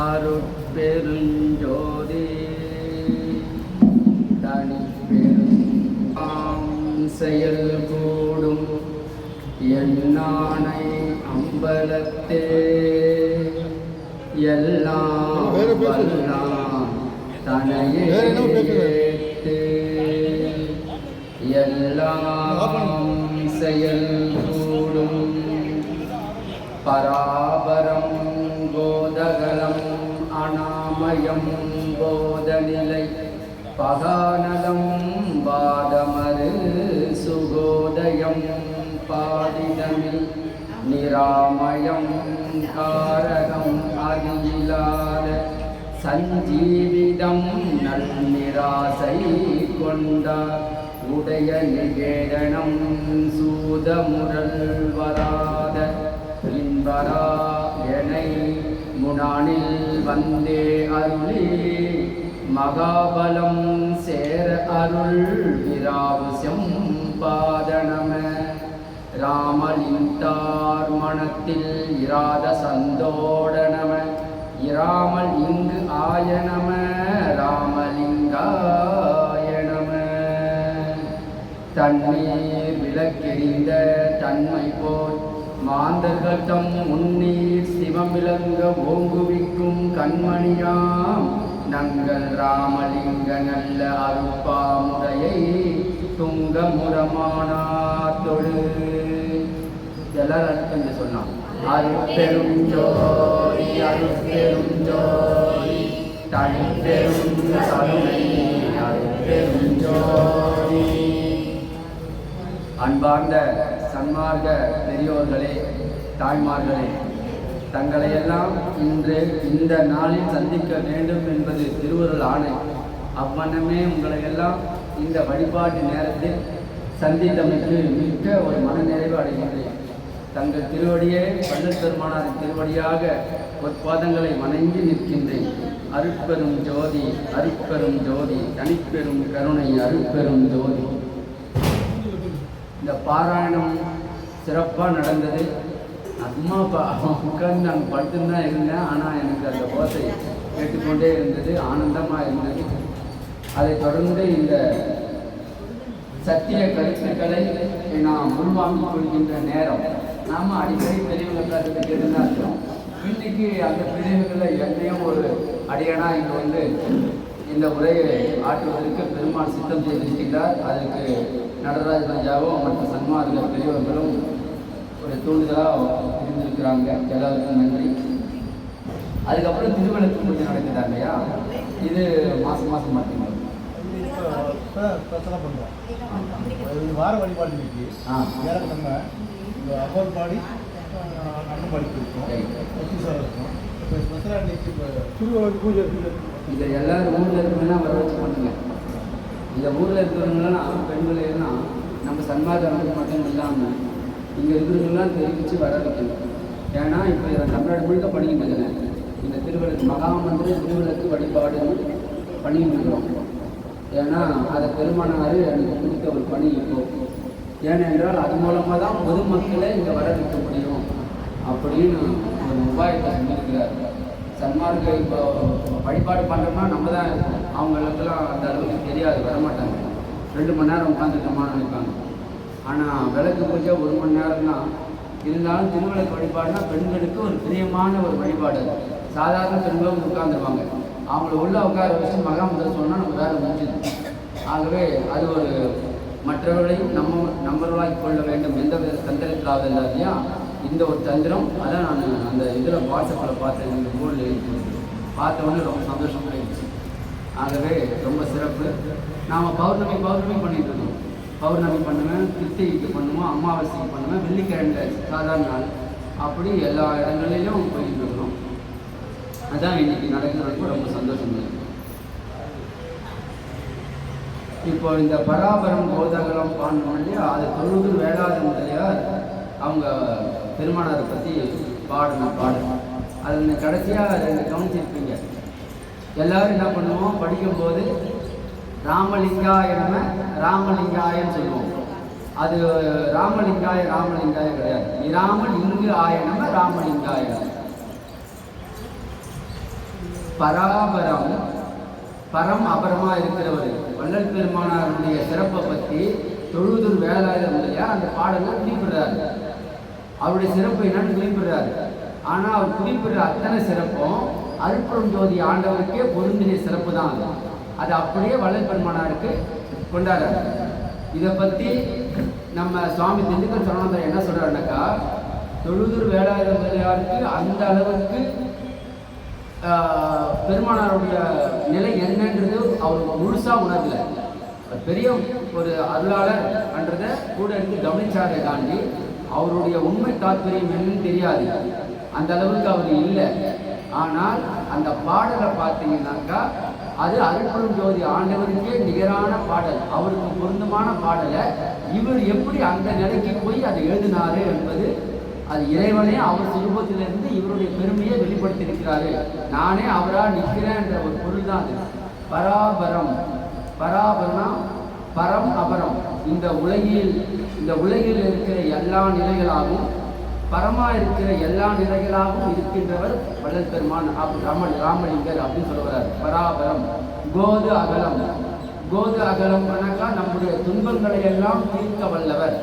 அருட்பெருஞ்சோதி தனிப்பெரும் செயல் கூடும் என்னானை அம்பலத்தே எல்லாம் வல்லான் தனையே எல்லாம் செயல் கூடும் பராபரம் போதகலம் அநாமயம் போதநிலை பகாநலம் பாதமரு சுகோதயம் பாதிதமில் நிராமயம் காரகம் அதிலாத சஞ்சீவிதம் நல்நிராசை கொண்டார் உடைய நிகேதனம் சூதமுரல் வராத பின்பரா எனை முனானில் வந்தே அருளி மகாபலம் சேர அருள் விராவசியம் பாதனம ராமலிங்கார் மனத்தில் இராத சந்தோடனம இராமல் இங்கு ஆயனம ராமலிங்காயனம தண்ணீர் விளக்கெறிந்த தன்மை போல் மாந்தர்கள் தம் முன்னீர் சிவம் விளங்க ஓங்குவிக்கும் கண்மணியாம் நங்கள் ராமலிங்க நல்ல அருப்பாமுறையை துங்க முரமானார் தொழு எல்லாரும் கொஞ்சம் சொன்னான் அருட்பெரும் ஜோதி அருட்பெரும் ஜோதி தனிப்பெரும் கருணை அருட்பெரும் ஜோதி. அன்பார்ந்த சன்மார்க்க பெரியோர்களே, தாய்மார்களே, தங்களை எல்லாம் இன்று இந்த நாளில் சந்திக்க வேண்டும் என்பது திருவருள் ஆணை. அவ்வண்ணமே உங்களை எல்லாம் இந்த வழிபாட்டு நேரத்தில் சந்தித்தமைக்கு மிக்க ஒரு மனநிறைவு அடைகின்றேன். தங்கள் திருவடியே வள்ளல் பெருமானாரின் திருவடியாக ஒரு பாதங்களை வணங்கி நிற்கின்றேன். அருட்பெரும் ஜோதி அருட்பெரும் ஜோதி தனிப்பெரும் கருணை அருட்பெரும் ஜோதி. இந்த பாராயணம் சிறப்பாக நடந்தது. அம்மா உட்கார்ந்து நாங்கள் படுத்துன்னு தான் இருந்தேன். ஆனால் எனக்கு அந்த ஓசை கேட்டுக்கொண்டே இருந்தது, ஆனந்தமாக இருந்தது. அதை தொடர்ந்து இந்த சத்திய கருத்துக்களை நாம் உள்வாங்கிக் கொள்கின்ற நேரம். நாம் அடிக்கடி பெரியவங்க கேட்டுதான் இருக்கிறோம். இன்றைக்கு அந்த பிரிவுகளில் என்னையும் ஒரு அடியனாக இங்கே வந்து இந்த உரையை ஆற்றுவதற்கு பெருமாள் சித்தம் செய்திருக்கின்றார். அதற்கு நடராஜ பஞ்சாவும் மற்ற சன்மார்க்க பெரியவர்களும் ஒரு தூண்டுதலாக இருந்திருக்கிறாங்க. எல்லாருக்கும் நன்றி. அதுக்கப்புறம் திருவிளக்கு பூஜை நடக்குதா இல்லையா? இது மாதம் மாதம் மட்டும் பண்ணுறோம். வார வழிபாடு இன்னைக்கு நம்ம அப்பர் பாடி அண்ணன் பாடிக்கு இருக்கோம், இருக்கும். இப்போ ஸ்பெஷலாக இன்னைக்கு இப்போ திருவிளக்கு பூஜை இருக்குது. இதை எல்லாரும் ஊரில் இருக்கணும்னா வர வச்சு பண்ணுங்க. இந்த ஊரில் இருக்கிறவங்களாம் பெண்கள் எல்லாம் நம்ம சன்மார்க்க அமைப்பு மட்டும் இல்லாமல் இங்கே இருக்கிறவங்களாம் தெரிவித்து வர வைக்கணும். ஏன்னா இப்போ இதை தமிழ்நாடு முழுக்க பண்ணிக்கிட்டு இருக்கிறேன். இந்த திருவிளக்கு மகாமந்திர திருவிளக்கு வழிபாடு பண்ணிக்கிட்டு இருக்கிறோம். ஏன்னா அதை பெருமானார் எனக்கு கொடுத்த ஒரு பணி இப்போ. ஏனென்றால் அது மூலமாக தான் பொதுமக்களை இங்கே வர வைக்க முடியும் அப்படின்னு ஒரு உபாயத்தை சொல்லியிருக்கிறார். சன்மார்க்க இப்போ வழிபாடு பண்ணுறோம்னா நம்ம தான் அவங்களுக்கெல்லாம் அந்த அளவுக்கு தெரியாது, வரமாட்டாங்க. 2 மணி நேரம் உட்காந்துட்டோமான்னு நினைப்பாங்க. ஆனால் விளக்கு பூஜை 1 மணி நேரம் தான். இருந்தாலும் திருவிளக்கு வழிபாடுனா பெண்களுக்கு ஒரு பிரியமான ஒரு வழிபாடு. சாதாரண பெண்களும் உட்காந்துருவாங்க. அவங்கள உள்ளே உட்கார வச்சு மகாமந்திரம் சொன்னால் நம்ம வேலை முடிஞ்சுது. ஆகவே அது ஒரு மற்றவர்களையும் நம்பர்களாக கொள்ள வேண்டும். எந்த வித தந்திரத்திலாவது இல்லை இல்லையா? இந்த ஒரு தந்திரம் அதான் நான் அந்த இதில் வாட்ஸ்அப்பில் பார்த்தேன். இந்த போர்டில் எழுதி பார்த்தவொடனே ரொம்ப சந்தோஷமாக இருந்துச்சு. ஆகவே ரொம்ப சிறப்பு. நாம் பௌர்ணமி பண்ணிட்டு இருக்கோம். பௌர்ணமி பண்ணுவேன், கிருத்திகைக்கு பண்ணுவோம், அமாவாசைக்கு பண்ணுவேன், வெள்ளிக்கிழமை சாதாரண நாள், அப்படி எல்லா இடங்களிலும் போயிட்டு இருக்கிறோம். அதான் இன்னைக்கு நடக்கிறதுக்கு ரொம்ப சந்தோஷம். இப்போ இந்த பராபரம் போதகலம் பாடணும் இல்லையா? அது தொழுது வேளாத முதலியார் அவங்க பெருமானாரை பற்றி பாடணும். அது கடைசியாக கவனிச்சிருப்பீங்க. எல்லாரும் என்ன பண்ணுவோம், படிக்கும்போது ராமலிங்காயன்னு சொல்லுவோம். அது ராமலிங்காய கிடையாது. இராமல் இங்கு ஆயனம ராமலிங்காய. பராபரம், பரம் அபரமாக இருக்கிறவர். வள்ளல் பெருமானாருடைய சிறப்பை பற்றி தொழுதூர் வேலாயுதமுடையார் அந்த பாடலை குறிப்பிடுறாரு. அவருடைய சிறப்பு என்னன்னு குறிப்பிடுறாரு. ஆனால் அவர் குறிப்பிடுற அத்தனை சிறப்பும் அருட்பெரும் ஜோதி ஆண்டவருக்கே பொருந்திய சிறப்பு தான். அது அப்படியே வள்ளல் பெருமானாருக்கு கொண்டாடுறாரு. இதை பற்றி நம்ம சுவாமி திண்டுக்கல் சரவணந்தர் என்ன சொல்கிறாருனாக்கா, தொழுதூர் வேலாயுதமுடையாருக்கு அந்த அளவுக்கு பெருமானாருடைய நிலை என்னன்றது அவர் முழுசாக உணரல. பெரிய ஒரு அருளாளர் என்றதை கூட எடுத்து கவனிச்சாரை தாண்டி அவருடைய உண்மை தாற்பயம் என்னன்னு தெரியாது. அந்த அளவுக்கு அவர் இல்லை. ஆனால் அந்த பாடலை பார்த்தீங்கன்னாக்கா அது அருட்பெரும் ஜோதி ஆண்டவருக்கே நிகரான பாடல், அவருக்கு பொருந்தமான பாடலை இவர் எப்படி அந்த நிலைக்கு போய் அதை எழுதினாரு என்பது அது இறைவனே அவர் சுரூபத்திலிருந்து இவருடைய பெருமையை வெளிப்படுத்தியிருக்கிறாரு. நானே அவராக நிற்கிறேன் என்ற ஒரு பொருள் தான் அது. பராபரம், பராபரம்னா பரம் அபரம். இந்த உலகில் இருக்கிற எல்லா நிலைகளாகவும் பரமாக இருக்கிற எல்லா நிலைகளாகவும் இருக்கின்றவர் வள்ளல் பெருமான் ராமலிங்கர் அப்படின்னு சொல்லுவார். பராபரம். கோது அகலம், கோது அகலம் கணக்கா நம்முடைய துன்பங்களை எல்லாம் தீர்க்க வல்லவர்,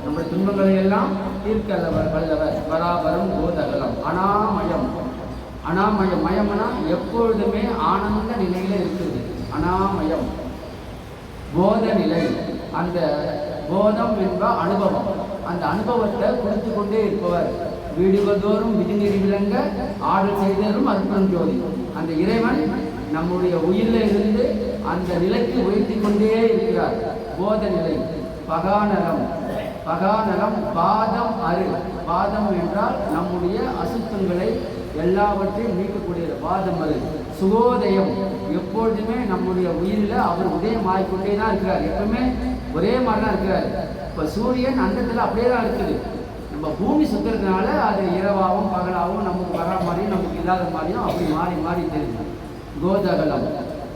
நம்முடைய துன்பங்களை எல்லாம் தீர்க்க வல்லவர். பராபரம் கோது அகலம். அனாமயம், அனாமயம் மயம்னா எப்பொழுதுமே ஆனந்த நிலையில இருக்குது. அனாமயம். போத நிலை, அந்த போதம் என்ப அனுபவம், அந்த அனுபவத்தை கொடுத்து கொண்டே இருப்பவர். வீடுவதோறும் விதிநெறி விளங்க ஆடல் செய்தலும் அருட்பெரும் ஜோதி. அந்த இறைவன் நம்முடைய உயிரில் இருந்து அந்த நிலைக்கு உயர்த்தி கொண்டே இருக்கிறார். போத நிலை. பகாநலம், பகாநலம் பாதம் அரு. பாதம் என்றால் நம்முடைய அசுத்தங்களை எல்லாவற்றையும் நீக்கக்கூடியது பாதம் அரு. சுகோதயம், எப்பொழுதுமே நம்முடைய உயிரில் அவர் உதயமாகிக்கொண்டே தான் இருக்கிறார். எப்பவுமே ஒரே மாதிரி தான் இருக்கிறார். இப்போ சூரியன் அண்டத்தில் அப்படியே தான் இருக்குது. நம்ம பூமி சுற்றுறதுனால அது இரவாகவும் பகலாகவும் நமக்கு வர மாதிரியும் நமக்கு இல்லாத மாதிரியும் அப்படி மாறி மாறி தெரியுது. கோதகலம்.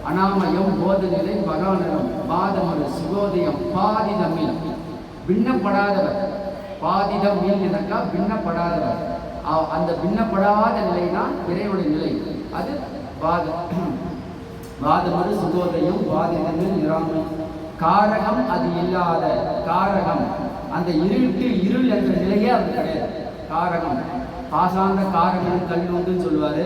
அனாமயம், போத நிலை, பகாநலம், பாதமரு, சுகோதயம், பாதிதமில், பின்னப்படாதவர். பாதிதம் மீள்னாக்கா பின்னப்படாதவர். அந்த பின்னப்படாத நிலை தான் இறைவனுடைய நிலை. அது பாதமரு, சுகோதயம், பாதிதமில், நிராமை. காரகம், அது இல்லாத காரகம். அந்த இருள் என்ற நிலையே அது கிடையாது. காரகம், பாசாந்த காரகம் கல்லுண்டுன்னு சொல்லுவார்.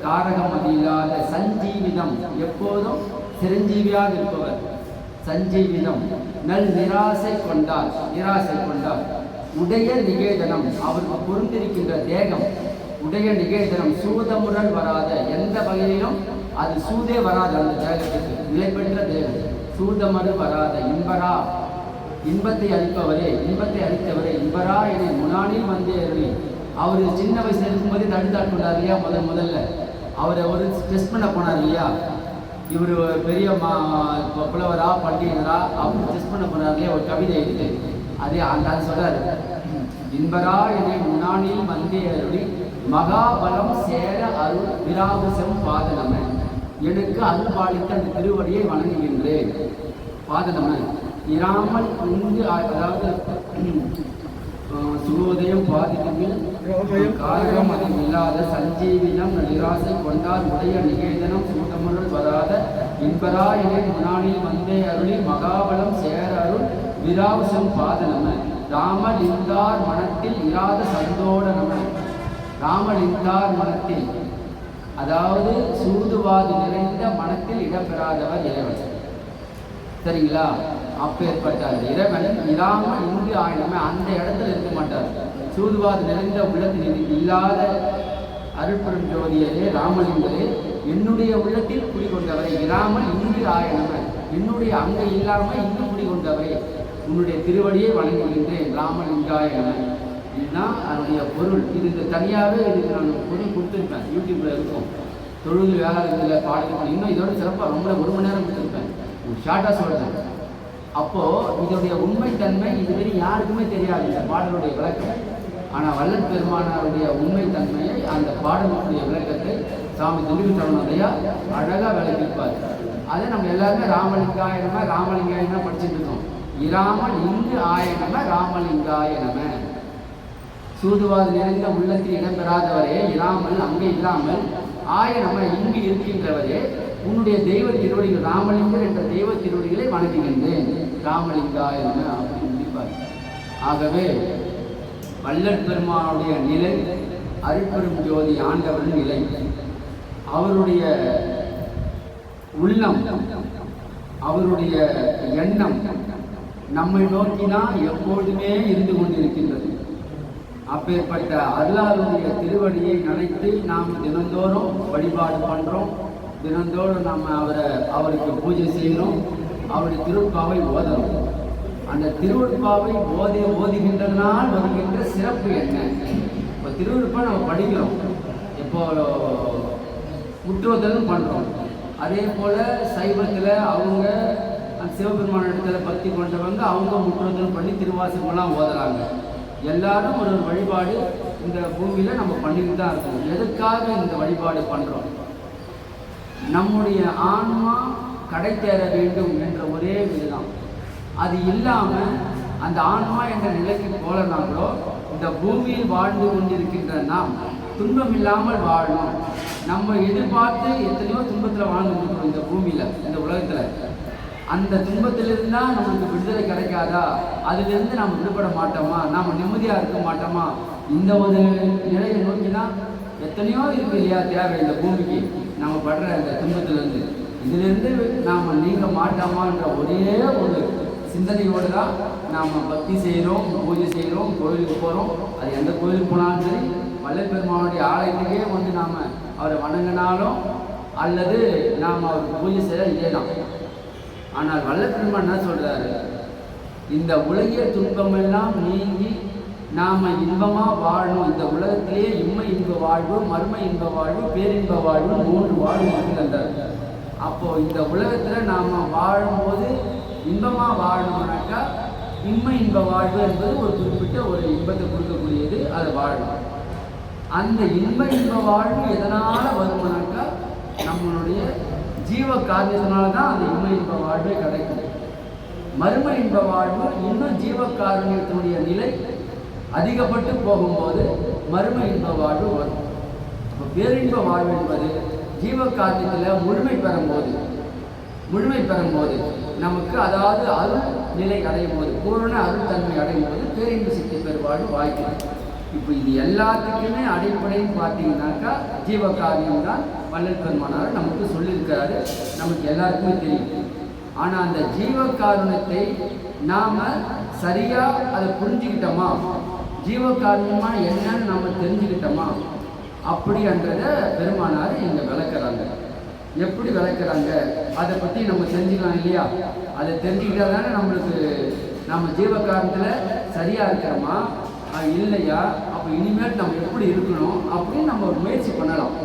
காரகம் அது இல்லாத சஞ்சீவிதம், எப்போதும் சிரஞ்சீவியாக இருப்பவர். சஞ்சீவிதம். நல் நிராசை கொண்டார், நிராசை கொண்டார். உடைய நிகேதனம், அவருக்கு பொருந்திருக்கின்ற தேகம். உடைய நிகேதனம், சூதமுரல் வராத, எந்த வகையிலும் அது சூதே வராது அந்த தேகத்துக்கு. நிலை பெற்ற தேகம். சூதமரு வராத இன்பரா, இன்பத்தை அளிப்பவரே, இன்பத்தை அளித்தவரே. இன்பரா என முன்னாடில் வந்தே அருளி. அவர் சின்ன வயசுல இருக்கும்போதே தடுத்தாட்கொண்டார் இல்லையா. முதல்ல அவரை ஒரு டெஸ்ட் பண்ண போனார் இல்லையா. இவர் பெரிய புலவரா பண்டிதரா அவர் டெஸ்ட் பண்ண போனார் இல்லையா. ஒரு கவிதை இருக்கு, அதே அந்த சொல்றாரு. இன்பரா என முன்னாடில் வந்தே அருளி மகாபலம் சேர அருள் விராபுசம் பாதனம. எனக்கு அருள் பாலித்த அந்த திருவடியை வணங்குகின்றேன். பாதனம இராமல் இங்கு, அதாவது சுகோதயம் பாதிக்கமில் காரகம் அதில் இல்லாத சஞ்சீவினம் நிராசை கொண்டார். உடைய நிகேதனம் சூட்டமுருள் வராத இன்பரா என முன்னாளில் வந்தே அருளி மகாபலம் சேர அருள் விராவசம் பாதனம. ராமலிந்தார் மனத்தில் இராத சந்தோட நம. ராமலிந்தார் மனத்தில், அதாவது சூதுவாது நிறைந்த மனத்தில் இடம்பெறாதவர் இறைவன். சரிங்களா. அப்பேற்பட்ட இறைவன் இராமல் இங்கு ஆயினமே, அந்த இடத்துல இருக்க மாட்டார். சூதுவாது நிறைந்த உள்ளத்தில் இல்லாத அருட்பெரும் ஜோதியரே ராமலிங்கரே, என்னுடைய உள்ளத்தில் குடிகொண்டவரை. இராமல் இங்கு ஆயனமே, என்னுடைய அங்கே இல்லாமல் இங்கு குடிகொண்டவரை. உன்னுடைய திருவடியை வணங்குகின்றேன். ராமலிங்காயனமே, இதுதான் அதனுடைய பொருள். இதுக்கு தனியாகவே இதுக்கு நான் பொருள் கொடுத்துருப்பேன். யூடியூப்ல இருக்கும். தொழுது வேளாண்மையில் பாடல்கள் இன்னும் இதோட சிறப்பாக ரொம்ப 1 மணி நேரம் கொடுத்துருப்பேன். ஷார்ட்டாக சொல்கிறேன். அப்போது இதோடைய உண்மைத்தன்மை இதுவரை யாருக்குமே தெரியாது இந்த பாடலுடைய விளக்கம். ஆனால் வள்ளல் பெருமானாருடைய உண்மைத்தன்மையை, அந்த பாடலுடைய விளக்கத்தை சாமி திண்டுக்கல் சரவணந்தையார் அழகாக விளக்கிப்பார். அதை நம்ம எல்லாருமே ராமலிங்காயனம ராமலிங்காயனம படிச்சுட்டு இருக்கோம். இராமல் இங்கு ஆயனம ராமலிங்காயனம. சூதுவாது நிறைந்த உள்ளத்தில் இடம்பெறாதவரே, இராமல் அங்கே இல்லாமல் ஆய நம்ம இங்கு இருக்கின்றவரே, உன்னுடைய தெய்வ திருவடிகள் ராமலிங்கர் என்ற தெய்வ திருவடிகளை வணங்குகின்றேன். ராமலிங்கா என்ன அப்படி முடிப்பார். ஆகவே வள்ளல் பெருமானுடைய நிலை அருட்பெரும் ஜோதி ஆண்டவரின் நிலை, அவருடைய உள்ளம், அவருடைய எண்ணம் நம்மை நோக்கினால் எப்பொழுதுமே இருந்து கொண்டிருக்கின்றது. அப்பேற்பட்ட அருளாருடைய திருவடியை நினைத்து நாம் தினந்தோறும் வழிபாடு பண்ணுறோம். தினந்தோறும் நம்ம அவருக்கு பூஜை செய்யணும். அவருடைய திருப்பாவை ஓதணும். அந்த திருவருட்பாவை ஓதுகின்றனால் வருகின்ற சிறப்பு என்ன? இப்போ திருவருட்பா நம்ம படிக்கிறோம், இப்போ முற்றோதலும் பண்ணுறோம். அதே போல் சைவத்தில் அவங்க சிவபெருமான இடத்துல பக்தி கொண்டவங்க அவங்க முற்றோதலும் பண்ணி திருவாசகமெல்லாம் ஓதுறாங்க. எல்லாரும் ஒரு வழிபாடு இந்த பூமியில் நம்ம பண்ணிக்கிட்டு தான் இருக்கோம். எதுக்காக இந்த வழிபாடு பண்ணுறோம்? நம்முடைய ஆன்மா கடை தேர வேண்டும் என்ற ஒரே இதுதான். அது இல்லாமல் அந்த ஆன்மா என்ற நிலைக்கு போலனாங்களோ இந்த பூமியில் வாழ்ந்து கொண்டிருக்கின்ற நாம் துன்பம் இல்லாமல் வாழணும். நம்ம எதிர்பார்த்து எத்தனையோ துன்பத்தில் வாழ்ந்துருக்கிறோம் இந்த பூமியில், இந்த உலகத்தில். அந்த துன்பத்திலிருந்து தான் நம்மளுக்கு விடுதலை கிடைக்காதா? அதிலிருந்து நாம் விடுபட மாட்டோமா? நாம் நிம்மதியாக இருக்க மாட்டோமா? இந்த ஒரு நிலையை நோக்கினா எத்தனையோ இருக்கு இல்லையா தேவை இந்த பூமிக்கு. நம்ம படுற அந்த துன்பத்திலிருந்து இதிலிருந்து நாம் நீங்க மாட்டோமான்ற ஒரே ஒரு சிந்தனையோடு தான் நாம் பக்தி செய்கிறோம், பூஜை செய்கிறோம், கோயிலுக்கு போகிறோம். அது எந்த கோயிலுக்கு போனாலும் சரி, வள்ளல் பெருமானுடைய ஆலயத்துக்கே வந்து நாம் அவரை வணங்கினாலும் அல்லது நாம் அவருக்கு பூஜை செய்ய இதே தான். ஆனால் வள்ளல் பெருமான் என்ன சொல்கிறாரு? இந்த உலகிய துன்பமெல்லாம் நீங்கி நாம் இன்பமாக வாழணும். இந்த உலகத்திலேயே இம்மை இன்ப வாழ்வு, மர்ம இன்ப வாழ்வு, பேரின்ப வாழ்வு 3 வாழ்வு இருக்கிறார். அப்போது இந்த உலகத்தில் நாம் வாழும்போது இன்பமாக வாழணும்னாக்கா இம்மை இன்ப வாழ்வு என்பது ஒரு குறிப்பிட்ட ஒரு இன்பத்தை கொடுக்கக்கூடியது. அதை வாழணும். அந்த இன்ப வாழ்வு எதனால் வருமானாக்கா நம்மளுடைய ஜீவ காரியத்தினால தான் அந்த இன்ப இன்ப வாழ்வே கிடைக்கும். மர்ம இன்ப வாழ்வு இன்னும் ஜீவ காரியத்தினுடைய நிலை அதிகப்பட்டு போகும்போது மர்ம இன்ப வாழ்வு வரும். இப்போ பேரின்ப வாழ்வு என்பது ஜீவ காரியத்தில் முழுமை பெறும்போது நமக்கு, அதாவது அருள் நிலை அடையும் போது, பூரண அருள் தன்மை அடையும் போது பேரின்ப சித்தி பெறுவாழ்வு வாய்க்கிறது. இப்போ இது எல்லாத்துக்குமே அடிப்படைன்னு பார்த்தீங்கன்னாக்கா ஜீவகாரியம் தான் வள்ளல் பெருமானார் நமக்கு சொல்லியிருக்கிறாரு. நமக்கு எல்லாருக்குமே தெரியும். ஆனால் அந்த ஜீவகாரணத்தை நாம் சரியாக அதை புரிஞ்சுக்கிட்டோமா, ஜீவகாரணமாக என்னன்னு நம்ம தெரிஞ்சுக்கிட்டோமா அப்படின்றத பெருமானார் இங்கே விளக்குறாங்க. எப்படி விளக்குறாங்க அதை பற்றி நம்ம தெரிஞ்சுக்கலாம் இல்லையா? அதை தெரிஞ்சுக்கிட்டா தானே நம்மளுக்கு நம்ம ஜீவகாரணத்தில் சரியாக இருக்கிறோமா இல்லையா, அப்போ இனிமேல் நம்ம எப்படி இருக்கணும் அப்படின்னு நம்ம ஒரு முயற்சி பண்ணலாம்.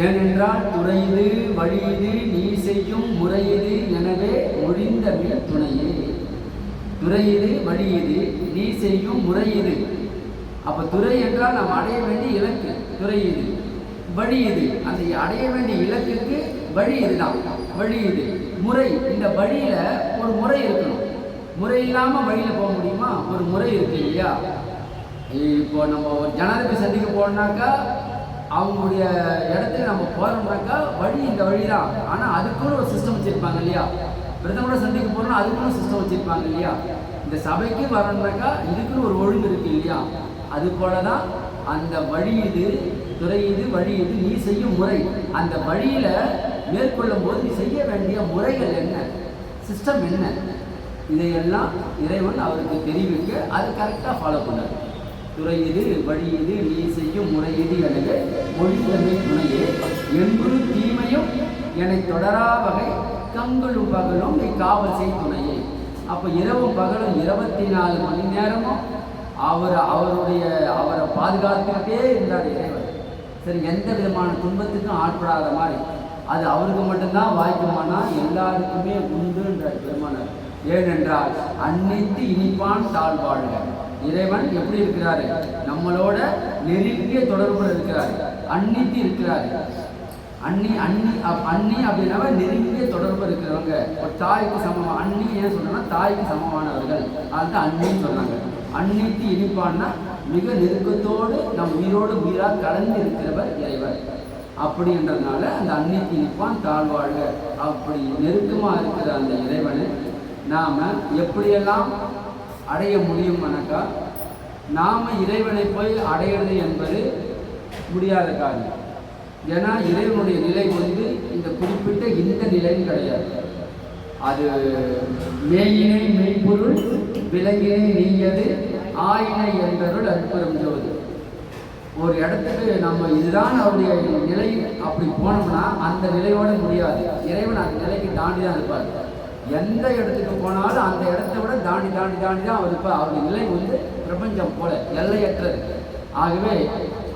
ஏனென்றால் துறையுது வழியுது நீ செய்யும் முறையுது, எனவே ஒழிந்த மின் துணையே. துறையுது வழியுது நீ செய்யும் முறையுது. அப்போ துறை என்றால் நாம் அடைய வேண்டிய இலக்கு துறையுது. வழி இது, அந்த அடைய வேண்டிய இலக்குக்கு வழி இதுதான். வழி இது முறை. இந்த வழியில் ஒரு முறை இருக்கணும். முறை இல்லாமல் வழியில் போக முடியுமா? ஒரு முறை இருக்கு இல்லையா? இப்போ நம்ம ஒரு ஜனாதிபதி சந்திக்க போனோம்னாக்கா அவங்களுடைய இடத்துல நம்ம போகிறோம்னாக்கா வழி இந்த வழி தான். ஆனால் அதுக்குன்னு ஒரு சிஸ்டம் வச்சுருப்பாங்க இல்லையா? பிரதமரை சந்திக்க போகிறோம்னா அதுக்குன்னு சிஸ்டம் வச்சுருப்பாங்க இல்லையா? இந்த சபைக்கு வரணும்னாக்கா இதுக்குன்னு ஒரு ஒழுங்கு இருக்குது இல்லையா? அது போல தான் அந்த வழி இது, துறை இது, வழி இது, நீ செய்யும் முறை. அந்த வழியில் மேற்கொள்ளும் போது நீ செய்ய வேண்டிய முறைகள் என்ன, சிஸ்டம் என்ன, இதையெல்லாம் இறைவன் அவருக்கு தெரிவிக்க அது கரெக்டாக ஃபாலோ பண்ணார். துறை இது, வழி இது, நீ செய்யும் முறை இது, எனவே மொழித்தன்மை துணையே என்று தீமையும் என்னை தொடரா வகை கங்களும் பகலும் நீ காவல் செய் துணையே. அப்போ இரவும் பகலும் 24 மணி நேரமும் அவரை பாதுகாத்துக்கிட்டே இருந்தார் இறைவன். சரி, எந்த விதமான துன்பத்துக்கும் ஆட்படாத மாதிரி. அது அவருக்கு மட்டும்தான் வாய்க்குமானா எல்லாருக்குமே உண்டுன்றார் பெருமானார். ஏனென்றால் அன்னைத்து இனிப்பான் தாழ்வாழ்க. இறைவன் எப்படி இருக்கிறாரு? நம்மளோட நெருங்கிய தொடர்புல இருக்கிறாரு. அன்னித்து இருக்கிறாரு. அன்னி அப்படின்னா நெருங்கிய தொடர்பு இருக்கிறவங்க. ஒரு தாய்க்கு சமமாக, அன்னி ஏன் சொல்றேன்னா தாய்க்கு சமமானவர்கள், அதுதான் அன்னின்னு சொல்றாங்க. அன்னைக்கு இனிப்பான்னா மிக நெருக்கத்தோடு நம் உயிரோடு உயிராக கலந்து இருக்கிறவர் இறைவர். அப்படின்றதுனால அந்த அன்னைக்கு இனிப்பான் தாழ்வாழ்க அப்படி நெருக்கமாக இருக்கிற அந்த இறைவனை நாம் எப்படியெல்லாம் அடைய முடியும்னாக்கா, நாம் இறைவனை போய் அடையிறது என்பது முடியாத காரியம். ஏன்னா இறைவனுடைய நிலை இந்த குறிப்பிட்ட இந்த நிலையும் கிடையாது. அது மேயினை மெய்ப்பொருள் விலங்கினை நீயது ஆயினை என்பவர்கள் அற்புதம் ஜோதி. ஒரு இடத்துக்கு நம்ம இதுதான் அவருடைய நிலை அப்படி போனோம்னா அந்த நிலையோட முடியாது. இறைவன் அந்த நிலைக்கு தாண்டி தான் இருப்பார். எந்த இடத்துக்கு போனாலும் அந்த இடத்த விட தாண்டி தாண்டி தாண்டி தான் அவர் இருப்பார். அவருடைய நிலை பிரபஞ்சம் போல எல்லையற்றது. ஆகவே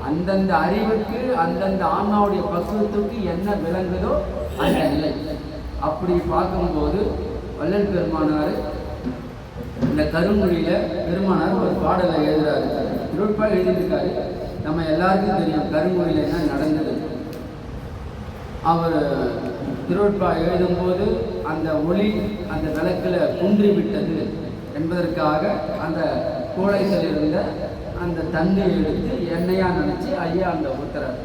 அந்தந்த அறிவுக்கு அந்தந்த ஆன்மாவுடைய பக்குவத்துக்கு என்ன விளங்குதோ அந்த நிலை. அப்படி பார்க்கும்போது வள்ளல் பெருமானார் இந்த கருமொழியில் பெருமானார் ஒரு பாடலை எழுதுறாரு. திருவள்ளுவர் எழுதியிருக்காரு. நம்ம எல்லாருக்கும் தெரியும் கருமொழியில் என்ன நடந்தது. அவர் திருவள்ளுவர் எழுதும்போது அந்த ஒளி அந்த விளக்கில் குன்றி விட்டது என்பதற்காக அந்த கோழைகள் இருந்த அந்த தண்ணியை எடுத்து எண்ணெயாக நினச்சி ஐயா அந்த ஊத்துறார்.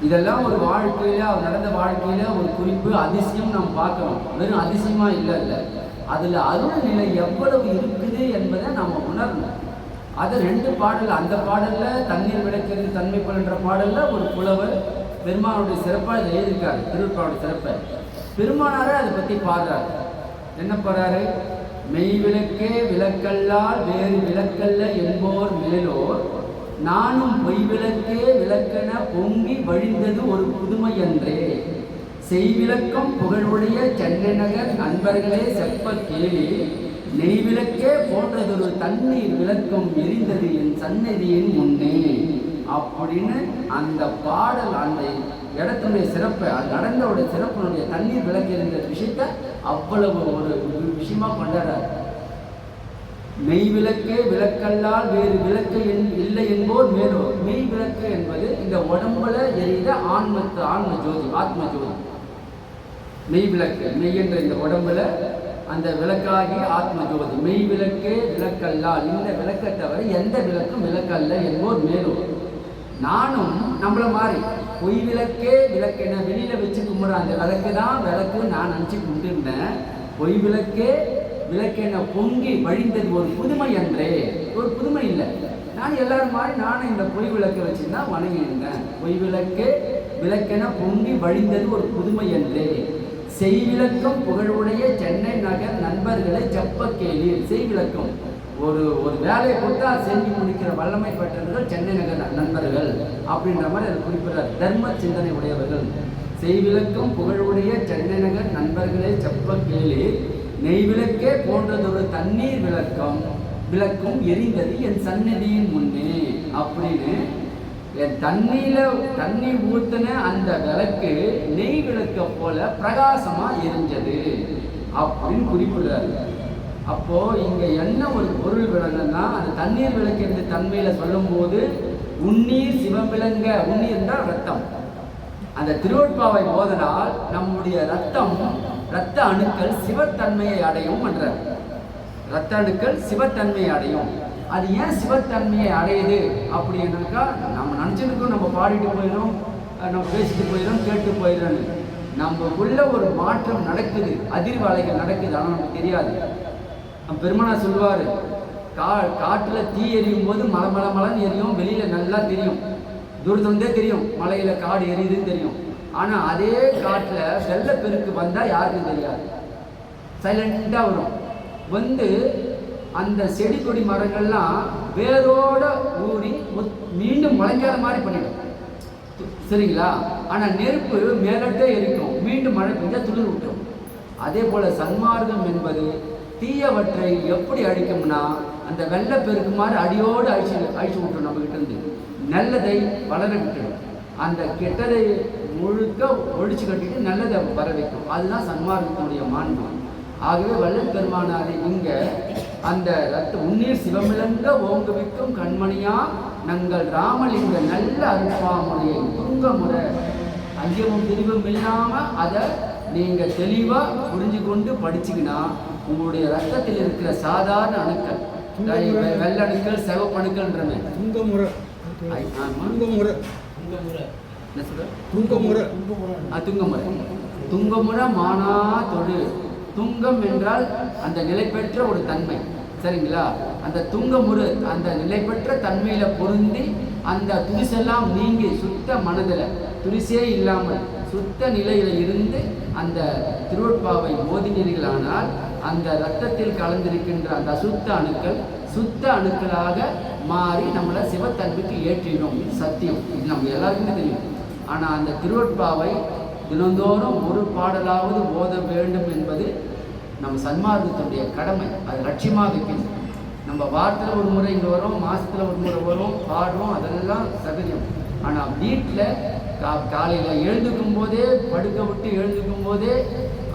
இதெல்லாம் ஒரு வாழ்க்கையில் அவர் நடந்த வாழ்க்கையில் ஒரு குறிப்பு அதிசயம் நாம் பார்க்கணும். வெறும் அதிசயமாக இல்லை, அதில் அருள் நிலை எவ்வளவு இருக்குது என்பதை நம்ம உணரணும். அது 2 பாடல். அந்த பாடலில் தண்ணீர் விளக்கிறது தன்மை போன்ற பாடலில் ஒரு புலவர் பெருமானுடைய சிறப்பாக இதை எழுதியிருக்காரு. திருவள்ளுவருடைய சிறப்பை பெருமானாரே அதை பற்றி பாடுறார். என்ன பாடுறாரு? மெய் விளக்கே விளக்கல்லால் வேறு விளக்கல்ல என்போர் மேலோர் நானும் பொய் விளக்கே விளக்கென பொங்கி வழிந்தது ஒரு புதுமை என்றே செய்விளக்கம் புகழுடைய சென்னை நகர் நண்பர்களே செப்ப கேளி நெய் விளக்கே போன்றதொரு தண்ணீர் விளக்கம் எரிந்தது என் சன்னதியின் முன்னே அப்படின்னு அந்த பாடல் அந்த இடத்துடைய சிறப்பை நடந்தவுடைய சிறப்பினுடைய தண்ணீர் விளக்கு இருந்த விஷயத்தை அவ்வளவு ஒரு விஷயமா கொண்டாடுறார். மெய் விளக்கே விளக்கல்லால் வேறு விளக்கு இல்லை என்போர் மேலோர். மெய் விளக்கு என்பது இந்த உடம்புல எரிந்த ஆன்ம ஜோதி, ஆத்ம ஜோதி. மெய் விளக்கு, மெய் என்ற இந்த உடம்புல அந்த விளக்காகி ஆத்ம ஜோதி. மெய் விளக்கே விளக்கல்லால், இந்த விளக்கை தவிர எந்த விளக்கும் விளக்கல்ல என்போர் மேலோர். நானும் நம்மள மாதிரி பொய் விளக்கே விளக்கென வெளியில வச்சு கும்பிட்ற அந்த விளக்கு தான் விளக்கு நான் நினச்சி கும்பிட்டுருந்தேன். பொய் விளக்கே விளக்கென பொங்கி வழிந்தது ஒரு புதுமை என்றே. ஒரு புதுமை இல்லை, நான் எல்லாரும் மாதிரி நானும் இந்த பொய் விளக்கை வச்சுதான் வணங்கியிருந்தேன். பொய் விளக்கே விளக்கென பொங்கி வழிந்தது ஒரு புதுமை என்றே செய்விளக்கம் புகழுடைய சென்னை நகர் நண்பர்களை செப்ப கேளீர். செய்விளக்கம் ஒரு வேலையை கொடுத்தா செஞ்சு முடிக்கிற வல்லமை பெற்றவர்கள் சென்னை நகர் நண்பர்கள் அப்படின்ற மாதிரி அதை குறிப்பிடுறார். தர்ம சிந்தனை உடையவர்கள். செய்விளக்கம் புகழுடைய சென்னை நகர் நண்பர்களே செப்ப கேளீர் நெய்விளக்கே போன்றதொரு தண்ணீர் விளக்கும் எரிந்தது என் சன்னதியின் முன்னே அப்படின்னு என் தண்ணீர் ஊத்தின அந்த விளக்கு நெய் விளக்க போல பிரகாசமா எரிஞ்சது அப்படின்னு குறிப்பிடுறாரு. அப்போ இங்க என்ன ஒரு பொருள் விளங்குன்னா, அந்த தண்ணீர் விளக்கு தன்மையில சொல்லும் போது உன்னீர் சிவவிளங்க, உன்னீர் என்றால் ரத்தம். அந்த திருவொட்பாவை ஓதனால் நம்முடைய இரத்த அணுக்கள் சிவத்தன்மையை அடையும் என்றார். இரத்த அணுக்கள் சிவத்தன்மையை அடையும். அது ஏன் சிவத்தன்மையை அடையுது அப்படின்னாக்கா, நம்ம நினச்சிருக்கோம் நம்ம பாடிட்டு போயிடும், நம்ம பேசிட்டு போயிடும், கேட்டு போயிடும். நம்மக்குள்ள ஒரு மாற்றம் நடக்குது, அதிர்வலைகள் நடக்குது, ஆனால் நமக்கு தெரியாது. நம்ம பெருமானார் சொல்லுவார், காட்டில் தீ எரியும் போது மலன்னு எரியும், வெளியில் நல்லா தெரியும், தூரத்துலேருந்தே தெரியும், மலையில் காடு எரியுதுன்னு தெரியும். ஆனால் அதே காட்டில் வெள்ளப்பெருக்கு வந்தால் யாருக்கும் தெரியாது, சைலண்டாக வரும். அந்த செடி கொடி மரங்கள்லாம் வேரோட ஊறி மீண்டும் முளைஞ்சாத மாதிரி பண்ணிடும், சரிங்களா? ஆனால் நெருப்பு மேலட்டே எரிக்கும், மீண்டும் மழை பெய்ஞ்சால் துளிர் விட்டுரும். அதே போல் சன்மார்க்கம் என்பது தீயவற்றை எப்படி அழிக்கும்னா, அந்த வெள்ளப்பெருக்கு மாதிரி அடியோடு அழிச்சு விட்டுரும். நம்மகிட்ட இருந்து நல்லதை வளர விட்டுடும், அந்த கெட்டதை முழுக்க ஒழிச்சு கட்டிட்டு நல்லதை வர வைக்கும். அதுதான் சன்மார்க்கத்தினுடைய மாண்பு. ஆகவே வள்ளல் பெருமானார் இங்கே அந்த உன்னீர் சிவமிழங்க ஓங்குவிக்கும் கண்மணியா நங்கள் ராமலிங்க நல்ல அருப்பாமுறையை துங்க முறை ஐயமும் பிரிவும் இல்லாமல் அதை நீங்கள் தெளிவாக புரிஞ்சு கொண்டு படிச்சிங்கன்னா உங்களுடைய ரத்தத்தில் இருக்கிற சாதாரண அணுக்கள், வெள்ளணுக்கள் சிவப்பணுக்கள்ன்றமே துங்கமுறை துங்கமுறை என்ன சொல்ற துங்கமுறை துங்கமுறை மானா தொழு. துங்கம் என்றால் அந்த நிலை பெற்ற ஒரு தன்மை, சரிங்களா? அந்த துங்கமுறு அந்த நிலை பெற்ற தன்மையில பொருந்தி அந்த துரிசெல்லாம் நீங்கி சுத்த மனதில் துரிசே இல்லாமல் சுத்த நிலையில இருந்து அந்த திருவட்பாவை ஓதினீர்களானால் அந்த இரத்தத்தில் கலந்திருக்கின்ற அந்த அசுத்த அணுக்கள் சுத்த அணுக்களாக மாறி நம்மளை சிவத்தன்மைக்கு ஏற்றிடும். இது சத்தியம், இது நம்ம எல்லாருக்குமே தெரியும். ஆனால் அந்த திருவட்பாவை தினந்தோறும் ஒரு பாடலாவது ஓத வேண்டும் என்பது நம்ம சன்மார்க்கத்துடைய கடமை. அது லட்சியமாக வைக்கணும். நம்ம வாரத்தில் ஒரு முறை இங்கே வரோம், மாதத்தில் ஒரு முறை வரும், பாடுறோம், அதெல்லாம் சகஜம். ஆனால் வீட்டில் காலையில் எழுந்துக்கும் போதே படுக்க விட்டு எழுந்துக்கும் போதே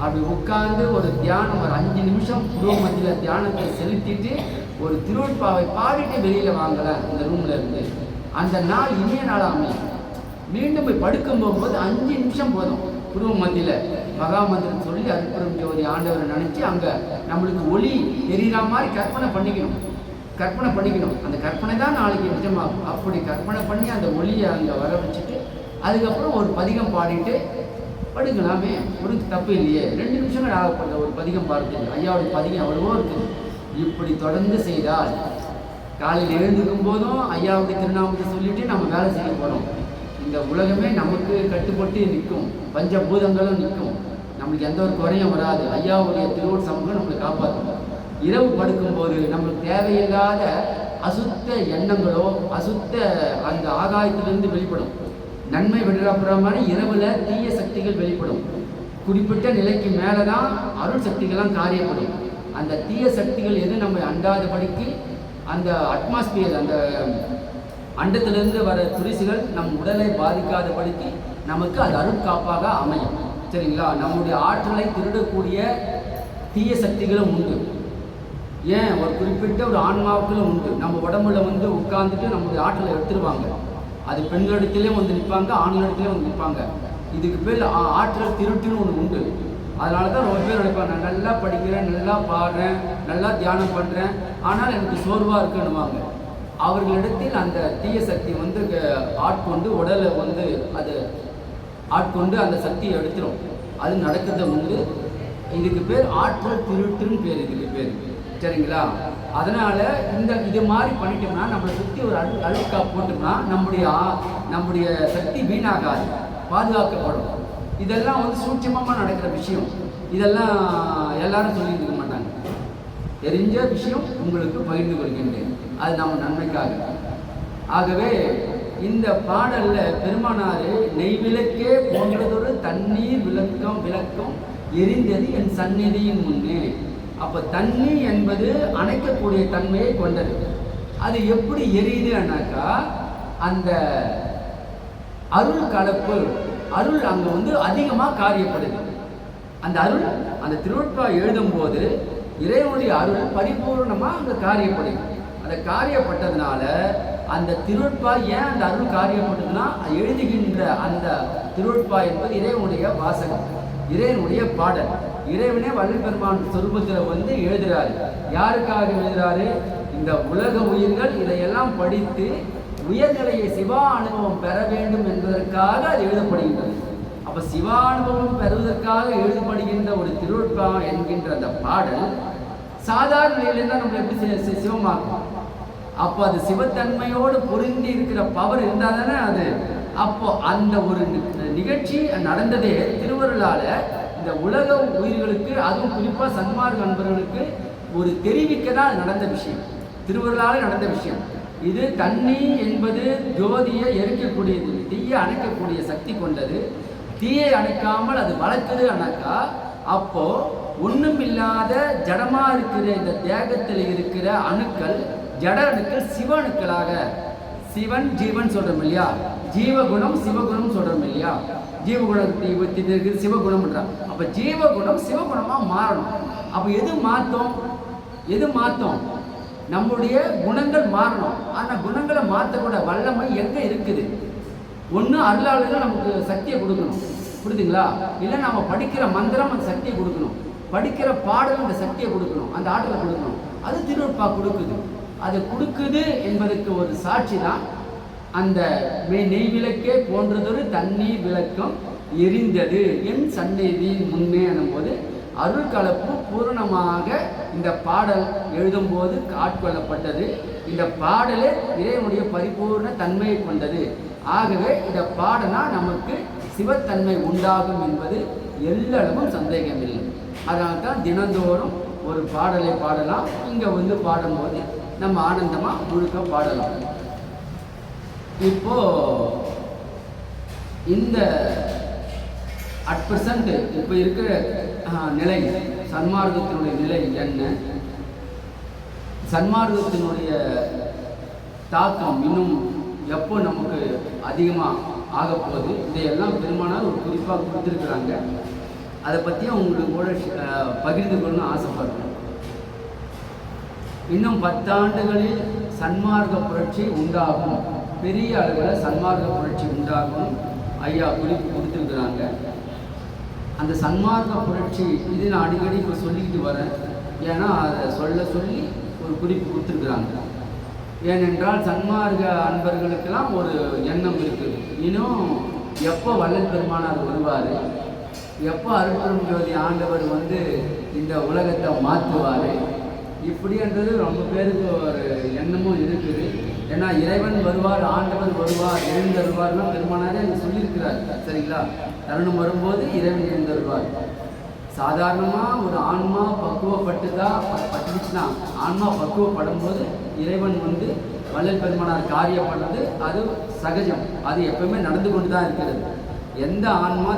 அப்படி உட்கார்ந்து ஒரு தியானம் ஒரு 5 நிமிஷம் குரு மத்தியில் தியானத்தை செலுத்திட்டு ஒரு திருவட்பாவை பாடிட்டு வெளியில் வாங்கலாம் இந்த ரூமில் இருந்து. அந்த நாள் இனிய நாள் அமையும். மீண்டும் போய் படுக்கும் போகும்போது 5 நிமிஷம் போதும். குரு மத்தியில் மகாமந்திரம் சொல்லி அற்புதம் ஜோதி ஆண்டவரை நினச்சி அங்கே நம்மளுக்கு ஒளி தெரிகிற மாதிரி கற்பனை பண்ணிக்கணும். அந்த கற்பனை தான் நாளைக்கு நிஜமாகும். அப்படி கற்பனை பண்ணி அந்த ஒளியை அங்கே வர வச்சுட்டு அதுக்கப்புறம் ஒரு பதிகம் பாடிட்டு படுக்கலாமே, ஒரு தப்பு இல்லையே. 2 நிமிஷங்கள் ஆகப்படுற ஒரு பதிகம் பாடுறது. ஐயாவுடைய பதிகம் அவ்வளவோ இருக்குது. இப்படி தொடர்ந்து செய்தால் காலையில் எழுந்துக்கும் போதும் ஐயாவுடைய திருநாமத்தை சொல்லிட்டு நம்ம வேலை செய்ய போகிறோம். இந்த உலகமே நமக்கு கட்டுப்பட்டு நிற்கும், பஞ்சபூதங்களும் நிற்கும், நம்மளுக்கு எந்த ஒரு குறையும் வராது. ஐயாவுடைய திருவோடு சமூகம் நம்மளை காப்பாற்றும். இரவு படுக்கும்போது நம்மளுக்கு தேவையில்லாத அசுத்த எண்ணங்களோ அசுத்த அந்த ஆகாயத்திலிருந்து வெளிப்படும். நன்மை விடுற மாதிரி இரவுல தீய சக்திகள் வெளிப்படும். குறிப்பிட்ட நிலைக்கு மேலே தான் அருள் சக்திகள்லாம் காரியப்படும். அந்த தீய சக்திகள் எது நம்ம அண்டாதபடிக்கு அந்த அட்மாஸ்பியர் அந்த அண்டத்திலிருந்து வர துரிசுகள் நம் உடலை பாதிக்காதபடிக்கு நமக்கு அது அருட்காப்பாக அமையும். சரிங்களா? நம்முடைய ஆற்றலை திருடக்கூடிய தீய சக்திகளும் உண்டு. ஏன் ஒரு குறிப்பிட்ட ஒரு ஆன்மாவுக்குள்ள உண்டு. நம்ம உடம்புல உட்கார்ந்துட்டு நம்முடைய ஆற்றலை எடுத்துருவாங்க. அது பெண்களிடத்திலே நிற்பாங்க, ஆண்களிடத்திலே நிற்பாங்க. இதுக்கு பேர் ஆற்றல் திருட்டுன்னு ஒன்று உண்டு. அதனால தான் ரொம்ப பேர் நினைப்பாங்க, நான் நல்லா படிக்கிறேன், நல்லா பாடுறேன், நல்லா தியானம் பண்ணுறேன், ஆனால் எனக்கு சோர்வாக இருக்குன்னுவாங்க. அவர்களிடத்தில் அந்த தீய சக்தி ஆட்கொண்டு உடலை அது ஆட்கொண்டு அந்த சக்தியை எடுத்துரும். அது நடக்கிறது உண்டு. இதுக்கு பேர் ஆற்றல் திருட்டுன்னு பேர். இதுக்கு பேர், சரிங்களா? அதனால் இது மாதிரி பண்ணிட்டோம்னா நம்மளை சுற்றி ஒரு அழுக்கா போட்டோம்னா நம்முடைய சக்தி வீணாகாது, பாதுகாக்கப்படும். இதெல்லாம் சூட்சமமாக நடக்கிற விஷயம். இதெல்லாம் எல்லாரும் சொல்லிட்டு இருக்க மாட்டாங்க. தெரிஞ்ச விஷயம் உங்களுக்கு பகிர்ந்து கொள்கின்றேன், அது நம்ம நன்மைக்காக. ஆகவே இந்த பாடலில் பெருமானார் நெய்விளக்கே போன்றதொரு தண்ணீர் விளக்கம் எரிந்தது என் சந்நிதியின் முன்னே. அப்போ தண்ணி என்பது அணைக்கக்கூடிய தன்மையை கொண்டது. அது எப்படி எரியுதுன்னாக்கா அந்த அருள் கலப்பு, அருள் அங்கே அதிகமாக காரியப்படுது. அந்த அருள் அந்த திருவட்பா எழுதும்போது இறைவனுடைய அருள் பரிபூர்ணமாக அங்கே காரியப்படுது. அந்த காரியப்பட்டதுனால அந்த திருவட்பா ஏன் அந்த அருள் காரியப்பட்டதுன்னா எழுதுகின்ற அந்த திருவட்பா என்பது இறைவனுடைய வாசகம், இறைவனுடைய பாடல். இறைவனே வள்ளல் பெருமான் சொரூபத்தில் எழுதுறாரு. யாருக்காக எழுதுறாரு? இந்த உலக உயிர்கள் இதையெல்லாம் படித்து உயர்நிலையை சிவா அனுபவம் பெற வேண்டும் என்பதற்காக அது எழுதப்படுகின்றது. அப்போ சிவா அனுபவம் பெறுவதற்காக எழுதப்படுகின்ற ஒரு திருவட்பா என்கின்ற அந்த பாடல் சாதாரண நிலையிலேருந்து நம்ம எப்படி சிவமாக்கும்? அப்போ அது சிவத்தன்மையோடு பொருந்தி இருக்கிற பவர் இருந்தால் தானே அது. அப்போ அந்த ஒரு நிகழ்ச்சி நடந்ததே திருவருளால் இந்த உலக உயிர்களுக்கு, அதுவும் குறிப்பாக சன்மார்க்க நண்பர்களுக்கு ஒரு தெரிவிக்க தான் நடந்த விஷயம், திருவருளால் நடந்த விஷயம். இது தண்ணி என்பது ஜோதியை எரிக்கக்கூடியது, தீயை அணைக்கக்கூடிய சக்தி கொண்டது. தீயை அணைக்காமல் அது வளர்க்குது அணக்கா. அப்போ ஒன்றும் இல்லாத ஜடமா இருக்கிற இந்த தேகத்தில் இருக்கிற அணுக்கள், ஜட அணுக்கள் சிவ அணுக்களாக, சிவன் ஜீவன் சொல்றோம் இல்லையா, ஜீவகுணம் சிவகுணம் சொல்றோம் இல்லையா, ஜீவகுணத்தை சிவகுணம்ன்றான். அப்ப ஜீவகுணம் சிவகுணமா மாறணும். அப்ப எது மாத்தம்? நம்முடைய குணங்கள் மாறணும். ஆனா குணங்களை மாற்றக்கூட வல்லமை எங்க இருக்குது? ஒன்று அருளாளர்கள் நமக்கு சக்தியை கொடுக்கணும், புரியுதுங்களா? இல்லை நம்ம படிக்கிற மந்திரம் அந்த சக்தியை கொடுக்கணும், படிக்கிற பாடல் அந்த சக்தியை கொடுக்கணும், அந்த ஆற்றலை கொடுக்கணும். அது திருவட்பா கொடுக்குது. அது கொடுக்குது என்பதற்கு ஒரு சாட்சி தான் அந்த நெய் விளக்கே போன்றதொரு தண்ணீர் விளக்கம் எரிந்தது என் சந்நிதியின் முன்னே எனும்போது அருள் கலப்பு பூரணமாக இந்த பாடல் எழுதும்போது ஆட்கொள்ளப்பட்டது. இந்த பாடலே இறைவனுடைய பரிபூர்ண தன்மையை கொண்டது. ஆகவே இந்த பாடனா நமக்கு சிவத்தன்மை உண்டாகும் என்பது எல்லளவும் சந்தேகமில்லை. அதனால தான் தினந்தோறும் ஒரு பாடலை பாடலாம். இங்கே வந்து பாடும்போது நம்ம ஆனந்தமாக முழுக்க பாடலாம். இப்போ இந்த அட் ப்ரெசண்ட் இப்போ இருக்கிற நிலை, சன்மார்க்கத்தினுடைய நிலை என்ன, சன்மார்க்கத்தினுடைய தாக்கம் இன்னும் எப்போ நமக்கு அதிகமாக ஆகப்போகுது, இதையெல்லாம் பெருமானார் ஒரு குறிப்பாக கொடுத்துருக்குறாங்க. அதை பற்றியும் உங்களுக்கு கூட பகிர்ந்து கொள்ளணும்னு ஆசைப்படுறேன். இன்னும் 10 ஆண்டுகளில் சன்மார்க்க புரட்சி உண்டாகும், பெரிய அளவில் சன்மார்க்க புரட்சி உண்டாகும் ஐயா குறிப்பு கொடுத்துருக்குறாங்க. அந்த சன்மார்க்க புரட்சி இது நான் அடிக்கடி இப்போ சொல்லிக்கிட்டு வரேன். ஏன்னா அதை சொல்லி ஒரு குறிப்பு கொடுத்துருக்குறாங்க. ஏனென்றால் சன்மார்க்க அன்பர்களுக்கெல்லாம் ஒரு எண்ணம் இருக்குது, இன்னும் எப்போ வள்ளல் பெருமானார் வருவார், எப்போ அருட்பெரும் ஜோதி ஆண்டவர் வந்து இந்த உலகத்தை மாற்றுவார், இப்படின்றது ரொம்ப பேருக்கு ஒரு எண்ணமும் இருக்குது. ஏன்னா இறைவன் வருவார், ஆண்டவர் வருவார், எழுந்தருவார்லாம் பெருமானாரே அங்கே சொல்லியிருக்கிறார். சரிங்களா? தருணம் வரும்போது இறைவன் எழுந்தருவார். சாதாரணமாக ஒரு ஆன்மா பட்டுச்சுன்னா, ஆன்மா பக்குவப்படும் போது இறைவன் வந்து வள்ளல் பெருமானார் காரியப்படுறது அது சகஜம், அது எப்பவுமே நடந்து கொண்டு தான் இருக்கிறது. எந்த ஆன்மா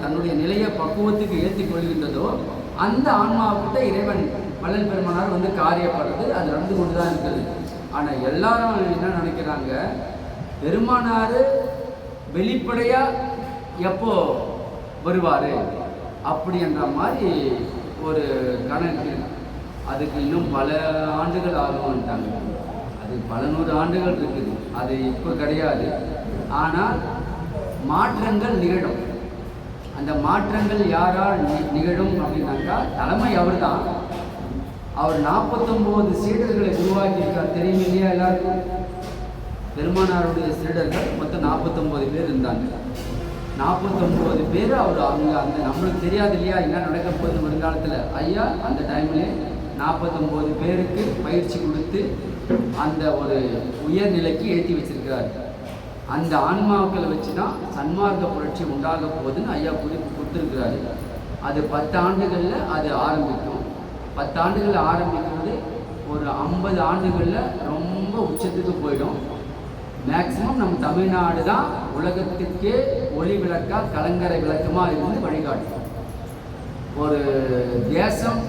தன்னுடைய நிலையை பக்குவத்துக்கு ஏற்றி கொள்கின்றதோ அந்த ஆன்மாவுக்கிட்ட இறைவன் வள்ளல் பெருமானார் வந்து காரியப்படுறது அது நடந்து கொண்டு தான் இருக்கிறது. ஆனால் எல்லாரும் என்ன நினைக்கிறாங்க, பெருமானார் வெளிப்படையாக எப்போ வருவார் அப்படின்ற மாதிரி ஒரு கணக்கு. அதுக்கு இன்னும் பல ஆண்டுகள் ஆகும்ட்டாங்க. அது பல 100 ஆண்டுகள் இருக்குது, அது இப்போ கிடையாது. ஆனால் மாற்றங்கள் நிகழும். அந்த மாற்றங்கள் யாரால் நிகழும் அப்படின்னாக்கா தலைமை அவர் தான். அவர் 49 சீடர்களை உருவாக்கியிருக்கார். தெரியும் இல்லையா எல்லாருக்கும்? பெருமானாருடைய சீடர்கள் மொத்தம் 49 பேர் இருந்தாங்க. 49 பேர் அவங்க அந்த நம்மளுக்கு தெரியாது இல்லையா என்ன நடக்க போகுது வருங்காலத்தில். ஐயா அந்த டைம்லேயே 49 பேருக்கு பயிற்சி கொடுத்து அந்த ஒரு உயர்நிலைக்கு ஏற்றி வச்சிருக்கிறார். அந்த ஆன்மாக்களை வச்சு தான் சன்மார்க்க புரட்சி உண்டாக போகுதுன்னு ஐயா குறிப்பு கொடுத்துருக்கிறாரு. அது 10 ஆண்டுகளில் அது ஆரம்பிக்கும். 10 ஆண்டுகளில் ஆரம்பிக்கிறது ஒரு 50 ஆண்டுகளில் ரொம்ப உச்சத்துக்கு போயிடும். மேக்சிமம் நம்ம தமிழ்நாடு தான் உலகத்துக்கே ஒளி விளக்கா கலங்கரை விளக்கமாக இருந்து வழிகாட்டும். ஒரு தேசம்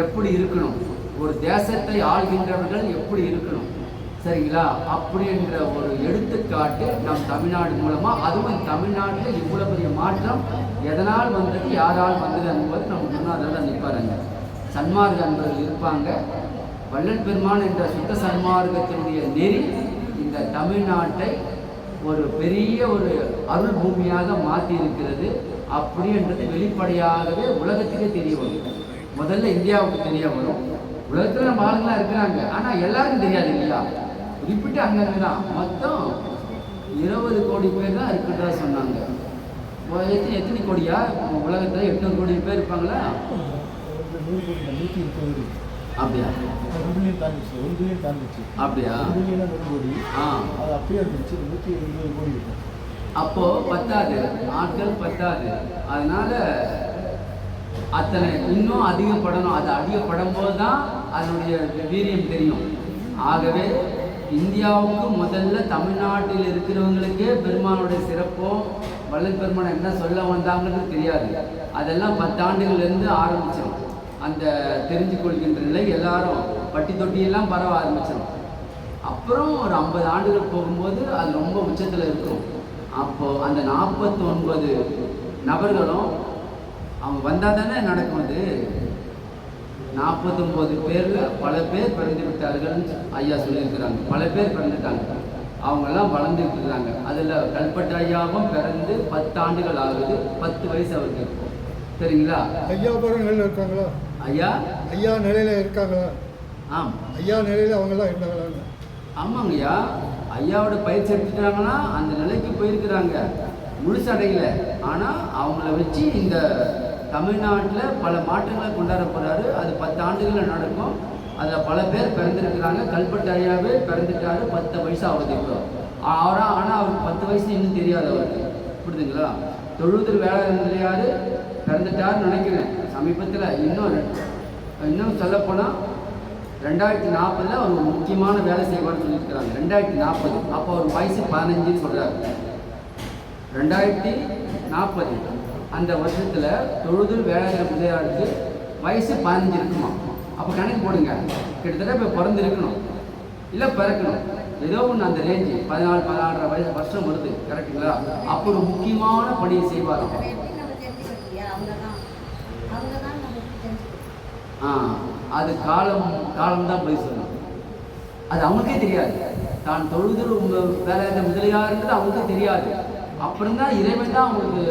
எப்படி இருக்கணும், ஒரு தேசத்தை ஆள்கின்றவர்கள் எப்படி இருக்கணும், சரிங்களா, அப்படின்ற ஒரு எடுத்துக்காட்டு நம் தமிழ்நாடு மூலமாக. அதுவும் தமிழ்நாட்டில் இவ்வளோ பெரிய மாற்றம் எதனால் வந்தது, யாரால் வந்தது என்பது நம்ம முன்னாடி நிற்பாருங்க. சன்மார்க்க அன்பர்கள் இருப்பாங்க. வள்ளல் பெருமான் என்ற சுத்த சன்மார்க்கத்தினுடைய நெறி இந்த தமிழ்நாட்டை ஒரு பெரிய ஒரு அருள் பூமியாக மாற்றி இருக்கிறது. அப்படின்றது வெளிப்படையாகவே உலகத்துக்கே தெரிய வரும். முதல்ல இந்தியாவுக்கு தெரிய வரும். உலகத்தில் நம்ம ஆளுங்களாம் இருக்கிறாங்க, ஆனால் எல்லாருக்கும் தெரியாது இல்லையா? குறிப்பிட்டு அங்கங்கே தான் மொத்தம் 20 கோடி பேர் தான் இருக்கிறதா சொன்னாங்க. எத்தனை கோடியா உலகத்தில்? 800 கோடி பேர் இருப்பாங்களா? அப்படியா? அப்படியா? அப்போ பத்தாது, ஆட்கள் பத்தாது. அதனால அத்தனை இன்னும் அதிகப்படணும். அது அதிகப்படும் போது தான் அதனுடைய வீரியம் தெரியும். ஆகவே இந்தியாவுக்கு முதல்ல தமிழ்நாட்டில் இருக்கிறவங்களுக்கே பெருமானுடைய சிறப்போ வள்ளல் பெருமான் என்ன சொல்ல வந்தாங்கன்னு தெரியாது. அதெல்லாம் 10 ஆண்டுகள்லேருந்து ஆரம்பிச்சிடும். அந்த தெரிஞ்சு கொள்கின்ற நிலை எல்லாரும் பட்டி தொட்டியெல்லாம் பரவ ஆரம்பிச்சிடும். அப்புறம் ஒரு 50 ஆண்டுகள் போகும்போது அது ரொம்ப உச்சத்தில் இருக்கும். அப்போது அந்த 49 நபர்களும் அவங்க வந்தால் தானே நடக்கும். அது 49 பேரில் பல பேர் பிறந்து விட்டார்கள்னு ஐயா சொல்லியிருக்கிறாங்க. பல பேர் பிறந்துட்டாங்க, அவங்கெல்லாம் வளர்ந்துட்டு இருக்கிறாங்க. அதில் கல்பட்டு ஐயாவும் பிறந்து 10 ஆண்டுகள் ஆகுது. 10 வயசு அவருக்கு இருக்கும். சரிங்களா? ஐயா நிலையில் இருக்காங்களா? ஐயா நிலையில் இருக்காங்களா? ஐயா நிலையில் அவங்கெல்லாம் இருந்தாங்களான்னு. ஆமாங்கய்யா, ஐயாவோட பயிற்சி எடுத்துட்டாங்கன்னா அந்த நிலைக்கு போயிருக்கிறாங்க, முழுசடையில. ஆனால் அவங்கள வச்சு இந்த தமிழ்நாட்டில் பல மாற்றங்களை கொண்டாட போகிறாரு. அது 10 ஆண்டுகளில் நடக்கும். அதில் பல பேர் பிறந்திருக்கிறாங்க. கல்பட்டு ஐயாவே பிறந்துட்டாரு, 10 வயசு ஆகுது இப்போ. ஆனால் அவருக்கு 10 வயசு இன்னும் தெரியாது அவருக்கு, புரியுதுங்களா? தொழுதூர் வேளாண் நிலையாரு பிறந்துட்டாருன்னு நினைக்கிறேன் சமீபத்தில். இன்னும் சொல்லப்போனால் 2040 அவர் ஒரு முக்கியமான வேலை செய்வார்னு சொல்லியிருக்கிறாங்க. 2040 அப்போ அவர் வயசு 15 சொல்கிறார். 2040 அந்த வருஷத்தில் தொழுதூர் வேளாண் நிலையாருக்கு வயசு 15 இருக்குமா? அப்போ கணக்கு போடுங்க, கிட்டத்தட்ட இப்போ பிறந்திருக்கணும் இல்லை பிறக்கணும், ஏதோ ஒன்று அந்த ரேஞ்சு 14-16 வருஷம் வருது, கரெக்டுங்களா? அப்போ ஒரு முக்கியமான பணியை செய்வாராம். அது காலம்தான் போய் சொல்லணும். அது அவங்களுக்கே தெரியாது. தான் தொழுதூர் வேலை முதலியாருன்றது அவங்களுக்கே தெரியாது. அப்புறம்தான் இறைவன் தான் அவங்களுக்கு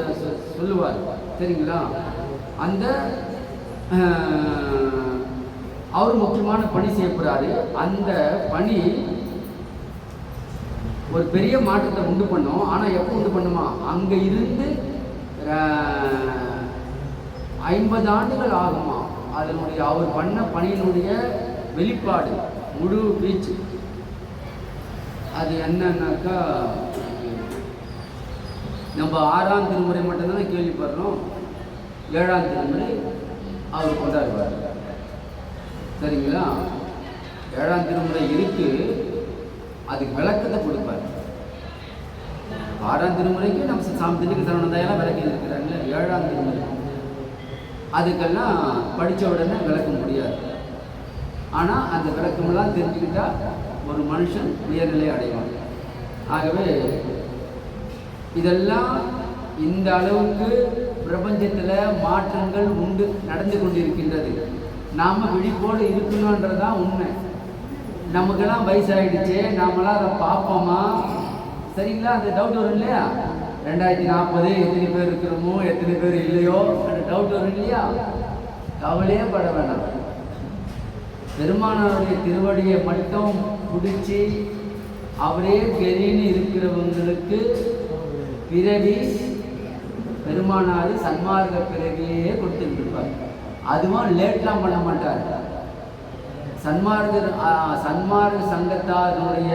சொல்லுவார், சரிங்களா? அந்த அவர் முக்கியமான பணி செய்யப்படுறாரு. அந்த பணி ஒரு பெரிய மாற்றத்தை உண்டு பண்ணும். ஆனால் எப்போ உண்டு பண்ணுமா? அங்கே இருந்து 50 ஆண்டுகள் ஆகுமா அதனுடைய அவர் பண்ண பணியினுடைய வெளிப்பாடு முழு வீச்சு. அது என்னன்னாக்கா, நம்ம 6ஆம் திருமுறை மட்டும்தானே கேள்விப்படுறோம். 7ஆம் திருமுறை அவர் கொண்டாடுவார், சரிங்களா? 7ஆம் திருமுறை இருக்கு, அதுக்கு விளக்கத்தை கொடுப்பார். 6ஆம் திருமுறைக்கு நம்ம சாமி திண்டுக்கு சரவணந்தாயெல்லாம் விளக்கி இருக்கிறாங்களே. 7ஆம் திருமுறை அதுக்கெல்லாம் படித்த உடனே விளக்க முடியாது. ஆனால் அந்த விளக்கமெல்லாம் தெரிஞ்சுக்கிட்டா ஒரு மனுஷன் உயர்நிலை அடைவான். ஆகவே இதெல்லாம் இந்த அளவுக்கு பிரபஞ்சத்தில் மாற்றங்கள் நடந்து கொண்டிருக்கின்றது. நாம் விழிப்போடு இருக்கணுன்றதான் உண்மை. நமக்கெல்லாம் வயசாகிடுச்சு, நாமெல்லாம் அதை பார்ப்போமா? சரிங்களா? அந்த டவுட் வரும் இல்லையா? 2040 எத்தனை பேர் இருக்கிறோமோ எத்தனை பேர் இல்லையோ அந்த டவுட் வரும் இல்லையா? கவலையே பட வேண்டாம். பெருமானாருடைய திருவடியை மட்டும் பிடிச்சி அவரே கெரின்னு இருக்கிறவங்களுக்கு பிறவி பெருமானார் சன்மார்க்க பிறவியே கொடுத்துட்டு இருப்பார். அதுவும் லேட்லாம் பண்ண மாட்டார். சன்மார்க்க சங்கத்தாருடைய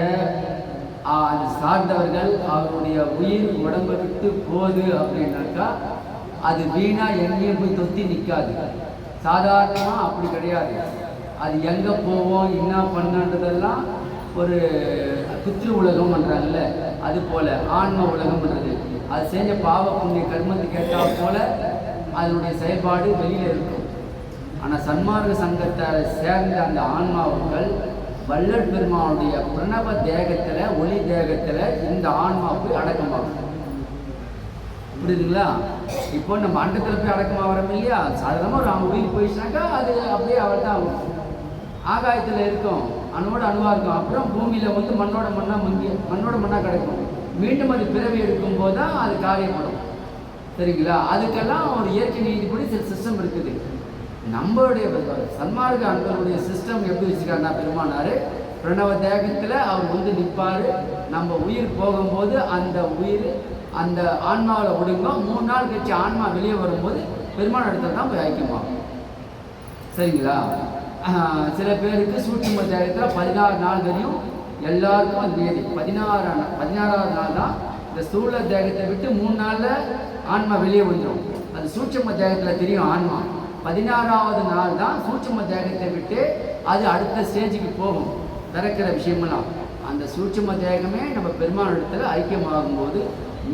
சார்ந்தவர்கள் அவருடைய உயிர் உடம்பை விட்டு போகுது அப்படின்னாக்கா அது வீணா எங்கேயும் போய் தொத்தி நிற்காது. சாதாரணமாக அப்படி கிடையாது. அது எங்கே போவோம் என்ன பண்ணன்றதெல்லாம் ஒரு பித்ரு உலகம் பண்ணுறாங்கல்ல, அது போல் ஆன்ம உலகம் பண்ணுறது. அது செஞ்ச பாவ புண்ணிய கர்மத்துக்கு கேட்டால் போல அதனுடைய செயல்பாடு வெளியில் இருக்கும். ஆனால் சன்மார்க்க சங்கத்தை சேர்ந்த அந்த ஆன்மாவுகள் வள்ளல் பெருமானுடைய பிரணவ தேகத்தில் ஒளி தேகத்தில் இந்த ஆன்மா போய் அடக்கமாகும். புரியுதுங்களா? இப்போ நம்ம அண்டத்தில் போய் அடக்கமாகறோம் இல்லையா? சாதாரணமாக ஒரு அவங்க உயிர் போயிடுச்சுனாக்கா அது அப்படியே அவர் தான் ஆகும். ஆகாயத்தில் இருக்கும், அணோட அணுவாக இருக்கும். அப்புறம் பூமியில் வந்து மண்ணோட மண்ணாக கிடைக்கும். மீண்டும் அது பிறவி எடுக்கும்போது தான் அது காரியப்படும், சரிங்களா? அதுக்கெல்லாம் ஒரு இயற்கை நீதிப்படி சில சிஸ்டம் இருக்குது. நம்மளுடைய சன்மார்க்க அன்பருடைய சிஸ்டம் எப்படி வச்சுருக்காருன்னா, பெருமானார் பிரணவ தேகத்தில் அவர் வந்து நிற்பார். நம்ம உயிர் போகும்போது அந்த உயிர் அந்த ஆன்மாவில் ஒடுங்கும். 3 நாள் கழிச்சு ஆன்மா வெளியே வரும்போது பெருமான இடத்துல தான் போய் ஐக்கியமாகும், சரிங்களா? சில பேருக்கு சூட்சும தேகத்தில் 16 நாள் வரையும் எல்லாருக்கும் அது நியதி. 16ஆவது நாள் தான் இந்த ஸ்தூல தேகத்தை விட்டு 3 நாளில் ஆன்மா வெளியே வந்துடும். அது சூட்சும தேகத்தில் தெரியும் ஆன்மா. 16ஆவது நாள் தான் சூட்சும தேகத்தை விட்டு அது அடுத்த ஸ்டேஜுக்கு போகும். பிறக்கிற விஷயமெல்லாம் அந்த சூட்சும தேகமே நம்ம பெருமாள் இடத்துல ஐக்கியமாகும் போது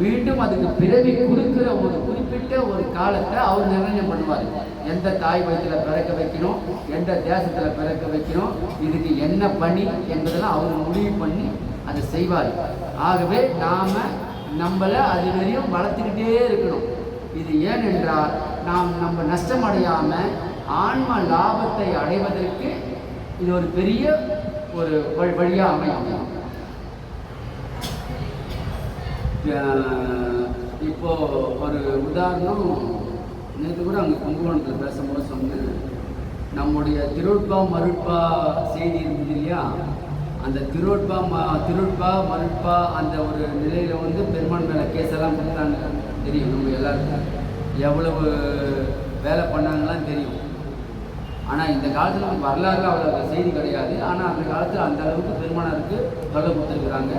மீண்டும் அதுக்கு பிறவி கொடுக்குற ஒரு குறிப்பிட்ட ஒரு காலத்தை அவர் நிர்ணயம் பண்ணுவார். எந்த தாய் வயிற்றில் பிறக்க வைக்கணும், எந்த தேசத்தில் பிறக்க வைக்கணும், இதுக்கு என்ன பணி என்பதெல்லாம் அவர் முடிவு பண்ணி அதை செய்வார். ஆகவே நாம் நம்மளை அது வரையும் வளர்த்துக்கிட்டே இருக்கணும். இது ஏனென்றால் நம்ம நஷ்டம் அடையாமல் ஆன்ம லாபத்தை அடைவதற்கு இது ஒரு பெரிய ஒரு வழியாக அமையும். இப்போ ஒரு உதாரணம், நேற்று கூட அங்கே கும்பகோணத்தில் பேசும்போது சொன்னேன். நம்முடைய திருட்பா மருட்பா செய்தி இருக்குது இல்லையா, அந்த திருட்பா மருட்பா அந்த ஒரு நிலையில் வந்து பெருமான் மேலே கேஸெல்லாம் கொடுத்தாங்க. தெரியும் நம்ம எல்லாருக்கும் எவ்வளவு வேலை பண்ணாங்கலாம் தெரியும். ஆனால் இந்த காலத்தில் வரலாறு அவ்வளோ செய்தி கிடையாது. ஆனால் அந்த காலத்தில் அந்த அளவுக்கு பெருமானாருக்கு தொல்லை கொடுத்துருக்குறாங்க,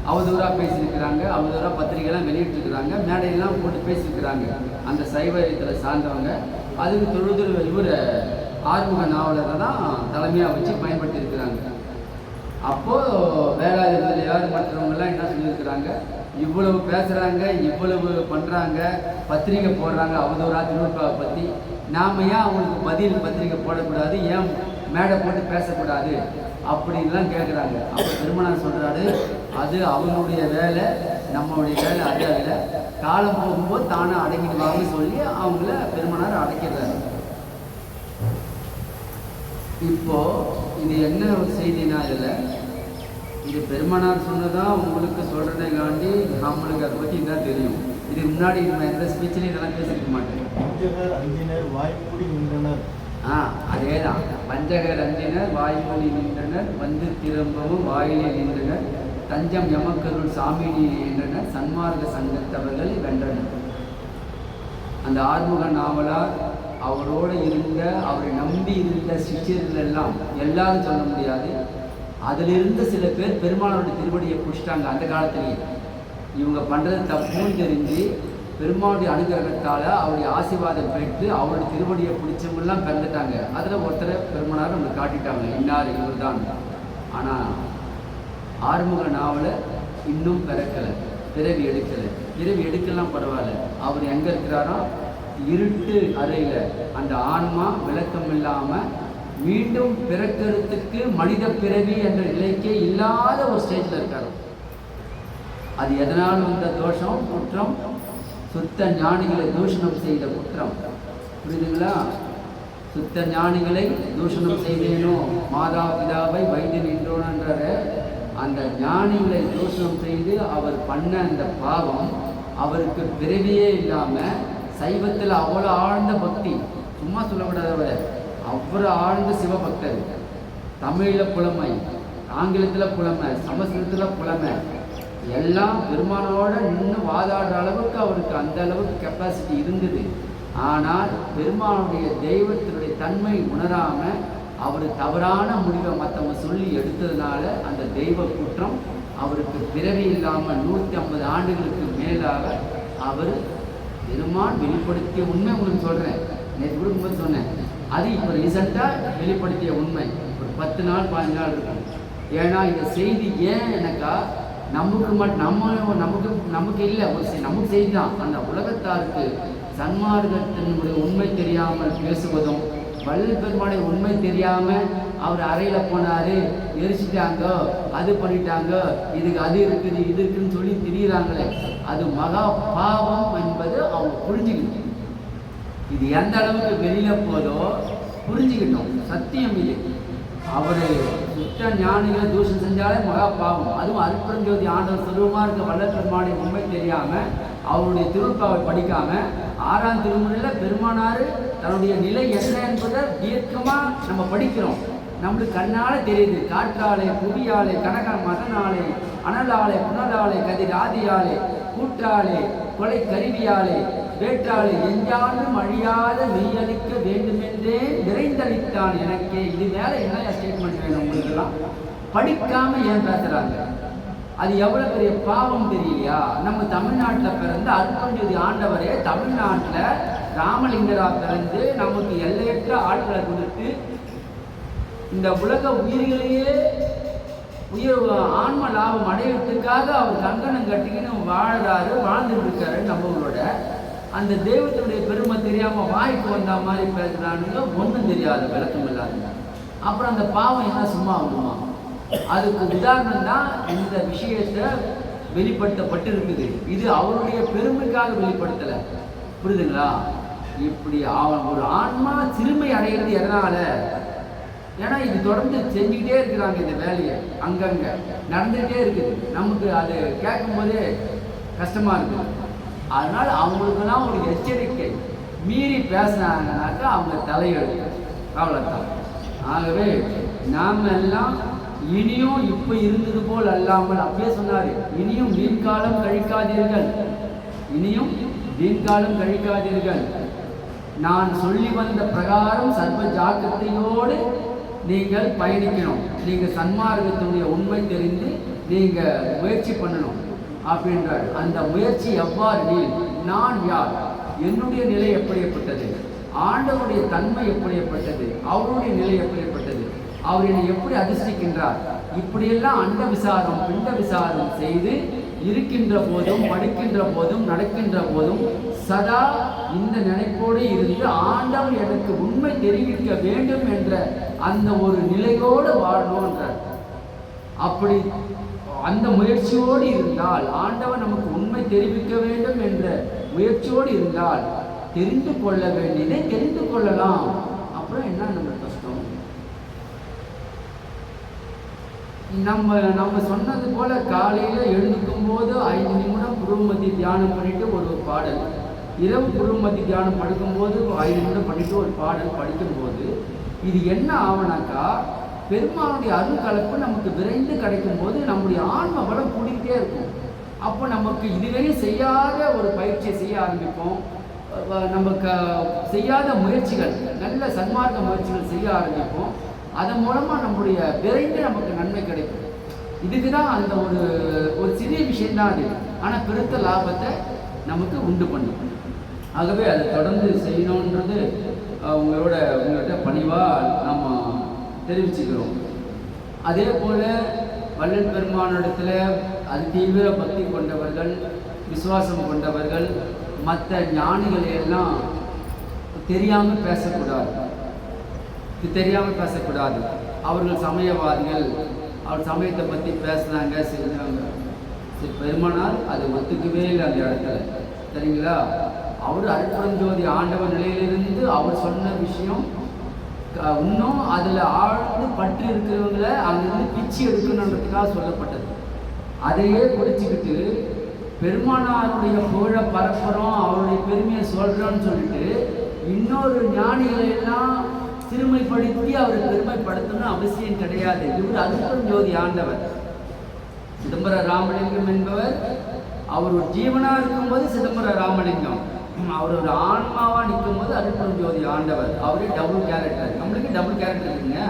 அவதூறாக பேசியிருக்கிறாங்க, அவதூறாக பத்திரிகைலாம் வெளியிட்டிருக்கிறாங்க, மேடையெல்லாம் போட்டு பேசியிருக்கிறாங்க அந்த சைவத்தில் சார்ந்தவங்க. அதுக்கு தொழுது இவர் ஆறுமுக நாவலரை தான் தலைமையாக வச்சு பயன்படுத்தியிருக்கிறாங்க. அப்போது வேலாயுதத்தில் யார் மற்றவங்கெல்லாம் என்ன சொல்லியிருக்கிறாங்க, இவ்வளவு பேசுகிறாங்க, இவ்வளவு பண்ணுறாங்க, பத்திரிக்கை போடுறாங்க அவதூறாக திருவிழாவை பற்றி, நாம் ஏன் அவங்களுக்கு பதில் பத்திரிக்கை போடக்கூடாது, ஏன் மேடை போட்டு பேசக்கூடாது அப்படின்லாம் கேட்குறாங்க. அப்போ பெருமானார் சொல்கிறாரு, அது அவங்களுடைய வேலை, நம்மளுடைய வேலை அதே இல்லை, காலம் போகும்போது தானே அடங்கிடுவாங்கன்னு சொல்லி அவங்கள பெருமானார் அடக்கிடுறாரு. இப்போது இது என்ன ஒரு செய்தினா, இதில் இது பெருமானார் சொன்னதான் உங்களுக்கு சொல்கிறதே காண்டி நம்மளுக்கு அதை பற்றி தான் தெரியும். இதுக்கு முன்னாடி நம்ம எந்த ஸ்பீச்சிலையும் இதெல்லாம் பேசியிருக்க மாட்டேன். அதே தான், பஞ்சகர் அஞ்சினர் வாய்மொழி நின்றனர், வந்து திரும்பவும் வாயிலே நின்றனர், தஞ்சம் எமக்கருள் சாமினி என்றனர், சன்மார்க்க சங்கத்தவர்கள் வென்றனர். அந்த ஆறுமுக நாவலார் அவரோடு இருந்த, அவரை நம்பி இருந்த சிஷ்யர்கள் எல்லாம் எல்லாரும் சொல்ல முடியாது, அதிலிருந்து சில பேர் பெருமானோட திருவடியை பிடிச்சிட்டாங்க. அந்த காலத்திலேயே இவங்க பண்ணுறது தப்புன்னு தெரிஞ்சு பெருமானுடைய அனுகிரகத்தால் அவருடைய ஆசீர்வாதம் பெற்று அவருடைய திருவடியை பிடிச்சவங்கெல்லாம் பிறந்துட்டாங்க. அதில் ஒருத்தரை பெருமானார் நம்ம காட்டிட்டாங்க, இன்னார் இவர் தான். ஆனால் ஆறுமுக நாவலை இன்னும் பிறக்கலை, பிறவி எடுக்கலை. பிறவி எடுக்கலாம் பரவாயில்ல, அவர் எங்கே இருக்கிறாரோ இருட்டு அறையில் அந்த ஆன்மா விளக்கம் இல்லாமல் மீண்டும் பிறக்கிறதுக்கு மனித பிறவி என்ற நிலைக்கே இல்லாத ஒரு ஸ்டேஜில் இருக்கார். அது எதனால் வந்த தோஷம், குற்றம், சுத்த ஞானிகளை தூஷணம் செய்த குற்றம். புரியுதுங்களா? சுத்த ஞானிகளை தூஷணம் செய்தேனோ மாதா பிதாவை வைத்து நின்றோன்ற அந்த ஞானிகளை தூஷணம் செய்து அவர் பண்ண அந்த பாவம் அவருக்கு பிறவியே இல்லாமல் சைவத்தில் அவ்வளோ ஆழ்ந்த பக்தி, சும்மா சொல்லக்கூடாதவர், அவ்வளோ ஆழ்ந்த சிவபக்தர், தமிழில் புலமை, ஆங்கிலத்தில் புலமை, சமஸ்கிருதத்தில் புலமை, எல்லாம் பெருமானோட நின்று வாதாடுற அளவுக்கு அவருக்கு அந்த அளவுக்கு கெப்பாசிட்டி இருந்தது. ஆனால் பெருமானுடைய தெய்வத்தினுடைய தன்மை உணராமல் அவர் தவறான முடிவை மற்றவங்க சொல்லி எடுத்ததுனால அந்த தெய்வ குற்றம் அவருக்கு பிறவி இல்லாமல் 150 ஆண்டுகளுக்கு மேலாக அவர் பெருமான் வெளிப்படுத்திய உண்மை உங்களுக்கு சொல்கிறேன். நேற்று கொடுக்கும்போது சொன்னேன், அது இப்போ ரீசெண்டாக வெளிப்படுத்திய உண்மை. ஒரு 10 நாள் 15 நாள் இருக்கும். ஏன்னா இந்த செய்தி ஏன் எனக்கா நமக்கு நமக்கு இல்லை, ஒரு நமக்கு செய்தி தான். அந்த உலகத்தாருக்கு சன்மார்க்கத்தினுடைய உண்மை தெரியாமல் பேசுவதும், வள்ளல் பெருமானை உண்மை தெரியாமல் அவர் அறையில் போனார், எரிச்சிட்டாங்க, அது பண்ணிட்டாங்க, இதுக்கு அது இருக்குது இது இருக்குதுன்னு சொல்லி திரியிறாங்களே, அது மகா பாவம் என்பது அவங்க புரிஞ்சுக்கிட்டோம். இது எந்த அளவுக்கு வெளியில் போதோ புரிஞ்சுக்கிட்டோம். சத்தியம் இல்லை, அவர் சுத்த ஞானிகளை தூஷம் செஞ்சாலே மகா பாவம். அதுவும் அருட்பெருஞ்சோதி ஆண்டவர் சுரூபமாக இருக்க வள்ளல் பெருமானை உண்மை தெரியாமல் அவருடைய திருப்பாவை படிக்காமல் 6ஆம் திருமுறையில் பெருமானார் தன்னுடைய நிலை என்ன என்பதை தீர்க்கமாக நம்ம படிக்கிறோம். நம்மளுக்கு கண்ணால் தெரியுது. காற்றாலே, புவியாலே, கனக மதனாலே, அனலாலே, புனலாலே, கதிர் ஆதியாலே, கூற்றாலே, கொலை கருவியாலே, வேற்றாலே, எஞ்சாலும் அழியாத மெய்யளிக்க வேண்டுமென்றே நிறைந்தளித்தான் எனக்கே. இது மேலே என்ன ஸ்டேட்மெண்ட் வேணும் உங்களுக்கெல்லாம்? படிக்காமல் ஏன் பேசுகிறாங்க? அது எவ்வளோ பெரிய பாவம் தெரியலையா? நம்ம தமிழ்நாட்டில் பிறந்து அருட்பெருஞ்சோதி ஆண்டவரே தமிழ்நாட்டில் ராமலிங்கரா பிறந்து நமக்கு எல்லையற்ற ஆட்களை கொடுத்து இந்த உலக உயிர்களையே ஆன்ம லாபம் அடையிறதுக்காக அவர் கங்கணம் கட்டிக்கின்னு வாழ்றாரு, வாழ்ந்துட்டு இருக்காரு. நம்மளோட அந்த தெய்வத்தினுடைய பெருமை தெரியாமல் வாய்க்கு வந்த மாதிரி பேசுகிறானுங்க, ஒன்றும் தெரியாது, விளக்கம் இல்லாத. அப்புறம் அந்த பாவம் என்ன சும்மா ஆகுமா? அதுக்கு உதாரணம் தான் இந்த விஷயத்தை வெளிப்படுத்தப்பட்டு இருக்குது. இது அவருடைய பெருமைக்காக வெளிப்படுத்தலை, புரியுதுங்களா? இப்படி அவன் ஒரு ஆன்மா சிறுமை அடைகிறது எதனால? ஏன்னா இது தொடர்ந்து செஞ்சுக்கிட்டே இருக்கிறாங்க, இந்த வேலையை அங்கங்கே நடந்துக்கிட்டே இருக்குது. நமக்கு அது கேட்கும்போதே கஷ்டமாக இருக்குது. அதனால் அவங்களுக்கெல்லாம் ஒரு எச்சரிக்கை, மீறி பேசினாங்கனாக்கா அவங்க தலையெழுத்து, அவ்வளோதான். ஆகவே நாம் எல்லாம் இனியும் இப்போ இருந்தது போல் அல்லாமல், அப்பயே சொன்னார், இனியும் வீண்காலம் கழிக்காதீர்கள், இனியும் வீண்காலம் கழிக்காதீர்கள், நான் சொல்லி வந்த பிரகாரம் சர்வ ஜாக்கிரதையோடு நீங்கள் பயணிக்கணும், நீங்கள் சன்மார்க்கத்தினுடைய உண்மை தெரிந்து நீங்கள் முயற்சி பண்ணணும் அப்படின்றார். அந்த முயற்சி எவ்வாறு, நான் யார், என்னுடைய நிலை எப்படிப்பட்டது, ஆண்டவருடைய தன்மை எப்படிப்பட்டது, அவருடைய நிலை எப்படிப்பட்டது, அவர் என்னை எப்படி அதிர்ஷ்டிக்கின்றார், இப்படியெல்லாம் அண்ட விசாரம் பிண்ட விசாரம் செய்து இருக்கின்ற போதும், படிக்கின்ற போதும், நடக்கின்ற போதும் சதா இந்த நினைப்போடு இருந்து ஆண்டவர் எனக்கு உண்மை தெரிவிக்க வேண்டும் என்ற அந்த ஒரு நிலையோடு வாழணும்ன்றார். அப்படி அந்த முயற்சியோடு இருந்தால், ஆண்டவர் நமக்கு உண்மை தெரிவிக்க வேண்டும் என்ற முயற்சியோடு இருந்தால், தெரிந்து கொள்ள வேண்டியதை தெரிந்து கொள்ளலாம். அப்புறம் என்ன நம்ம கஷ்டம்? நம்ம சொன்னது போல காலையில் எழுந்துக்கும் போது 5 நிமிடம் குருமதி தியானம் பண்ணிட்டு ஒரு பாடல், இரவு குருமதி தியானம் படிக்கும்போது 5 நிமிடம் பண்ணிட்டு ஒரு பாடல் படிக்கும்போது இது என்ன ஆகுனாக்கா, பெருமானுடைய அருள் கலப்பு நமக்கு விரைந்து கிடைக்கும் போது நம்முடைய ஆன்ம பலம் கூடிக்கிட்டே இருக்கும். அப்போ நமக்கு இதுவரை செய்யாத ஒரு பயிற்சியை செய்ய ஆரம்பிப்போம். நமக்கு செய்யாத முயற்சிகள், நல்ல சன்மார்க்க முயற்சிகள் செய்ய ஆரம்பிப்போம். அதன் மூலமாக நம்முடைய விரைந்து நமக்கு நன்மை கிடைக்கும். இதுக்கு தான் அந்த ஒரு சிறிய விஷயம்தான் அது, ஆனால் பெருத்த லாபத்தை நமக்கு உண்டு பண்ணும். ஆகவே அதை தொடர்ந்து செய்யணுன்றது உங்கள்கிட்ட பணிவாக நம்ம தெரிவிச்சுக்கிறோம். அதே போல் வள்ளல் பெருமானிடத்தில் அது தீவிர பக்தி கொண்டவர்கள், விசுவாசம் கொண்டவர்கள், மற்ற ஞானிகளை எல்லாம் தெரியாமல் பேசக்கூடாது, அவர்கள் சமயவாதிகள், அவர் சமயத்தை பற்றி பேசுனாங்க செஞ்சாங்க. பெருமானார் அதை ஒத்துக்கவே இல்லை அந்த இடத்துல, சரிங்களா? அவர் அருட்பெருஞ்சோதி ஆண்டவர் நிலையிலிருந்து அவர் சொன்ன விஷயம் இன்னும் அதில் ஆழ்ந்து பற்றி இருக்கிறவங்களை அங்கிருந்து பிச்சு எடுக்கணுன்றதுக்காக சொல்லப்பட்டது. அதையே குடிச்சுக்கிட்டு பெருமானாருடைய புகழை பரப்புகிறோம், அவருடைய பெருமையை சொல்கிறோன்னு சொல்லிட்டு இன்னொரு ஞானிகளை எல்லாம் சிறுமைப்படுத்தி அவரை பெருமைப்படுத்தணும்னு அவசியம் கிடையாது. இவர் அருட்பெருஞ்சோதி ஆண்டவர் சிதம்பர ராமலிங்கம் என்பவர். அவர் ஒரு ஜீவனாக இருக்கும்போது சிதம்பர ராமலிங்கம், அவர் ஒரு ஆன்மாவாக நிற்கும் போது அருட்பெருஞ்சோதி ஆண்டவர். அவரே டபுள் கேரக்டர், நம்மளுக்கு டபுள் கேரக்டர் இருக்குங்க.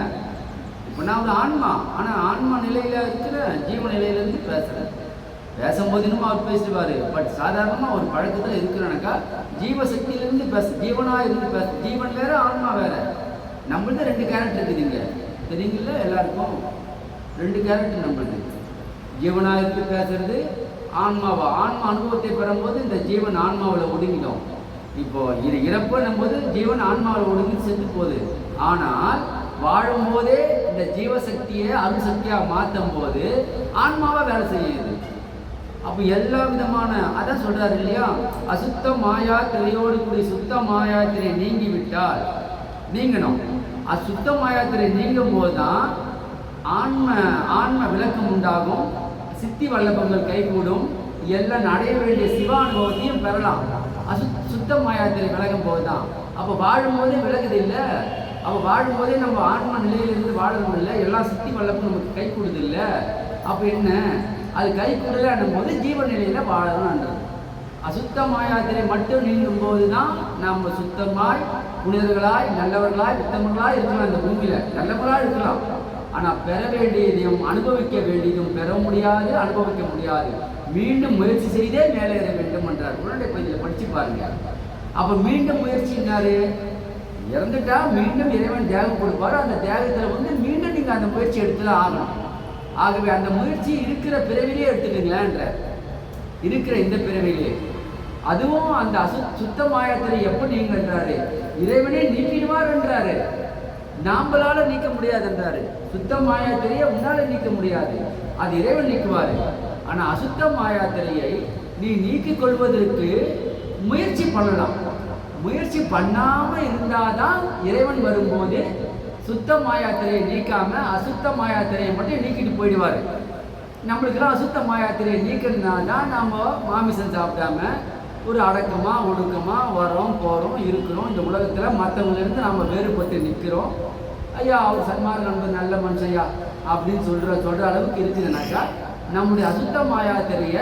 இப்போ நான் ஒரு ஆன்மா, ஆனால் ஆன்மா நிலையில் இருக்கிற ஜீவ நிலையிலேருந்து பேசுகிறேன். பேசும்போது இன்னும் அவர் பேசுவார், பட் சாதாரணமாக ஒரு பழக்கத்தில் இருக்கிறனாக்கா ஜீவசக்தியிலேருந்து ஜீவனாக இருந்து ஜீவன் வேறு ஆன்மா வேறு. நம்மள்ட்ட 2 கேரக்டர் இருக்குதுங்க, தெரியுங்கள எல்லாருக்கும்? 2 கேரக்டர் நம்மளுக்கு. ஜீவனாக இருந்து பேசுறது, ஆன்மா அனுபவத்தை பெறும்போது இந்த ஜீவன் ஆன்மாவில் ஒடுங்கிடும். இப்போ இது இறப்புன்னும் போது ஜீவன் ஆன்மாவில் ஒடுங்கி செத்து போகுது. ஆனால் வாழும்போதே இந்த ஜீவசக்தியை அணுசக்தியாக மாற்றும் போது ஆன்மாவாக வேலை செய்யுது. அப்போ எல்லா விதமான அதான் சொல்றாரு இல்லையா, அசுத்த மாயா திரையோடு கூடிய சுத்த மாயா திரை நீங்கிவிட்டால் நீங்கணும். அசுத்த மாயா திரை நீங்கும் போது தான் ஆன்ம விளக்கம் உண்டாகும், சித்தி வல்லபங்கள் கைகூடும், எல்லாம் அடைய வேண்டிய சிவானுபவத்தையும் பெறலாம். சுத்த மாயாத்திரை விலகும் போது தான். அப்போ வாழும்போதே விலகுது இல்லை, அப்போ வாழும்போதே நம்ம ஆன்ம நிலையிலிருந்து வாழணும் இல்லை, எல்லாம் சித்தி வல்லப்பும் நமக்கு கை கூடுது இல்லை. அப்போ என்ன, அது கை கூடலன்னும் போது ஜீவ நிலையில் வாழணும்ன்றது. அசுத்த மாயாத்திரை மட்டும் நீங்கும் போது தான் நம்ம சுத்தமாய் புனிதர்களாய் நல்லவர்களாய் உத்தமர்களாய் இருக்கலாம். இந்த பூமியில் நல்லவர்களாக இருக்கலாம், ஆனால் பெற வேண்டியதையும் அனுபவிக்க வேண்டியதும் பெற முடியாது, அனுபவிக்க முடியாது. மீண்டும் முயற்சி செய்தே மேலே ஏற வேண்டும் என்றார். உடனே இதில் படித்து பாருங்க. அப்போ மீண்டும் முயற்சினாரு, இறந்துட்டா மீண்டும் இறைவன் தியாகம் கொடுப்பார். அந்த தியாகத்தில் மீண்டும் நீங்கள் அந்த முயற்சி எடுத்துதான் ஆகணும். ஆகவே அந்த முயற்சி இருக்கிற பிறவிலே எடுத்துக்கீங்களான்ற, இருக்கிற இந்த பிறவிலே. அதுவும் அந்த சுத்த மாயத்திரை எப்போ நீங்கன்றாரு, இறைவனே நீக்கிடுவார் என்றாரு. நாம்பளால நீக்க முடியாது என்றாரு. சுத்த மாயாத்திரையை உன்னால நீக்க முடியாது, அது இறைவன் நீக்குவாரு. ஆனா அசுத்த மாயாத்திரையை நீ நீக்கிக் கொள்வதற்கு முயற்சி பண்ணலாம். முயற்சி பண்ணாம இருந்தாதான் இறைவன் வரும்போது சுத்த மாயாத்திரையை நீக்காம அசுத்த மாயாத்திரையை மட்டும் நீக்கிட்டு போயிடுவாரு. நம்மளுக்கெல்லாம் அசுத்த மாயாத்திரையை நீக்கிறதுனால தான் நாம மாமிசம் சாப்பிடாம ஒரு அடக்கமாக ஒடுக்கமாக வரோம் போகிறோம் இருக்கிறோம். இந்த உலகத்தில் மற்றவங்களிருந்து நாம் வேறுபட்டு நிற்கிறோம். ஐயா அவர் சன்மார்க்க நண்பர் நல்ல மனுஷையா அப்படின்னு சொல்கிற அளவுக்கு இருக்குதுனாக்கா நம்முடைய அசுத்த மாயா தெரிய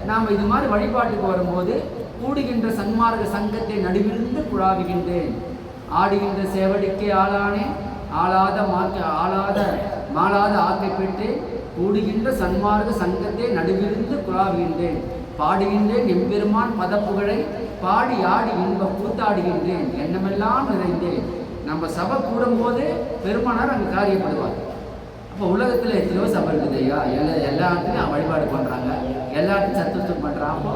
நாம் இது மாதிரி வழிபாட்டுக்கு வரும்போது கூடுகின்ற சன்மார்க்க சங்கத்தை நடுவிருந்து குழாவுகின்றேன். ஆடுகின்ற சேவடிக்கே ஆளானே மாளாத ஆக்கை பெற்றேன். கூடுகின்ற சன்மார்க்க சங்கத்தை நடுவிருந்து குழாவுகின்றேன். பாடுகின்றேன் எம்பெருமான் பதப்புகளை பாடி ஆடி இன்ப கூத்தாடுகின்றேன். எண்ணமெல்லாம் நிறைந்தேன். நம்ம சபை கூடும்போது பெருமானார் அங்கே காரியப்படுவார். அப்போ உலகத்தில் எத்தனையோ சபை இருக்குது ஐயா. எல்லா இடத்துலையும் வழிபாடு பண்ணுறாங்க, எல்லா இடத்துலையும் சத்துவம் பண்ணுறான். அப்போ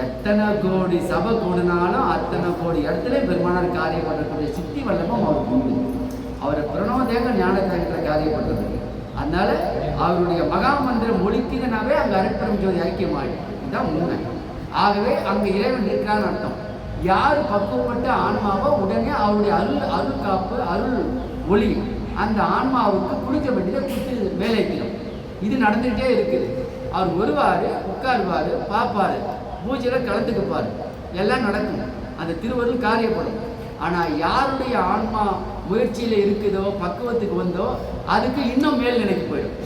எத்தனை கோடி சபை கூடினாலும் அத்தனை கோடி இடத்துலையும் பெருமானார் காரியம் பண்ணக்கூடிய சித்தி வல்லமும் அவருக்கு உண்டு. அவர் பிரணவதேக ஞானத்தை காரியப்படுறது. அதனால அவருடைய மகா மந்திரம் ஒழிக்குதுனாவே அங்கே அருட்பெரும் ஜோதி ஐக்கியமாயிடும். இதுதான் உண்மை. ஆகவே அங்கே இறைவன் இருக்கிறான்னு அர்த்தம். யார் பக்குவப்பட்ட ஆன்மாவோ உடனே அவருடைய அருள் காப்பு அருள் ஒளி அந்த ஆன்மாவுக்கு குளிக்க வேண்டியதை கொடுத்து வேலைக்கணும். இது நடந்துகிட்டே இருக்குது. அவர் வருவார், உட்காருவார், பார்ப்பார், பூஜையில் கலந்துக்குப்பார், எல்லாம் நடக்கும். அந்த திருவருள் காரியப்படும். ஆனால் யாருடைய ஆன்மா முயற்சியில் இருக்குதோ பக்குவத்துக்கு வந்தோ அதுக்கு இன்னும் மேல் நினைக்கு போயிடும்.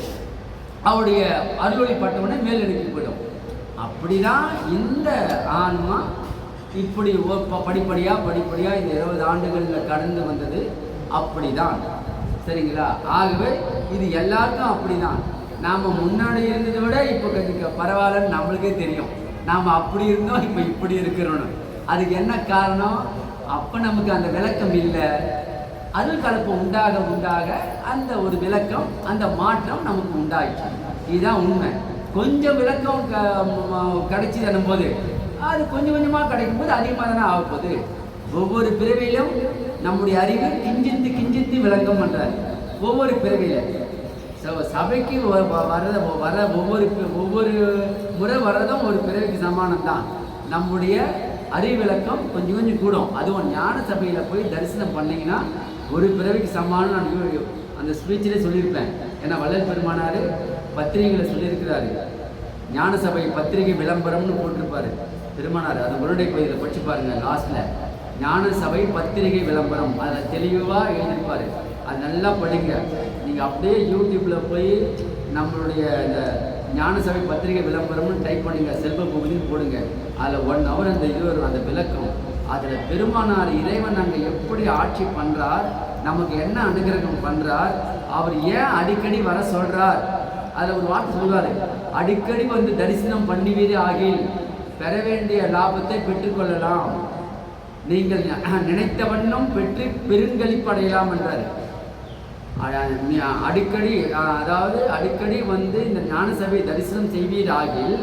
அவருடைய அருளொளி பட்டவுடனே மேல் நினைக்கு போயிடும். அப்படிதான் இந்த ஆன்மா இப்படி படிப்படியாக இந்த 20 ஆண்டுகளில் கடந்து வந்தது. அப்படிதான், சரிங்களா? ஆகவே இது எல்லாருக்கும் அப்படிதான். நாம் முன்னாடி இருந்ததை விட இப்போ கொஞ்சம் பரவாயில்லன்னு நம்மளுக்கே தெரியும். நாம் அப்படி இருந்தோம், இப்போ இப்படி இருக்கிறோன்னு. அதுக்கு என்ன காரணம்? அப்போ நமக்கு அந்த விளக்கம் இல்லை. அருள் கலப்பு உண்டாக அந்த ஒரு விளக்கம், அந்த மாற்றம் நமக்கு உண்டாயிடுச்சு. இதுதான் உண்மை. கொஞ்சம் விளக்கம் கிடைச்சி தரும்போது அது கொஞ்சம் கொஞ்சமாக கிடைக்கும்போது அதிகமாக தானே ஆகப்போகுது. ஒவ்வொரு பிறவியிலும் நம்முடைய அறிவு கிஞ்சித்து விளக்கம் பண்ணுறாரு. ஒவ்வொரு பிறவியில் சபைக்கு வர ஒவ்வொரு முறை வர்றதும் ஒரு பிறவிக்கு சமானம் தான். நம்முடைய அறிவிலக்கம் கொஞ்சம் கொஞ்சம் கூடும். அதுவும் ஞான சபையில் போய் தரிசனம் பண்ணிங்கன்னா ஒரு பிறவிக்கு சமானம். நான் அந்த ஸ்பீச்சிலே சொல்லியிருப்பேன். ஏன்னா வள்ளல் பெருமானார் பத்திரிகைகளை சொல்லியிருக்கிறாரு. ஞான சபை பத்திரிகை விளம்பரம்னு போட்டிருப்பாரு பெருமானார். அது முருடை கோயிலில் படிச்சு பாருங்க. லாஸ்ட்டில் ஞான சபை பத்திரிகை விளம்பரம் அதில் தெளிவாக எழுதியிருப்பார். அது நல்லா படிங்க. நீங்கள் அப்படியே யூடியூப்பில் போய் நம்மளுடைய இந்த ஞான சபை பத்திரிகை விளம்பரம்னு டைப் பண்ணுங்க, செல்வ பூமின்னு போடுங்க. அதில் 1 hour அந்த இது வரும், அந்த விளக்கம். அதில் பெருமானார் இறைவன் அங்கே எப்படி ஆட்சி பண்ணுறார், நமக்கு என்ன அனுகிரகம் பண்ணுறார், அவர் ஏன் அடிக்கடி வர சொல்கிறார். அதில் ஒரு வார்த்தை சொல்வார், அடிக்கடி வந்து தரிசனம் பண்ணுவீரே ஆகில் பெற வேண்டிய லாபத்தை பெற்றுக்கொள்ளலாம், நீங்கள் நினைத்த வண்ணம் பெற்று பெருங்களிப்படையலாம் என்றார். அடிக்கடி வந்து இந்த ஞான சபை தரிசனம் செய்வீராகில்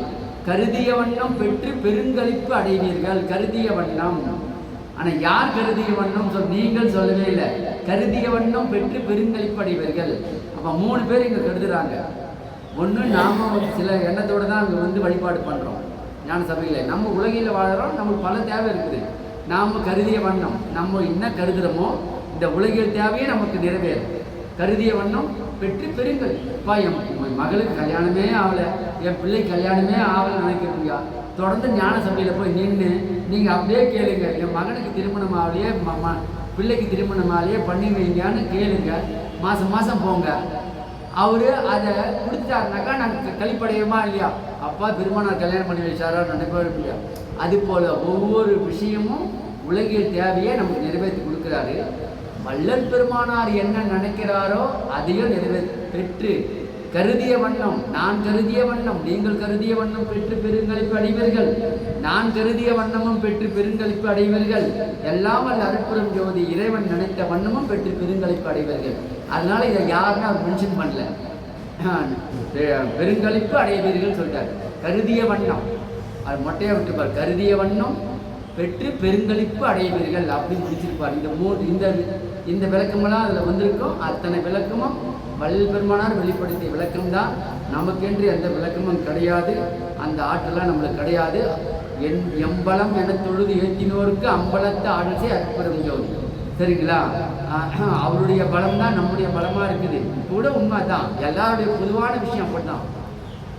கருதிய வண்ணம் பெற்று பெருங்களிப்பு அடைவீர்கள். கருதிய வண்ணம். ஆனால் யார் கருதிய வண்ணம் நீங்கள் சொல்லவே இல்லை. கருதிய வண்ணம் பெற்று பெருங்களிப்பு அடைவீர்கள். அப்போ 3 பேர் இங்கே கருதுறாங்க. ஒன்று, நாம் சில எண்ணத்தோடு தான் அங்கே வந்து வழிபாடு பண்ணுறோம் ஞான சபையில். நம்ம உலகில் வாழறோம், நமக்கு பல தேவை இருக்குது. நாம் கருதிய வண்ணம் நம்ம என்ன கருதுகிறோமோ இந்த உலகில் தேவையே நமக்கு நிறைவேறும். கருதிய வண்ணம் பெற்று பெருங்கள். அப்பா, என் மகளுக்கு கல்யாணமே ஆகலை, என் பிள்ளை கல்யாணமே ஆகலை நினைக்கிறீங்க, தொடர்ந்து ஞான சபையில் போய் நின்று நீங்கள் அப்படியே கேளுங்க. என் மகனுக்கு திருமணம் ஆகலையே, பிள்ளைக்கு திருமணம் ஆகலையே, பண்ணி வைங்கன்னு கேளுங்க. மாதம் போங்க. அவர் அதை கொடுத்துட்டாருனாக்கா நாங்கள் கழிப்படையுமா இல்லையா? அப்பா பெருமானார் கல்யாணம் பண்ணி வச்சாரா நினைப்பா இல்லையா? அது போல் ஒவ்வொரு விஷயமும் உலகில் தேவையை நமக்கு நிறைவேற்றி கொடுக்குறாரு. வள்ளல் பெருமானார் என்ன நினைக்கிறாரோ அதையும் பெற்று கருதிய வண்ணம், நான் கருதிய வண்ணம் நீங்கள் கருதிய வண்ணம் பெற்று பெருங்களிப்பு அடைவீர்கள், நான் கருதிய வண்ணமும் பெற்று பெருங்களிப்பு அடைவீர்கள், எல்லாம் வல்ல அருட்பெரும் ஜோதி இறைவன் நினைத்த வண்ணமும் பெற்று பெருங்களிப்பு அடைவீர்கள். அதனால இதை யாருன்னு அவர் மென்ஷன் பண்ணல. பெருங்களிப்பு அடைவீர்கள் சொல்லிட்டார். கருதிய வண்ணம் அது மொட்டையாக விட்டுப்பார். கருதிய வண்ணம் பெற்று பெருங்களிப்பு அடைவீர்கள் அப்படின்னு முடிச்சிருப்பார். இந்த விளக்கமெல்லாம் அதில் வந்திருக்கும். அத்தனை விளக்கமும் வள்ளல் பெருமானார் வெளிப்படுத்திய விளக்கம்தான். நமக்கென்று எந்த விளக்கமும் கிடையாது. அந்த ஆற்றலாம் நம்மளுக்கு கிடையாது. எம்பலம் என தொழுது ஏற்றினோருக்கு அம்பலத்தை ஆட்சி அற்புதம் ஜோதி. சரிங்களா? அவருடைய பலம் தான் நம்முடைய பலமாக இருக்குது கூட. உண்மை தான். எல்லாருடைய பொதுவான விஷயம் அப்படிதான்.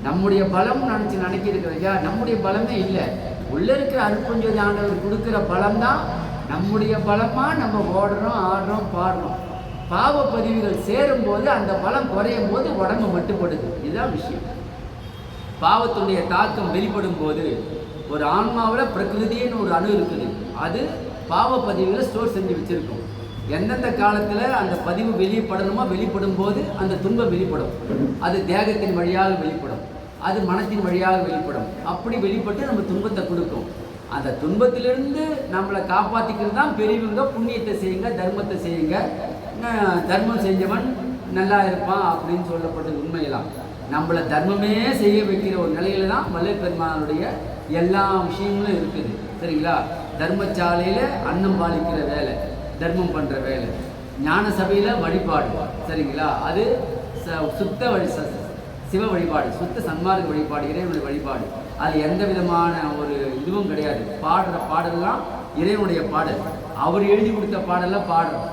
நம்முடைய பலம் நினச்சிருக்கிறதா? நம்முடைய பலமே இல்லை. உள்ளே இருக்கிற அருட்பெருஞ்சோதி ஆண்டவர் கொடுக்குற பலம் தான் நம்முடைய பலமாக நம்ம ஓடுறோம், ஆடுறோம், பாடுறோம். பாவ பதிவுகள் சேரும்போது அந்த பலம் குறையும் போது உடம்பு மட்டுப்படுது. இதுதான் விஷயம். பாவத்துடைய தாக்கம் வெளிப்படும் போது ஒரு ஆன்மாவில் பிரகிருதின்னு ஒரு அணு இருக்குது. அது பாவ பதிவுகளை ஸ்டோர் செஞ்சு வச்சுருக்கோம். எந்தெந்த காலத்தில் அந்த பதிவு வெளிப்படணுமோ வெளிப்படும் போது அந்த துன்பம் வெளிப்படும். அது தேகத்தின் வழியாக வெளிப்படும், அது மனத்தின் வழியாக வெளிப்படும். அப்படி வெளிப்பட்டு நம்ம துன்பத்தை கொடுக்கும். அந்த துன்பத்திலிருந்து நம்மளை காப்பாற்றிக்கிறது தான் பெரியவங்க புண்ணியத்தை செய்யுங்க, தர்மத்தை செய்யுங்க, தர்மம் செஞ்சவன் நல்லா இருப்பான் அப்படின்னு சொல்லப்பட்டது உண்மையெல்லாம். நம்மளை தர்மமே செய்ய வைக்கிற ஒரு நிலையில தான் வள்ளல் பெருமானுடைய எல்லா விஷயங்களும் இருக்குது. சரிங்களா? தர்மசாலையில் அன்னம் பாலிக்கிற வேலை, தர்மம் பண்ணுற வேலை, ஞான சபையில் வழிபாடு. சரிங்களா? அது சுத்த சிவ வழிபாடு, சுத்த சன்மார்க்க வழிபாடு, இறைவனுடைய வழிபாடு. அது எந்த விதமான ஒரு இதுவும் கிடையாது. பாடுற பாடலாம் இறைவனுடைய பாடல். அவர் எழுதி கொடுத்த பாடலாம் பாடுறோம்.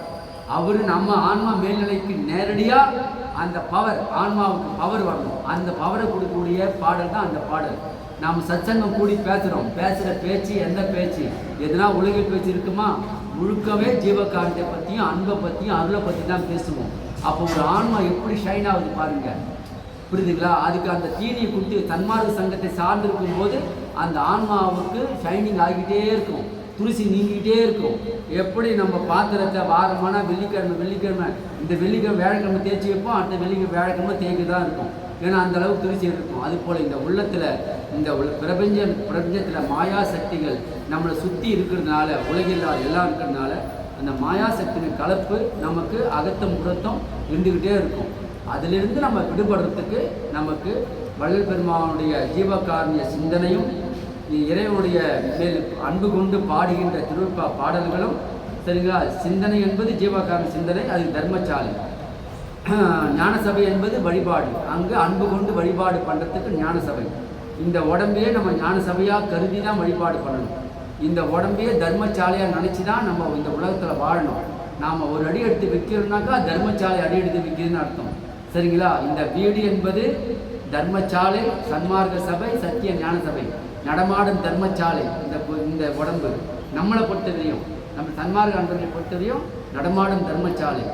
அவர் நம்ம ஆன்மா மேல்நிலைக்கு நேரடியாக அந்த பவர், ஆன்மாவுக்கு பவர் வரணும். அந்த பவரை கொடுக்கக்கூடிய பாடல் தான் அந்த பாடல். நாம் சத்சங்கம் கூடி பேசுகிறோம். பேசுகிற பேச்சு எந்த பேச்சு? எதுனா உலகில் பேச்சு இருக்குமா? முழுக்கவே ஜீவகாரத்தை பற்றியும் அன்பை பற்றியும் அருளை பற்றி தான் பேசுவோம். அப்போ ஒரு ஆன்மா எப்படி ஷைன் ஆகுது பாருங்க. புரியுதுங்களா? அதுக்கு அந்த தீனியை கொடுத்து சன்மார்க்க சங்கத்தை சார்ந்திருக்கும் போது அந்த ஆன்மாவுக்கு ஷைனிங் ஆகிக்கிட்டே இருக்கும், துருசி நீங்கிக்கிட்டே இருக்கும். எப்படி நம்ம பாத்திரத்தை வாரமான வெள்ளிக்கிழமை இந்த வெள்ளிக்கிழமை வியாழக்கிழமை தேய்ச்சி வைப்போம், அடுத்த வெள்ளிக்கிழமை வியாழக்கிழமை தேய்க்கு தான் இருக்கும். ஏன்னா அந்த அளவுக்கு துருசி இருக்கும். அதுபோல் இந்த உள்ளத்தில், இந்த பிரபஞ்சத்தில் மாயா சக்திகள் நம்மளை சுற்றி இருக்கிறதுனால, உலகில் எல்லாம் இருக்கிறதுனால அந்த மாயா சக்தியின் கலப்பு நமக்கு அகத்தம் புறத்தம் இருந்துக்கிட்டே இருக்கும். அதிலிருந்து நம்ம விடுபடுறதுக்கு நமக்கு வள்ளல் பெருமானுடைய ஜீவகாருண்ய சிந்தனையும் இறைவனுடைய மேல் அன்பு கொண்டு பாடுகின்ற திருப்பா பாடல்களும். சரிங்களா? சிந்தனை என்பது ஜீவகாருண்ய சிந்தனை, அது தர்மசாலை. ஞான சபை என்பது வழிபாடு. அங்கே அன்பு கொண்டு வழிபாடு பண்ணுறதுக்கு ஞான சபை. இந்த உடம்பையே நம்ம ஞான சபையாக கருதி தான் வழிபாடு பண்ணணும். இந்த உடம்பையே தர்மசாலையாக நினச்சி தான் நம்ம இந்த உலகத்தில் வாழணும். நாம் ஒரு அடி எடுத்து வைக்கிறோம்னாக்கா தர்மசாலை அடி எடுத்து வைக்கிறதுன்னு அர்த்தம். சரிங்களா? இந்த வீடு என்பது தர்மசாலை, சன்மார்க்க சபை, சத்திய ஞான சபை, நடமாடும் தர்மசாலை. இந்த உடம்பு நம்மளை பொறுத்தவரையும், நம்ம சன்மார்க்க அன்பர்களை பொறுத்தவரையும் நடமாடும் தர்மசாலை.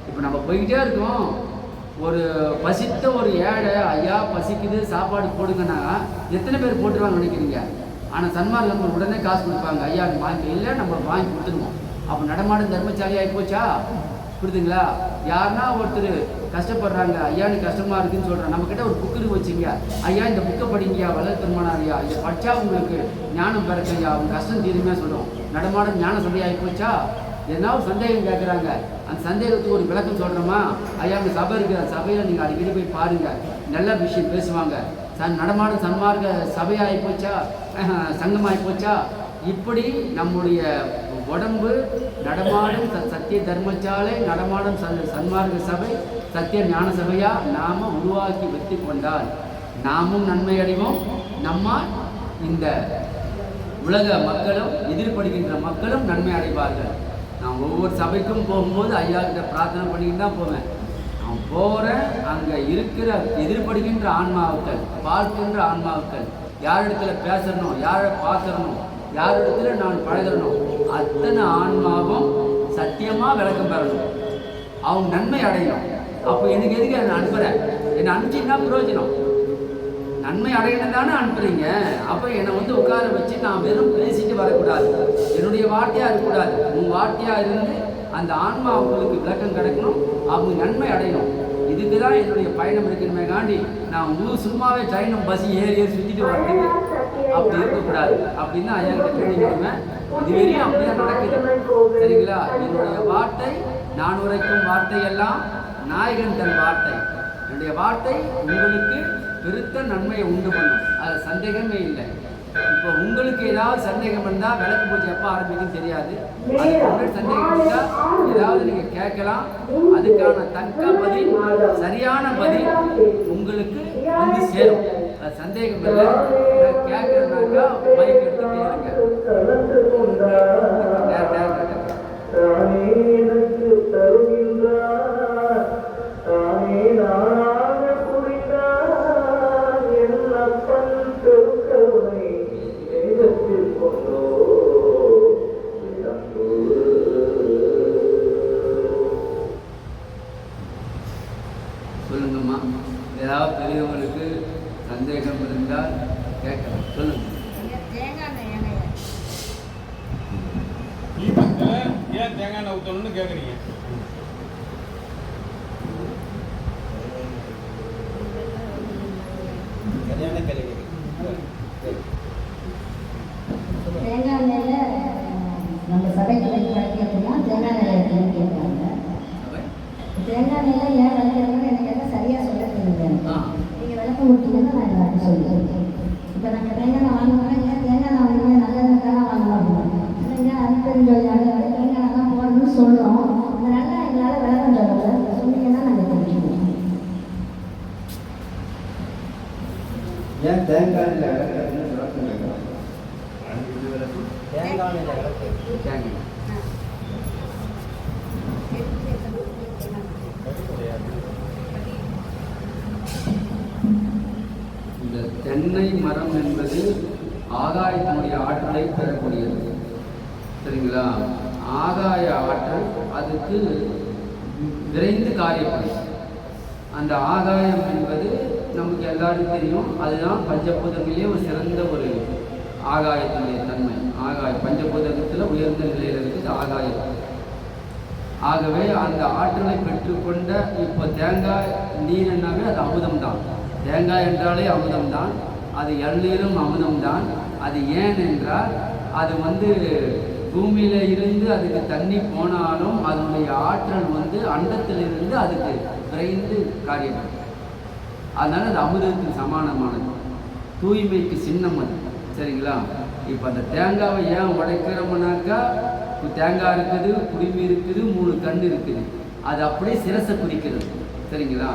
இப்போ நம்ம போய்கிட்டே இருக்கோம். ஒரு பசித்த ஒரு ஏழை, ஐயா பசிக்குது சாப்பாடு போடுங்கன்னா எத்தனை பேர் போட்டுருவாங்க நினைக்கிறீங்க? ஆனால் சன்மார்க்க அன்பர் உடனே காசு கொடுப்பாங்க. ஐயா வாங்கி இல்லை, நம்ம வாங்கி கொடுத்துருவோம். அப்போ நடமாடும் தர்மசாலை ஆகி போச்சா? புரியுதுங்களா? யாருன்னா ஒருத்தர் கஷ்டப்படுறாங்க, ஐயா எனக்கு கஷ்டமாக இருக்குதுன்னு சொல்கிறாங்க. நம்மக்கிட்ட ஒரு புக்கு வச்சுங்க, ஐயா இந்த புக்கை படிங்கய்யா, வள்ளல் பெருமானார் ஐயா, இதை படித்தா உங்களுக்கு ஞானம் பிறக்கையா, அவங்க கஷ்டம் தீருமே சொல்கிறோம். நடமாடும் ஞான சபை ஆகி போச்சா? எதனா ஒரு சந்தேகம் கேட்குறாங்க, அந்த சந்தேகத்துக்கு ஒரு விளக்கம் சொல்கிறோமா? ஐயா அந்த சபை இருக்குது, அந்த சபையில் நீங்கள் அடிக்கடி போய் பாருங்கள், நல்ல விஷயம் பேசுவாங்க. நடமாடும் சன்மார்க்க சபையாகி போச்சா, சங்கமாகி போச்சா? இப்படி நம்முடைய உடம்பு நடமாடும் சத்திய தர்மசாலை, நடமாடும் சன்மார்க்க சபை, சத்திய ஞான சபையாக நாம் உருவாக்கி வைத்து கொண்டால் நாமும் நன்மை அடைவோம். நம்மால் இந்த உலக மக்களும், எதிர்படுகின்ற மக்களும் நன்மை அடைவார்கள். நான் ஒவ்வொரு சபைக்கும் போகும்போது ஐயா கிட்ட பிரார்த்தனை பண்ணிக்கிட்டு தான் போவேன். நான் போகிறேன், அங்கே இருக்கிற எதிர்படுகின்ற ஆன்மாவுக்கள், பார்க்கின்ற ஆன்மாவுக்கள், யாரிடத்துல பேசணும், யாரை பார்க்கணும், யாரிடத்துல நான் பழகணும், அத்தனை ஆன்மாவும் சத்தியமாக விளக்கம் பெறணும், அவங்க நன்மை அடையணும். அப்போ எனக்கு எதுக்கு என்னை அனுப்புகிறேன்? என்னை அனுப்பிச்சின்னா பிரயோஜனம், நன்மை அடையணும் தானே அனுப்புறீங்க. அப்போ என்னை உட்கார வச்சு நான் வெறும் பேசிட்டு வரக்கூடாது, என்னுடைய வார்த்தையாக இருக்கக்கூடாது, உன் வார்த்தையாக இருந்து அந்த ஆன்மா அவங்களுக்கு விளக்கம் கிடைக்கணும், அவங்க நன்மை அடையணும். இதுக்கு தான் என்னுடைய பயணம் இருக்கணுமே காண்டி நான் சும்மாவே ட்ரெயினும் பஸ் ஏறி சுற்றிட்டு வர்றதுக்கு அப்படி இருக்கக்கூடாது அப்படின்னு ஐயா கிட்ட ட்ரைனிங் பண்ணுவேன். இது வரையும் அப்படிதான் நடக்குது. சரிங்களா? என்னுடைய வார்த்தை, நான் உரைக்கும் வார்த்தை எல்லாம் நாயகன் தன் வார்த்தை. என்னுடைய வார்த்தை உங்களுக்கு பெருத்த நன்மையை உண்டு பண்ணும், அது சந்தேகமே இல்லை. இப்போ உங்களுக்கு ஏதாவது சந்தேகம் இருந்தால் விளக்கு பூஜை எப்போ ஆரம்பிக்குன்னு தெரியாது, அதுக்கு முன்னாடி சந்தேகம் இருந்தால் ஏதாவது நீங்கள் கேட்கலாம். அதுக்கான தக்க பதில், சரியான பதில் உங்களுக்கு சேரும். அது சந்தேகம் இல்லை. கேட்கறதுனாக்கா மைக் எடுத்து கேளுங்க. தேங்காய் எண்ணெய் ஊற்றணும்னு கேட்குறீங்க. தேங்காய் எண்ணெயில் நம்ம சபைக்கு வழிபடுத்தினா தேங்காய் எண்ணெய் கேட்குறாங்க. தேங்காய் எண்ணெயில் ஏன் வலிக்கிறாங்கன்னு எனக்கு எல்லாம் சரியாக சொல்ல தெரியல. நீங்கள் விளக்கம் கொடுத்தீங்கன்னா நான் எல்லாருக்கும் சொல்லுவேன். இப்போ நாங்கள் தேங்காய் எண்ணெய் வாங்கினோம்னா ஏன் தேங்காய் எண்ணெய் வாங்கினா நல்ல எண்ணெய் தானே வாங்கணும். இல்லைங்க அனுப்பறிஞ்சொல்லாங்க தேங்காய் எண்ணெய் தான் போடணும்னு சொல்கிறோம். அதனால எங்களால் விளக்கம் சொல்லலை. சொன்னீங்கன்னா நாங்கள் தெரிஞ்சுக்குவோம். ஏன் தேங்காய் எண்ணெய் விளக்குறதுன்னு விளக்கம் கேட்குறோம். தேங்காய் எண்ணெய் விளக்கு தேங்காய் இந்த தென்னை மரம் என்பது ஆகாயத்தினுடைய ஆற்றலை பெறக்கூடியது. சரிங்களா? ஆகாய ஆற்றல் அதுக்கு விரைந்து காரியப்படும். அந்த ஆகாயம் என்பது நமக்கு எல்லாருக்கும் தெரியும். அதுதான் பஞ்சபூதங்களிலே ஒரு சிறந்த ஒரு ஆகாயத்தினுடைய தன்மை. பஞ்சபூதத்தில் உயர்ந்த நிலையில் இருக்குது ஆகாயம். ஆகவே அந்த ஆற்றலை பெற்றுக்கொண்ட இப்போ தேங்காய் நீர் என்னாவே அது அமுதம்தான். தேங்காய் என்றாலே அமுதம்தான். அது எண்ணீரும் அமுதம்தான். அது ஏன் என்றால் அது பூமியில இருந்து அதுக்கு தண்ணி போனாலும் அதனுடைய ஆற்றல் அண்டத்திலிருந்து அதுக்கு விரைந்து காரியப்படும். அதனால் அது அமுதத்துக்கு சமானமானது, தூய்மைக்கு சின்னம் அது. சரிங்களா? இப்போ அந்த தேங்காவை ஏன் உடைக்கிறோம்னாக்கா, தேங்காய் இருக்குது, குடிமி இருக்குது, 3 கண் இருக்குது. அது அப்படியே சிரசை குறிக்கிறது. சரிங்களா?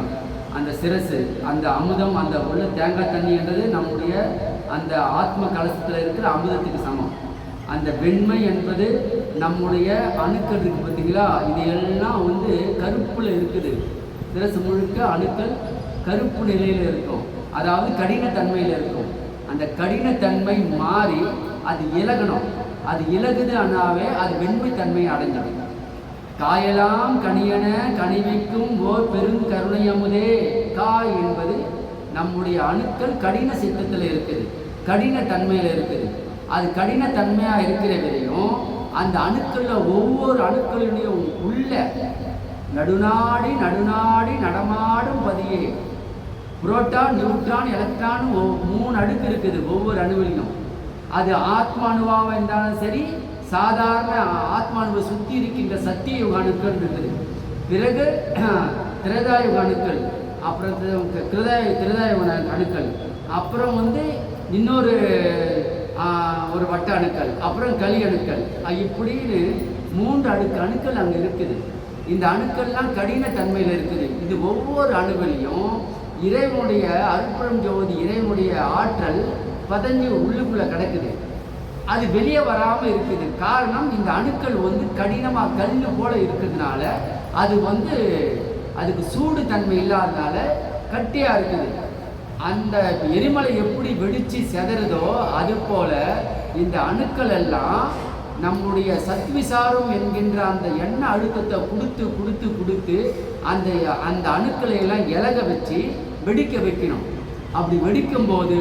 அந்த சிரசு, அந்த அமுதம், அந்த உள்ள தேங்காய் தண்ணி என்றது நம்முடைய அந்த ஆத்ம கலசத்தில் இருக்கிற அமுதத்துக்கு சமம். அந்த வெண்மை என்பது நம்முடைய அணுக்கள் இருக்குது பார்த்தீங்களா, இது எல்லாம் கருப்பில் இருக்குது. சிரசு முழுக்க அணுக்கள் கருப்பு நிலையில் இருக்கும், அதாவது கடினத்தன்மையில் இருக்கும். அந்த கடினத்தன்மை மாறி அது இலகணும். அது இலகுது அண்ணாவே அது வெண்மை தன்மையை அடைஞ்சிடும். காயலாம் கனியன கனிவிக்கும் ஓர் பெருங்கருணை அமுதே. காய் என்பது நம்முடைய அணுக்கள் கடின சித்தத்தில் இருக்குது, கடின தன்மையில் இருக்குது. அது கடினத்தன்மையாக இருக்கிற வரையும் அந்த அணுக்களில் ஒவ்வொரு அணுக்களிலையும் உள்ள நடுநாடி நடுநாடி நடமாடும் பதியே. புரோட்டான், நியூட்ரான், எலக்ட்ரான் 3 அடுக்கு இருக்குது ஒவ்வொரு அணுவிலையும். அது ஆத்மானுவாக இருந்தாலும் சரி, சாதாரண ஆத்மானுவை சுற்றி இருக்கின்ற சத்திய யுக அணுக்கள் இருக்குது. பிறகு திரேதாயுக அணுக்கள், அப்புறம் திரேதாயுக அணுக்கள், அப்புறம் இன்னொரு ஒரு வட்ட அணுக்கள், அப்புறம் களி அணுக்கள். இப்படின்னு 3 அடுக்கு அணுக்கள் அங்கே இருக்குது. இந்த அணுக்கள்லாம் கடின தன்மையில் இருக்குது. இது ஒவ்வொரு அணுவிலையும் இறைவனுடைய அருட்பெரும் ஜோதி, இறைவனுடைய ஆற்றல் பதஞ்சு உள்ளுக்குள்ளே கிடக்குது. அது வெளியே வராமல் இருக்குது. காரணம், இந்த அணுக்கள் கடினமாக கல் போல இருக்கிறதுனால அது அதுக்கு சூடு தன்மை இல்லாதனால கட்டியாக இருக்குது. அந்த எரிமலை எப்படி வெடித்து செதறதோ அது போல இந்த அணுக்கள் எல்லாம் நம்முடைய சத்விசாரம் என்கின்ற அந்த எண்ணெய் அழுத்தத்தை கொடுத்து கொடுத்து கொடுத்து அந்த அந்த அணுக்களை எல்லாம் இலக வச்சு வெடிக்க வைக்கணும். அப்படி வெடிக்கும்போது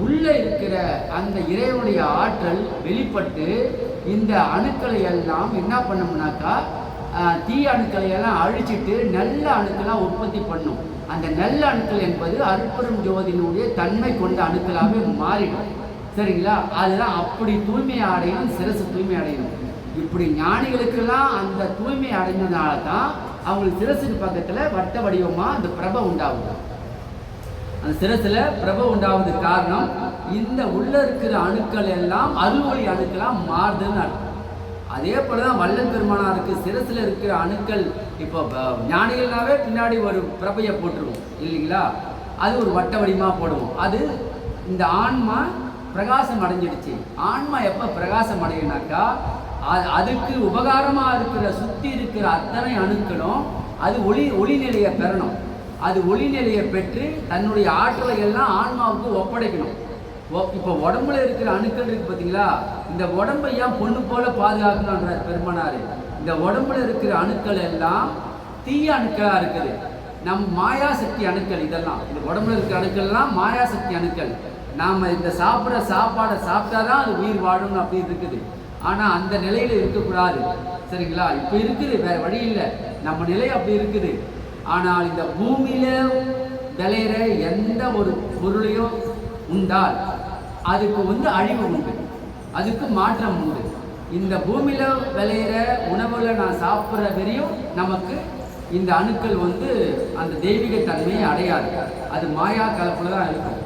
உள்ளே இருக்கிற அந்த இறைவனுடைய ஆற்றல் வெளிப்பட்டு இந்த அணுக்களை எல்லாம் என்ன பண்ணோம்னாக்கா, தீய அணுக்களை எல்லாம் அழிச்சிட்டு நல்ல அணுக்களாக உற்பத்தி பண்ணும். அந்த நல்ல அணுக்கள் என்பது அருட்பெரும் ஜோதியினுடைய தன்மை கொண்ட அணுக்களாகவே மாறிடும். சரிங்களா? அதுதான் அப்படி தூய்மை அடையணும், சிரசு தூய்மை அடையணும். இப்படி ஞானிகளுக்கெல்லாம் அந்த தூய்மை அடைஞ்சதுனால தான் அவங்களுக்கு சிரசுக்கு பக்கத்தில் வட்ட வடிவமாக அந்த பிரபை உண்டாகுது. அந்த சிரசில் பிரபை உண்டாவது காரணம், இந்த உள்ள இருக்கிற அணுக்கள் எல்லாம் அருள்வழி அணுக்களாக மாறுதுன்னு அர்த்தம். அதே போல தான் வள்ளல் பெருமானாருக்கு சிரசில் இருக்கிற அணுக்கள், இப்போ ஞானிகள்னாவே பின்னாடி ஒரு பிரபையை போட்டுருவோம் இல்லைங்களா, அது ஒரு வட்ட வடிவமாக போடுவோம். அது இந்த ஆன்மா பிரகாசம் அடைஞ்சிடுச்சு. ஆன்மா எப்போ பிரகாசம் அடையினாக்கா, அதுக்கு உபகாரமாக இருக்கிற சுற்றி இருக்கிற அத்தனை அணுக்களும் அது ஒளி நிலையை பெறணும். அது ஒளி நிலையை பெற்று தன்னுடைய ஆற்றலை எல்லாம் ஆன்மாவுக்கு ஒப்படைக்கணும். இப்போ உடம்புல இருக்கிற அணுக்கள் இருக்குது பார்த்தீங்களா, இந்த உடம்பை ஏன் பொண்ணு போல பாதுகாக்கணுன்றார் பெருமானார். இந்த உடம்புல இருக்கிற அணுக்கள் எல்லாம் தீய அணுக்களாக இருக்குது. மாயாசக்தி அணுக்கள். இதெல்லாம் இந்த உடம்புல இருக்கிற அணுக்கள்லாம் மாயாசக்தி அணுக்கள். நாம் இந்த சாப்பிட்ற சாப்பாடை சாப்பிட்டா தான் அது உயிர் வாழணும் அப்படின்னு இருக்குது. ஆனால் அந்த நிலையில் இருக்கக்கூடாது. சரிங்களா? இப்போ இருக்குது, வேறு வழி இல்லை, நம்ம நிலை அப்படி இருக்குது. ஆனால் இந்த பூமியில் விளையிற எந்த ஒரு பொருளையும் உண்டால் அதுக்கு அழிவு உண்டு, அதுக்கு மாற்றம் உண்டு. இந்த பூமியில் விளையிற உணவுகளை நான் சாப்பிட்ற வரையும் நமக்கு இந்த அணுக்கள் அந்த தெய்வீக தன்மையை அடையாது. அது மாயா கலப்பில் தான் இருக்கும்.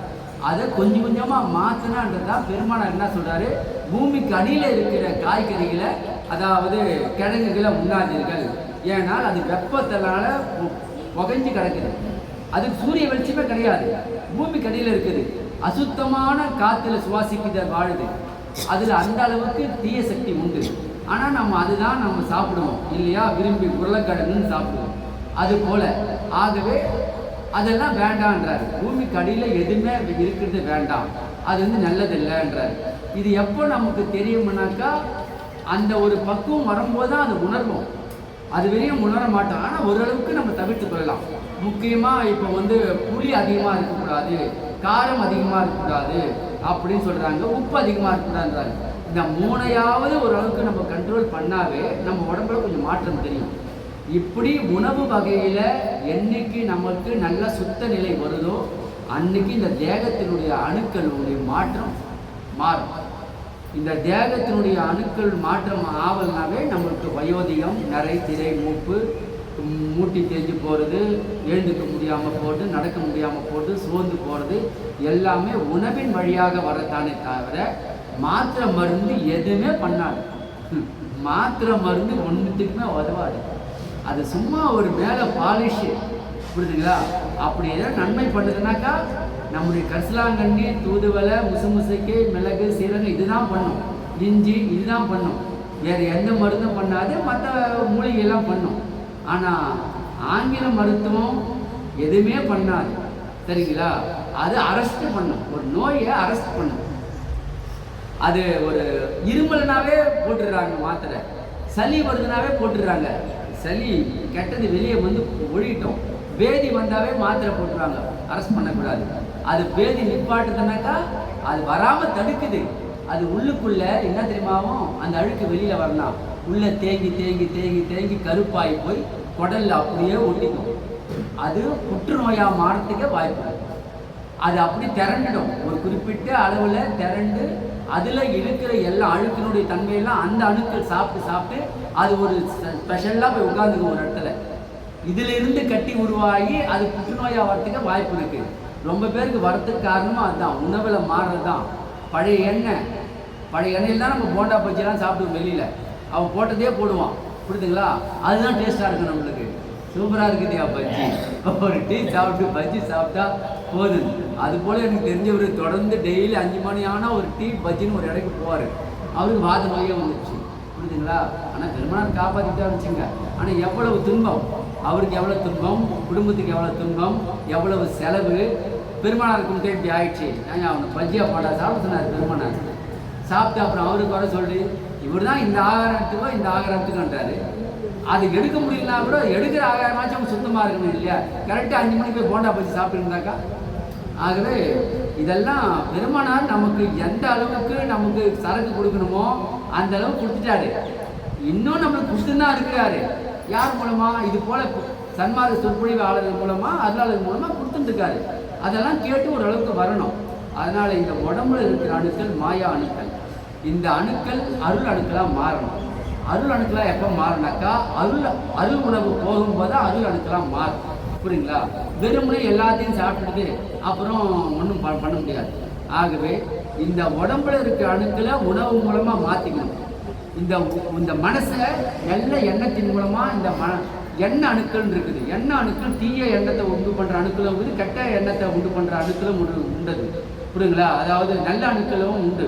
அதை கொஞ்சம் கொஞ்சமாக மாற்றினான்றதான் பெருமானார் என்ன சொல்கிறாரு, பூமிக்கு அடியில் இருக்கிற காய்கறிகளை, அதாவது கிழங்குகளை உண்ணாதீர்கள், ஏன்னால் அது வெப்பத்தினால புகைஞ்சு கிடக்குது. அதுக்கு சூரிய வெளிச்சமே கிடையாது, பூமிக்கு அடியில் இருக்குது. அசுத்தமான காற்றுல சுவாசிக்கிற வாழுது. அதில் அந்த அளவுக்கு தீய சக்தி உண்டு. ஆனால் நம்ம அதுதான் நம்ம சாப்பிடுவோம் இல்லையா, விரும்பி உருளைக்கிழங்குன்னு சாப்பிடுவோம். அது போல் ஆகவே அதெல்லாம் வேண்டான்றாரு. பூமிக்கு அடியில் எதுவுமே இருக்கிறது வேண்டாம், அது நல்லதில்லைன்றாரு. இது எப்போ நமக்கு தெரியும்னாக்கா, அந்த ஒரு பக்குவம் வரும்போது தான் அது உணர்வோம். அது வரையும் உணர மாட்டோம். ஆனால் ஓரளவுக்கு நம்ம தவிர்த்து கொள்ளலாம். முக்கியமாக இப்போ புளி அதிகமாக இருக்கக்கூடாது, காரம் அதிகமாக இருக்கக்கூடாது அப்படின்னு சொல்கிறாங்க, உப்பு அதிகமாக இருக்கக்கூடாதுன்றாங்க. இந்த மூணையாவது ஓரளவுக்கு நம்ம கண்ட்ரோல் பண்ணாவே நம்ம உடம்புல கொஞ்சம் மாற்றம் தெரியும். இப்படி உணவு வகையில் என்னைக்கு நமக்கு நல்ல சுத்த நிலை வருதோ அன்னைக்கு இந்த தேகத்தினுடைய அணுக்களுடைய மாற்றம் மாறும். இந்த தேகத்தினுடைய அணுக்கள் மாற்றம் ஆவல்னாவே நம்மளுக்கு வயோதிகம், நிறை, திரை, மூப்பு, மூட்டி தேஞ்சு போகிறது, எழுந்துக்க முடியாமல் போகிறது, நடக்க முடியாமல் போகிறது, சோர்ந்து போகிறது எல்லாமே உணவின் வழியாக வரத்தானே தவிர மாத்திரை மருந்து எதுவுமே பண்ணாது. மாத்திரை மருந்து ஒன்றுத்துக்குமே உதவாது. அது சும்மா ஒரு மேலே பாலிஷு, புரியுதுங்களா? அப்படி ஏதாவது நன்மை பண்ணுதுனாக்கா நம்முடைய கரிசலாங்கண்ணி, தூதுவளை, முசுமுசுக்கு, மிளகு, சீரகம் இதுதான் பண்ணும், இஞ்சி இதுதான் பண்ணும், வேறு எந்த மருந்தும் பண்ணாது. மற்ற மூலிகையெல்லாம் பண்ணும். ஆனால் ஆங்கில மருத்துவம் எதுவுமே பண்ணாது. சரிங்களா? அது அரெஸ்ட் பண்ணும், ஒரு நோயை அரெஸ்ட் பண்ணும். அது ஒரு இருமல்னாவே போட்டுடுறாங்க மாத்திரை, சளி வருதுனாவே போட்டுடுறாங்க. சளி கெட்டது வெளியே ஒழிட்டோம், பேதி வந்தாவே மாத்திரை போட்டுறாங்க, அரெஸ்ட் பண்ணக்கூடாது. அது பேதி நிப்பாட்டுதுனாக்கா அது வராமல் தடுக்குது. அது உள்ளுக்குள்ள என்ன தெரியுமாவும், அந்த அழுக்கு வெளியில் வரலாம், உள்ளே தேங்கி தேங்கி தேங்கி தேங்கி கருப்பாகி போய் குடலில் அப்படியே ஒட்டிக்கும். அது புற்றுநோயாக மாறத்துக்கே வாய்ப்பு. அது அப்படி திரண்டிடும், ஒரு குறிப்பிட்ட அளவில் திரண்டு அதில் இருக்கிற எல்லா அழுக்கினுடைய தன்மையெல்லாம் அந்த அணுக்கள் சாப்பிட்டு சாப்பிட்டு அது ஒரு ஸ்பெஷலாக போய் உட்காந்துக்கும் ஒரு இடத்துல. இதிலிருந்து கட்டி உருவாகி அது புற்றுநோயாக வரத்துக்கு வாய்ப்பு இருக்குது. ரொம்ப பேருக்கு வரத்துக்கு காரணமும் அதுதான், உணவில் மாறுறது தான். பழைய எண்ணெயில் தான் நம்ம போண்டா பஜ்ஜிலாம் சாப்பிடுவோம். வெளியில் அவன் போட்டதே போடுவான், புரியுதுங்களா? அதுதான் டேஸ்ட்டாக இருக்கும் நம்மளுக்கு. சூப்பராக இருக்குதுயா பஜ்ஜி, ஒரு டீ சாப்பிட்டு பஜ்ஜி சாப்பிட்டா போதும். அதுபோல் எனக்கு தெரிஞ்சவர் தொடர்ந்து டெய்லி 5 மணி ஆனால் ஒரு டீ பஜ்ஜின்னு ஒரு இடைக்கு போவார். அவருக்கு வாத நோயே வந்துடுச்சு, புரியுதுங்களா? ஆனால் பெருமானார் காப்பாற்றிட்டா இருந்துச்சுங்க. ஆனால் எவ்வளவு துன்பம் அவருக்கு, எவ்வளோ துன்பம், குடும்பத்துக்கு எவ்வளோ துன்பம், எவ்வளவு செலவு. பெருமானாருக்கு மட்டும் இப்படி ஆயிடுச்சு. ஏங்க அவனை பஜ்ஜியா போட்டா சாப்பிட சொன்னார் பெருமானார். சாப்பிட்டு அப்புறம் அவருக்கு வர சொல்லி, இவர் தான் இந்த ஆகாரத்துக்கோ இந்த ஆகாரத்துக்குன்றாரு. அது எடுக்க முடியலனா கூட எடுக்கிற ஆகாரமாச்சும் அவங்க சுத்தமாக இருக்கணும் இல்லையா? கரெக்டாக 5 மணிக்கு போய் போண்டா பஜ்ஜி சாப்பிட்டுருந்தாக்கா. ஆகவே இதெல்லாம் பெருமானார் நமக்கு எந்த அளவுக்கு நமக்கு சரக்கு கொடுக்கணுமோ அந்த அளவுக்கு கொடுத்துட்டாரு. இன்னும் நம்மளுக்கு கொடுத்துதான் இருக்கிறாரு. யார் மூலமா? இது போல சன்மார்க்க சொற்பொழிவாளர்கள் மூலமா, அருளாளர்கள் மூலமா கொடுத்துருக்காரு. அதெல்லாம் கேட்டு ஒரு அளவுக்கு வரணும். அதனால இந்த உடம்புல இருக்கிற அணுக்கள் மாயா அணுக்கள். இந்த அணுக்கள் அருள் அணுக்களாக மாறணும். அருள் அணுக்களாக எப்போ மாறினாக்கா அருள் உணவு போகும்போது அருள் அணுக்களாக மாறும், புரியுங்களா? வெறுமனே எல்லாத்தையும் சாப்பிட்டுட்டு அப்புறம் ஒன்றும் பண்ண முடியாது. ஆகவே இந்த உடம்புல இருக்கிற அணுக்களை உணவு மூலமாக மாற்றிக்கணும். இந்த மனசை நல்ல எண்ணத்தின் மூலமாக இந்த எண்ணெய் அணுக்கள் இருக்குது. எண்ணெய் அணுக்கள் தீய எண்ணத்தை உண்டு பண்ணுற அணுக்களும் இருக்குது, கெட்ட எண்ணத்தை உண்டு பண்ணுற அணுக்களும் உண்டது, புரியுங்களா? அதாவது நல்ல அணுக்களும் உண்டு.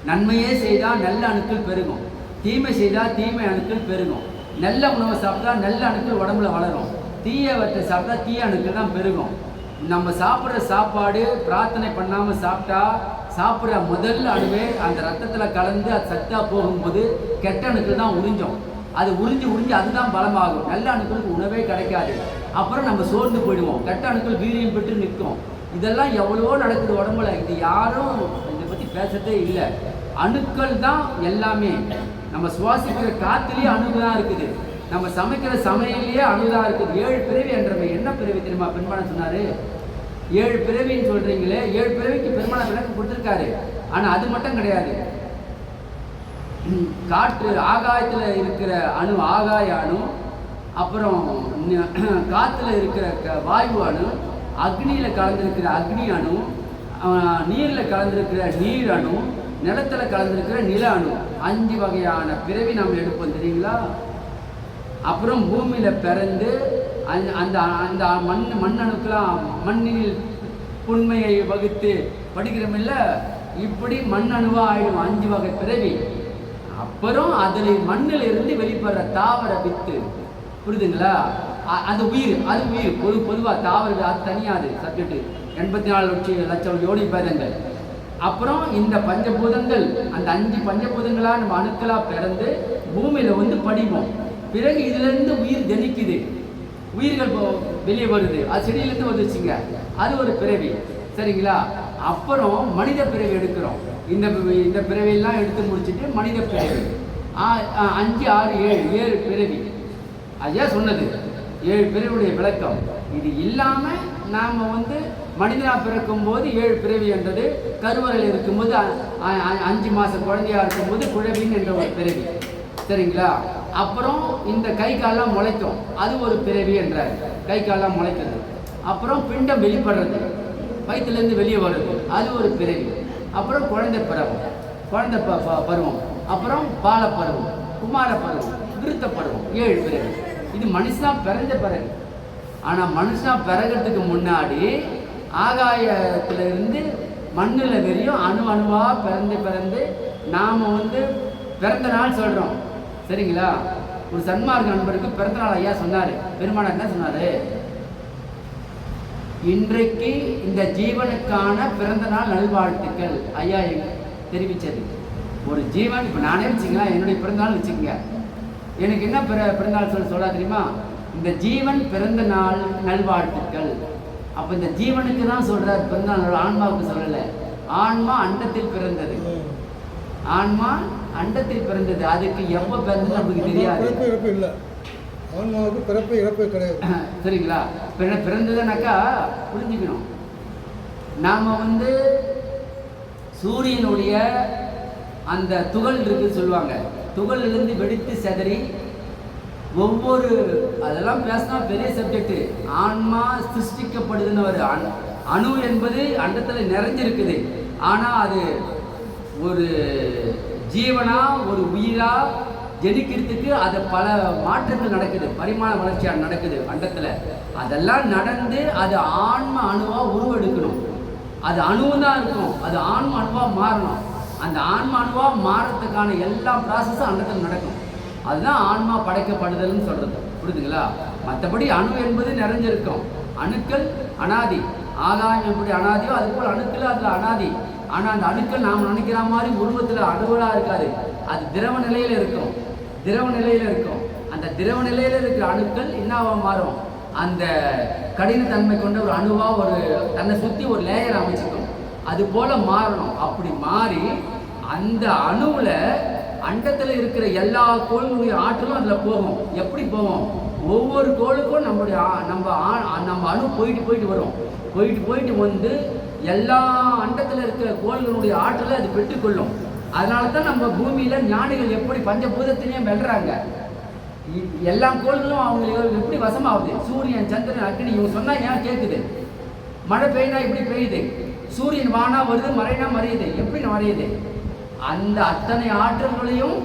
நன்மையே செய்தால் நல்ல அணுக்கள் பெருகும், தீமை செய்தால் தீமை அணுக்கள் பெருகும். நல்ல உணவை சாப்பிட்டா நல்ல அணுக்கள் உடம்புல வளரும், தீயவற்றை சாப்பிட்டா தீய அணுக்கள் தான் பெருகும். நம்ம சாப்பிட்ற சாப்பாடு பிரார்த்தனை பண்ணாமல் சாப்பிட்டா சாப்பிட்ற முதல் அணுவே அந்த ரத்தத்தில் கலந்து அது சத்தாக போகும்போது கெட்ட அணுக்கள் தான் உறிஞ்சோம். அது உறிஞ்சி அதுதான் பலமாகும். நல்ல அணுக்களுக்கு உணவே கிடைக்காது. அப்புறம் நம்ம சோர்ந்து போயிடுவோம். கெட்ட அணுக்கள் வீரியம் பெற்று நிற்கும். இதெல்லாம் எவ்வளவோ நடக்குது உடம்புல. இது யாரும் இதை பற்றி பேசுறதே இல்லை. அணுக்கள் தான் எல்லாமே. நம்ம சுவாசிக்கிற காத்துலேயே அணு தான் இருக்குது, நம்ம சமைக்கிற சமையலையே அணுதான் இருக்குது. 7 பிறவி என்றவை. என்ன பிறவி தெரியுமா பெருமாள் சொன்னார்? 7 பிறவின்னு சொல்கிறீங்களே, 7 பிறவிக்கு பெருமாள் விளக்கம் கொடுத்துருக்காரு. ஆனால் அது மட்டும் கிடையாது. காற்று ஆகாயத்தில் இருக்கிற அணு ஆகாய அணு, அப்புறம் காற்றுல இருக்கிற வாயு அணு, அக்னியில் கலந்துருக்கிற அக்னி அணு, நீரில் கலந்துருக்கிற நீர் அணு, நிலத்தில் கலந்துருக்கிற நில அணு. 5 வகையான பிறவி நம்ம எடுப்போம் தெரியுங்களா? அப்புறம் பூமியில் பிறந்து அந்த அந்த மண் அணுக்கெல்லாம் மண்ணில் புண்மையை வகுத்து படிக்கிறோமில்ல, இப்படி மண் அணுவாக ஆயிடும் 5 வகை பிறவி. அப்புறம் அதில் மண்ணில் இருந்து வெளிப்படுற தாவர வித்து, புரியுதுங்களா? அது உயிர், அது உயிர். பொதுவாக தாவர அது தனியாது சப்ஜெக்ட். 84 லட்சம் யோனி பேதங்கள். அப்புறம் இந்த பஞ்சபூதங்கள், அந்த 5 பஞ்சபூதங்களாக நம்ம அணுக்களாக பிறந்து பூமியில் வந்து படிவோம். பிறகு இதிலிருந்து உயிர் ஜனிக்குது, உயிர்கள் வெளியே வருது. அது செடியிலேருந்து வந்துச்சுங்க, அது ஒரு பிறவி. சரிங்களா? அப்புறம் மனித பிறவி எடுக்கிறோம். இந்த பிறவியெல்லாம் எடுத்து முடிச்சுட்டு மனித பிறவி 5, 6, 7 பிறவி. ஐயா சொன்னது 7 பிறவியுடைய விளக்கம். இது இல்லாமல் நாம் வந்து மனிதனாக பிறக்கும் போது 7 பிறவி என்றது, கருவறையில் இருக்கும்போது 5 மாதம் குழந்தையாக இருக்கும்போது குழவின் என்ற ஒரு பிறவி. சரிங்களா? அப்புறம் இந்த கை காலெலாம் முளைக்கும், அது ஒரு பிறவி என்றார். கை காலெலாம் முளைக்கிறது. அப்புறம் பிண்டம் வெளிப்படுறது, வயிற்றுலேருந்து வெளியே வருது, அது ஒரு பிறவி. அப்புறம் குழந்தை பருவம், அப்புறம் பால பருவம், குமார பருவம், விருத்த பருவம், 7 பிறவி. இது மனுஷனாக பிறந்த பிறகு. ஆனால் மனுஷனாக பிறகிறதுக்கு முன்னாடி ஆகாயத்திலிருந்து மண்ணில் வெறியும் அணுவாக பிறந்து நாம் வந்து பிறந்த நாள் சொல்கிறோம். சரிங்களா? ஒரு சன்மார்க்க நண்பருக்கு பிறந்த நாள் ஐயா சொன்னார். பெருமாள் என்ன சொன்னார்? இன்றைக்கு இந்த ஜீவனுக்கான பிறந்த நாள் நல்வாழ்த்துக்கள் ஐயா தெரிவித்தது. ஒரு ஜீவன், இப்போ நானே வச்சுங்களா, என்னுடைய பிறந்தநாள் வச்சுக்கோங்க, எனக்கு என்ன பிறந்தநாள் சொல்ல தெரியுமா? இந்த ஜீவன் பிறந்த நாள் நல்வாழ்த்துக்கள். அப்போ இந்த ஜீவனுக்கு தான் சொல்கிறார் பிறந்தநாள், ஆன்மாவுக்கு சொல்லலை. ஆன்மா அண்டத்தில் பிறந்தது, ஆன்மா அண்டத்தில் பிறந்தது. அதுக்கு எப்போ பிறந்தது நமக்கு தெரியாது. ஆன்மாவுக்கு பிறப்பு இறப்பு கிடையாது. சரிங்களா? பிறந்ததுனாக்கா புரிஞ்சுக்கணும். நாம் வந்து சூரியனுடைய அந்த துகள் இருக்குன்னு சொல்லுவாங்க, துகளிலிருந்து வெடித்து செதறி ஒவ்வொரு, அதெல்லாம் பேசினா பெரிய சப்ஜெக்ட். ஆன்மா சிருஷ்டிக்கப்படுதுன்னு ஒரு அணு என்பது அண்டத்தில் நிறைஞ்சிருக்குது. ஆனால் அது ஒரு ஜீவனா, ஒரு உயிரா ஜெனிக்கிறதுக்கு அது பல மாற்றங்கள் நடக்குது, பரிமாண வளர்ச்சியாக நடக்குது அண்டத்தில். அதெல்லாம் நடந்து அது ஆன்ம அணுவாக உருவெடுக்கணும். அது அணுவு தான் இருக்கும், அது ஆன்ம அணுவாக மாறணும். அந்த ஆன்ம அணுவாக மாறத்துக்கான எல்லா ப்ராசஸும் அண்டத்தில் நடக்கும். அதுதான் ஆன்மா படைக்கப்படுதல்னு சொல்கிறது, புரியுதுங்களா? மற்றபடி அணு என்பது நிறைஞ்சிருக்கும். அணுக்கள் அனாதி, ஆகாயம் எப்படி அனாதியோ அதுபோல் அணுக்கள் அதில் அனாதி. ஆனால் அந்த அணுக்கள் நாம் நினைக்கிற மாதிரி உருவத்தில் அணுவலாக இருக்காது, அது திரவ நிலையில் இருக்கும். திரவ நிலையில் இருக்கும். அந்த திரவ நிலையில் இருக்கிற அணுக்கள் என்னவா மாறும்? அந்த கடினத்தன்மை கொண்ட ஒரு அணுவாக ஒரு தன்னை சுற்றி ஒரு லேயர் அமைச்சிக்கும். அது போல் மாறணும். அப்படி மாறி அந்த அணுவில் அண்டத்தில் இருக்கிற எல்லா கோளுடைய ஆற்றலும் அதில் போகும். எப்படி போகும்? ஒவ்வொரு கோளுக்கும் நம்ம அணு போயிட்டு வரும். போயிட்டு வந்து எல்லா அண்டத்தில் இருக்கிற கோள்களுடைய ஆற்றலை அது பெற்றுக்கொள்ளும். அதனால தான் நம்ம பூமியில் ஞானிகள் எப்படி பஞ்சபூதத்திலையும் வெல்றாங்க. எல்லா கோள்களும் அவங்களுக்கு எப்படி வசமாகுது? சூரியன், சந்திரன், அக்னி, இவங்க சொன்னால் ஏன் கேட்குது? மழை பெய்யினா எப்படி பெய்யுது? சூரியன் வானா வருது, மறைனா மறையுது. எப்படி மறையுது? அந்த அத்தனை ஆற்றல்களையும்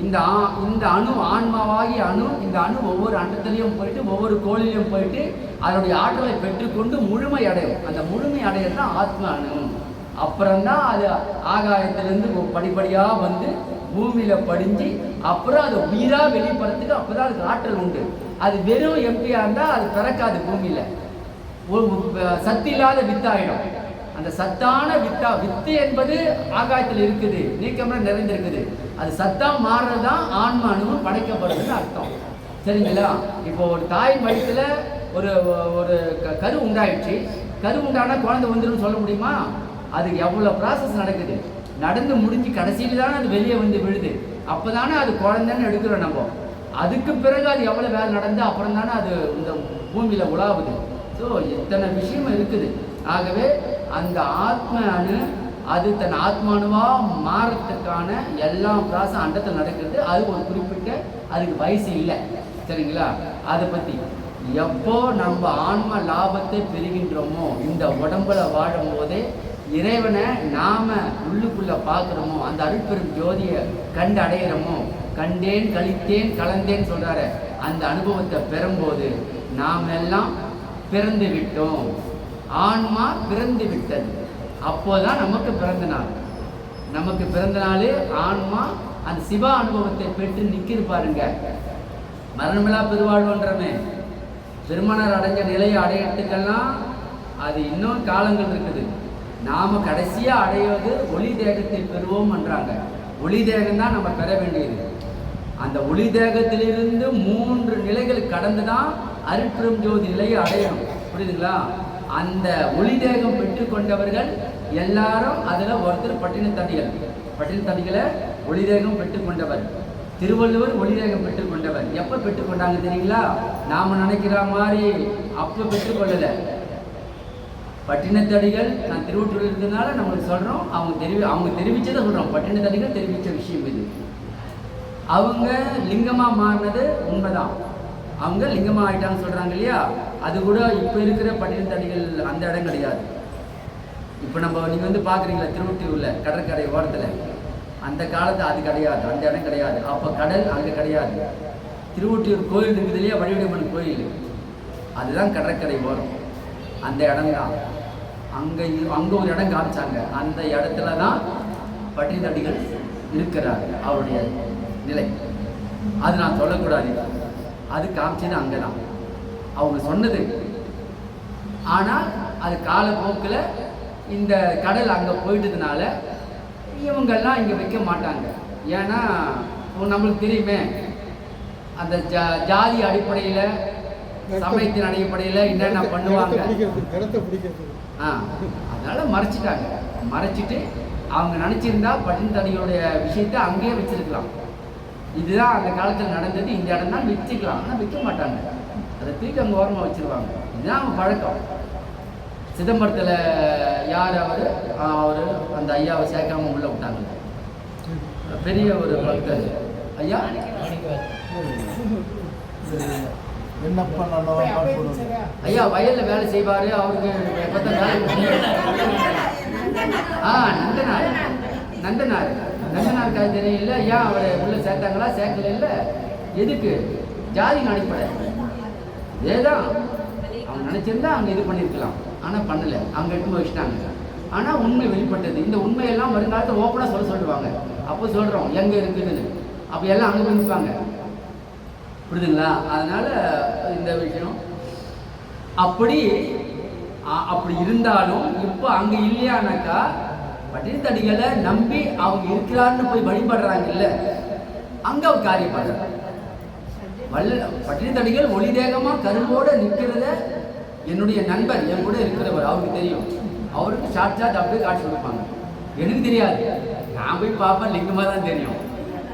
இந்த அணு, ஆன்மாவாகிய அணு, இந்த அணு ஒவ்வொரு அண்டத்திலையும் போயிட்டு ஒவ்வொரு கோளிலையும் போயிட்டு அதனுடைய ஆற்றலை பெற்றுக்கொண்டு முழுமை அடையும். அந்த முழுமை அடையிறது தான் ஆத்ம அணு. அப்புறம்தான் அது ஆகாயத்திலேருந்து படிப்படியாக வந்து பூமியில் படிஞ்சு அப்புறம் அது உயிராக வெளிப்படுறதுக்கு அப்போ தான் அதுக்கு ஆற்றல் உண்டு. அது வெறும் எம்டியாக இருந்தால் அது பிறக்காது. பூமியில் சத்து இல்லாத வித்தாயிடும். அந்த சத்தான வித்து என்பது ஆகாயத்தில் இருக்குது, நீக்கமாக நிறைந்திருக்குது. அது சத்தா மாறுறது தான் ஆன்ம அணுவும் படைக்கப்படுதுன்னு அர்த்தம். சரிங்களா? இப்போ ஒரு தாய் வயிற்றுல ஒரு கரு உண்டாயிடுச்சு. கரு உண்டானா குழந்தை வந்துடும் சொல்ல முடியுமா? அதுக்கு எவ்வளோ ப்ராசஸ் நடக்குது. நடந்து முடிஞ்சு கடைசியில் தானே அது வெளியே வந்து விழுது. அப்போ தானே அது குழந்தைன்னு எடுக்கிறோம் நம்ம. அதுக்கு பிறகு அது எவ்வளோ வேலை நடந்து அப்புறம் தானே அது இந்த பூமியில் உலாவுது. ஸோ எத்தனை விஷயம் இருக்குது. ஆகவே அந்த ஆத்ம அணு அது தன் ஆத்மானுவாக மாறத்துக்கான எல்லா ப்ராசம் அண்டத்தில் நடக்கிறது. அது ஒரு குறிப்பிட்ட அதுக்கு வயசு இல்லை, சரிங்களா? அதை பற்றி எப்போ நம்ம ஆன்ம லாபத்தை பெறுகின்றோமோ, இந்த உடம்புல வாழும் போதே இறைவனை நாம உள்ளுக்குள்ள பார்க்குறோமோ, அந்த அருட்பெரும் ஜோதியை கண்டு அடையிறோமோ, கண்டேன் கழித்தேன் கலந்தேன்னு சொல்றாரு, அந்த அனுபவத்தை பெறும்போது நாம் எல்லாம் பிறந்து விட்டோம். ஆன்மா பிறந்து விட்டது. அப்போதான் நமக்கு பிறந்த நாள். நமக்கு பிறந்த நாள் ஆன்மா அந்த சிவா அனுபவத்தை பெற்று நிற்கிது பாருங்க. மரணமில்லா பெருவாழ்வுன்றமே திருமணர் அடைஞ்ச நிலையை அடையறதுக்கெல்லாம் அது இன்னும் காலங்கள் இருக்குது. நாம கடைசியா அடைவது ஒளி தேகத்தை பெறுவோம் என்றாங்க. ஒளி தேகம் தான் நம்ம பெற வேண்டியது. அந்த ஒளி தேகத்திலிருந்து 3 நிலைகள் கடந்துதான் அருட்பெரும் ஜோதி நிலையை அடையணும். புரியுதுங்களா? அந்த ஒளி தேகம் பெற்றுக்கொண்டவர்கள் எல்லாரும் அதுல ஒருத்தர் பட்டினத்தடிகள். பட்டினத்தடிகளை ஒளி தேகம் பெற்றுக்கொண்டவர். திருவள்ளுவர் ஒளி தேகம் பெற்றுக்கொண்டவர். எப்ப பெற்றுக்கொண்டாங்க தெரியுங்களா? நாம நினைக்கிற மாதிரி அப்ப பெற்றுக்கொள்ளல. பட்டினத்தடிகள் நான் திருவொற்றியூர் இருக்கிறதுனால நம்மளுக்கு சொல்றோம். அவங்க தெரிவிச்சதை சொல்றோம். பட்டினத்தடிகள் தெரிவிச்ச விஷயம் இது. அவங்க லிங்கமா மாறினது உண்மைதான். அவங்க லிங்கமா ஆயிட்டான்னு சொல்றாங்க இல்லையா? அது கூட இப்ப இருக்கிற பட்டினத்தடிகள் அந்த இடம் கிடையாது. இப்ப நீங்க வந்து பாக்குறீங்களா திருவொற்றியூர்ல கடற்கரை ஓரத்துல, அந்த காலத்து அது கிடையாது, அந்த இடம் கிடையாது. அப்ப கடல் அங்க கிடையாது. திருவொற்றியூர் கோயில் இருக்குது இல்லையா, வடிவடைமன் கோயில், அதுதான் கடற்கரை ஓரம். அந்த இடம் தான். அங்க ஒரு இடம் காமிச்சாங்க. அந்த இடத்துல தான் பட்டினத்தடிகள் இருக்கிறார். அவருடைய நிலை அது நான் சொல்லக்கூடாது. அது காமிச்சது அங்கதான் அவங்க சொன்னது. ஆனால் அது காலப்போக்கில் இந்த கடல் அங்கே போயிட்டதுனால இவங்கெல்லாம் இங்கே வைக்க மாட்டாங்க. ஏன்னா நம்மளுக்கு தெரியுமே, அந்த ஜாதி அடிப்படையில் சமயத்தின் அடிப்படையில் என்னென்ன பண்ணுவாங்க. அதனால மறைச்சிட்டாங்க. மறைச்சிட்டு அவங்க நினச்சிருந்தா பட்டினத்தடிகளுடைய விஷயத்தை அங்கேயே வச்சிருக்கலாம். இதுதான் அந்த காலத்தில் நடந்தது, இந்த இடம் தான் வச்சுக்கலாம். ஆனால் வைக்க மாட்டாங்க. அதை தூக்கி அங்கே ஓரமாக வச்சிருவாங்க. இதுதான் அவங்க பழக்கம். சிதம்பரத்தில் யார் அவர் அந்த ஐயாவை சேர்க்காம உள்ள விட்டாங்க. பெரிய ஒரு பக்தர் ஐயா. ஐயா வயல்ல வேலை செய்வாரு. அவருக்கு நந்தனார் காய் தெரியல. ஐயா அவரை உள்ள சேர்த்தாங்களா சேர்க்கல? இல்லை. எதுக்கு? ஜாதியின் அடிப்படை. இதேதான் அவங்க நினைச்சிருந்தா அங்க இது பண்ணிருக்கலாம். ஆனா பண்ணல. அவங்க எடுத்து வச்சுட்டாங்க. ஆனா உண்மை வெளிப்பட்டது. இந்த உண்மையெல்லாம் வருங்காலத்தை ஓப்பனா சொல்லுவாங்க. அப்போ சொல்றோம் எங்க இருக்குதுன்னு. அப்ப எல்லாம் அங்க நிற்பாங்க. புரியுதுங்களா? அதனால இந்த விஷயம் அப்படி இருந்தாலும் இப்போ அங்க இல்லையானாக்கா பட்டினத்தடிகளை நம்பி அவங்க இருக்கிறான்னு போய் வழிபடுறாங்க. இல்ல, அங்க ஒரு காரியப்படுறாங்க. பட்டினத்தடிகள் ஒளி தேகமா கருவோட நிற்கிறத என்னுடைய நண்பர் என் கூட இருக்கிறவர் அவருக்கு தெரியும். அவருக்கு சாட்சாத் அப்படியே காட்சி கொடுப்பாங்க. எனக்கு தெரியாது. நான் போய் பார்ப்பேன், லிங்கமா தான் தெரியும்.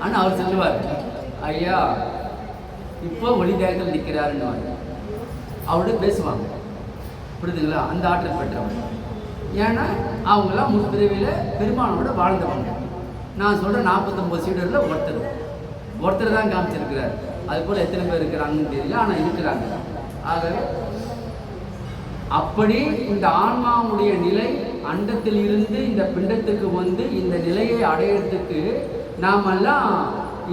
ஆனா அவர் சொல்லுவார், ஐயா இப்போ ஒளி தேகத்தில் நிற்கிறாருன்னு அவரோட பேசுவாங்க. புரியுதுங்களா? அந்த ஆற்றல் பெற்றவர். ஏன்னா அவங்களாம் முற்பிறவியில் பெருமானோட வாழ்ந்தவங்க. நான் சொல்கிறேன் 49 சீடரில் ஒருத்தர் தான் காமிச்சிருக்கிறார். அது போல் எத்தனை பேர் இருக்கிறாங்கன்னு தெரியல, ஆனால் இருக்கிறாங்க. ஆகவே அப்படி இந்த ஆன்மாவுடைய நிலை அண்டத்தில் இருந்து இந்த பிண்டத்துக்கு வந்து இந்த நிலையை அடையிறதுக்கு நாமெல்லாம்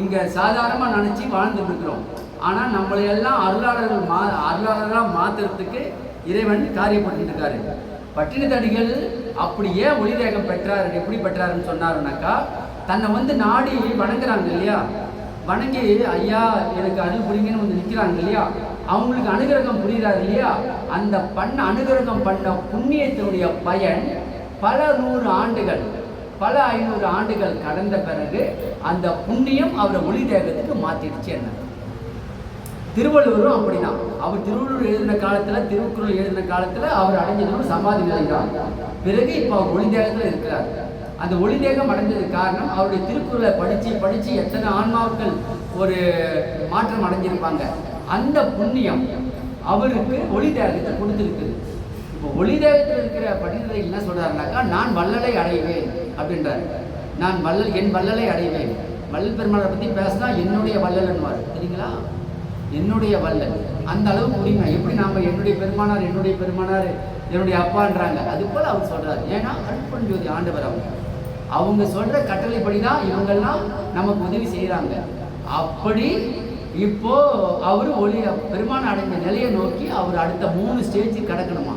இங்கே சாதாரணமாக நினச்சி வாழ்ந்துட்டு இருக்கிறோம். ஆனால் நம்மளையெல்லாம் அருளாளர்களாக மாற்றுறதுக்கு இறைவன் காரியப்பட்டு இருக்காரு. பட்டினத்தடிகள் அப்படியே ஒளி தேகம் பெற்றார். எப்படி பெற்றாருன்னு சொன்னாருனாக்கா, தன்னை வந்து நாடி வணங்குறாங்க இல்லையா, வணங்கி ஐயா எனக்கு அருள் புரிங்கன்னு வந்து நிற்கிறாங்க இல்லையா, அவங்களுக்கு அனுகிரகம் புரிகிறாரு இல்லையா, அந்த அனுகிரகம் பண்ண புண்ணியத்தினுடைய பயன் பல 100 ஆண்டுகள் பல 500 ஆண்டுகள் கடந்த பிறகு அந்த புண்ணியம் அவரை ஒளி தேகத்துக்கு மாற்றிடுச்சு. என்ன திருவள்ளுவரும் அப்படிதான். அவர் திருவள்ளுவர் எழுதின காலத்தில், திருக்குறள் எழுதின காலத்தில் அவர் அடைஞ்சது சமாதி நிலை தான். பிறகு இப்போ அவர் ஒளி தேகத்தில் இருக்கிறார். அந்த ஒளி தேகம் அடைஞ்சதுக்கு காரணம் அவருடைய திருக்குறளை படித்து எத்தனை ஆன்மாக்கள் ஒரு மாற்றம் அடைஞ்சிருப்பாங்க. அந்த புண்ணியம் அவருக்கு ஒளி தேகத்தை கொடுத்துருக்குது. இப்போ ஒளி தேகத்தில் இருக்கிற படித்ததை என்ன சொல்கிறாருனாக்கா, நான் வள்ளலை அடைவேன் அப்படின்றார். நான் என் வள்ளலை அடைவேன். வள்ளல் பெருமாளை பற்றி பேசினா என்னுடைய வள்ளல்ன்னுவார், சரிங்களா? என்னுடைய வள்ளல் அந்த அளவுக்கு உரிமை. எப்படி நாம் என்னுடைய பெருமானார் என்னுடைய அப்பான்றாங்க, அது போல் அவர் சொல்கிறார். ஏன்னா அருட்பெரும் ஜோதி ஆண்டவர் அவங்க சொல்கிற கட்டளைப்படி தான் இவங்கெல்லாம் நமக்கு உதவி செய்கிறாங்க. அப்படி இப்போ அவர் பெருமான அடைந்த நிலையை நோக்கி அவர் அடுத்த 3 ஸ்டேஜ் கடக்கணுமா.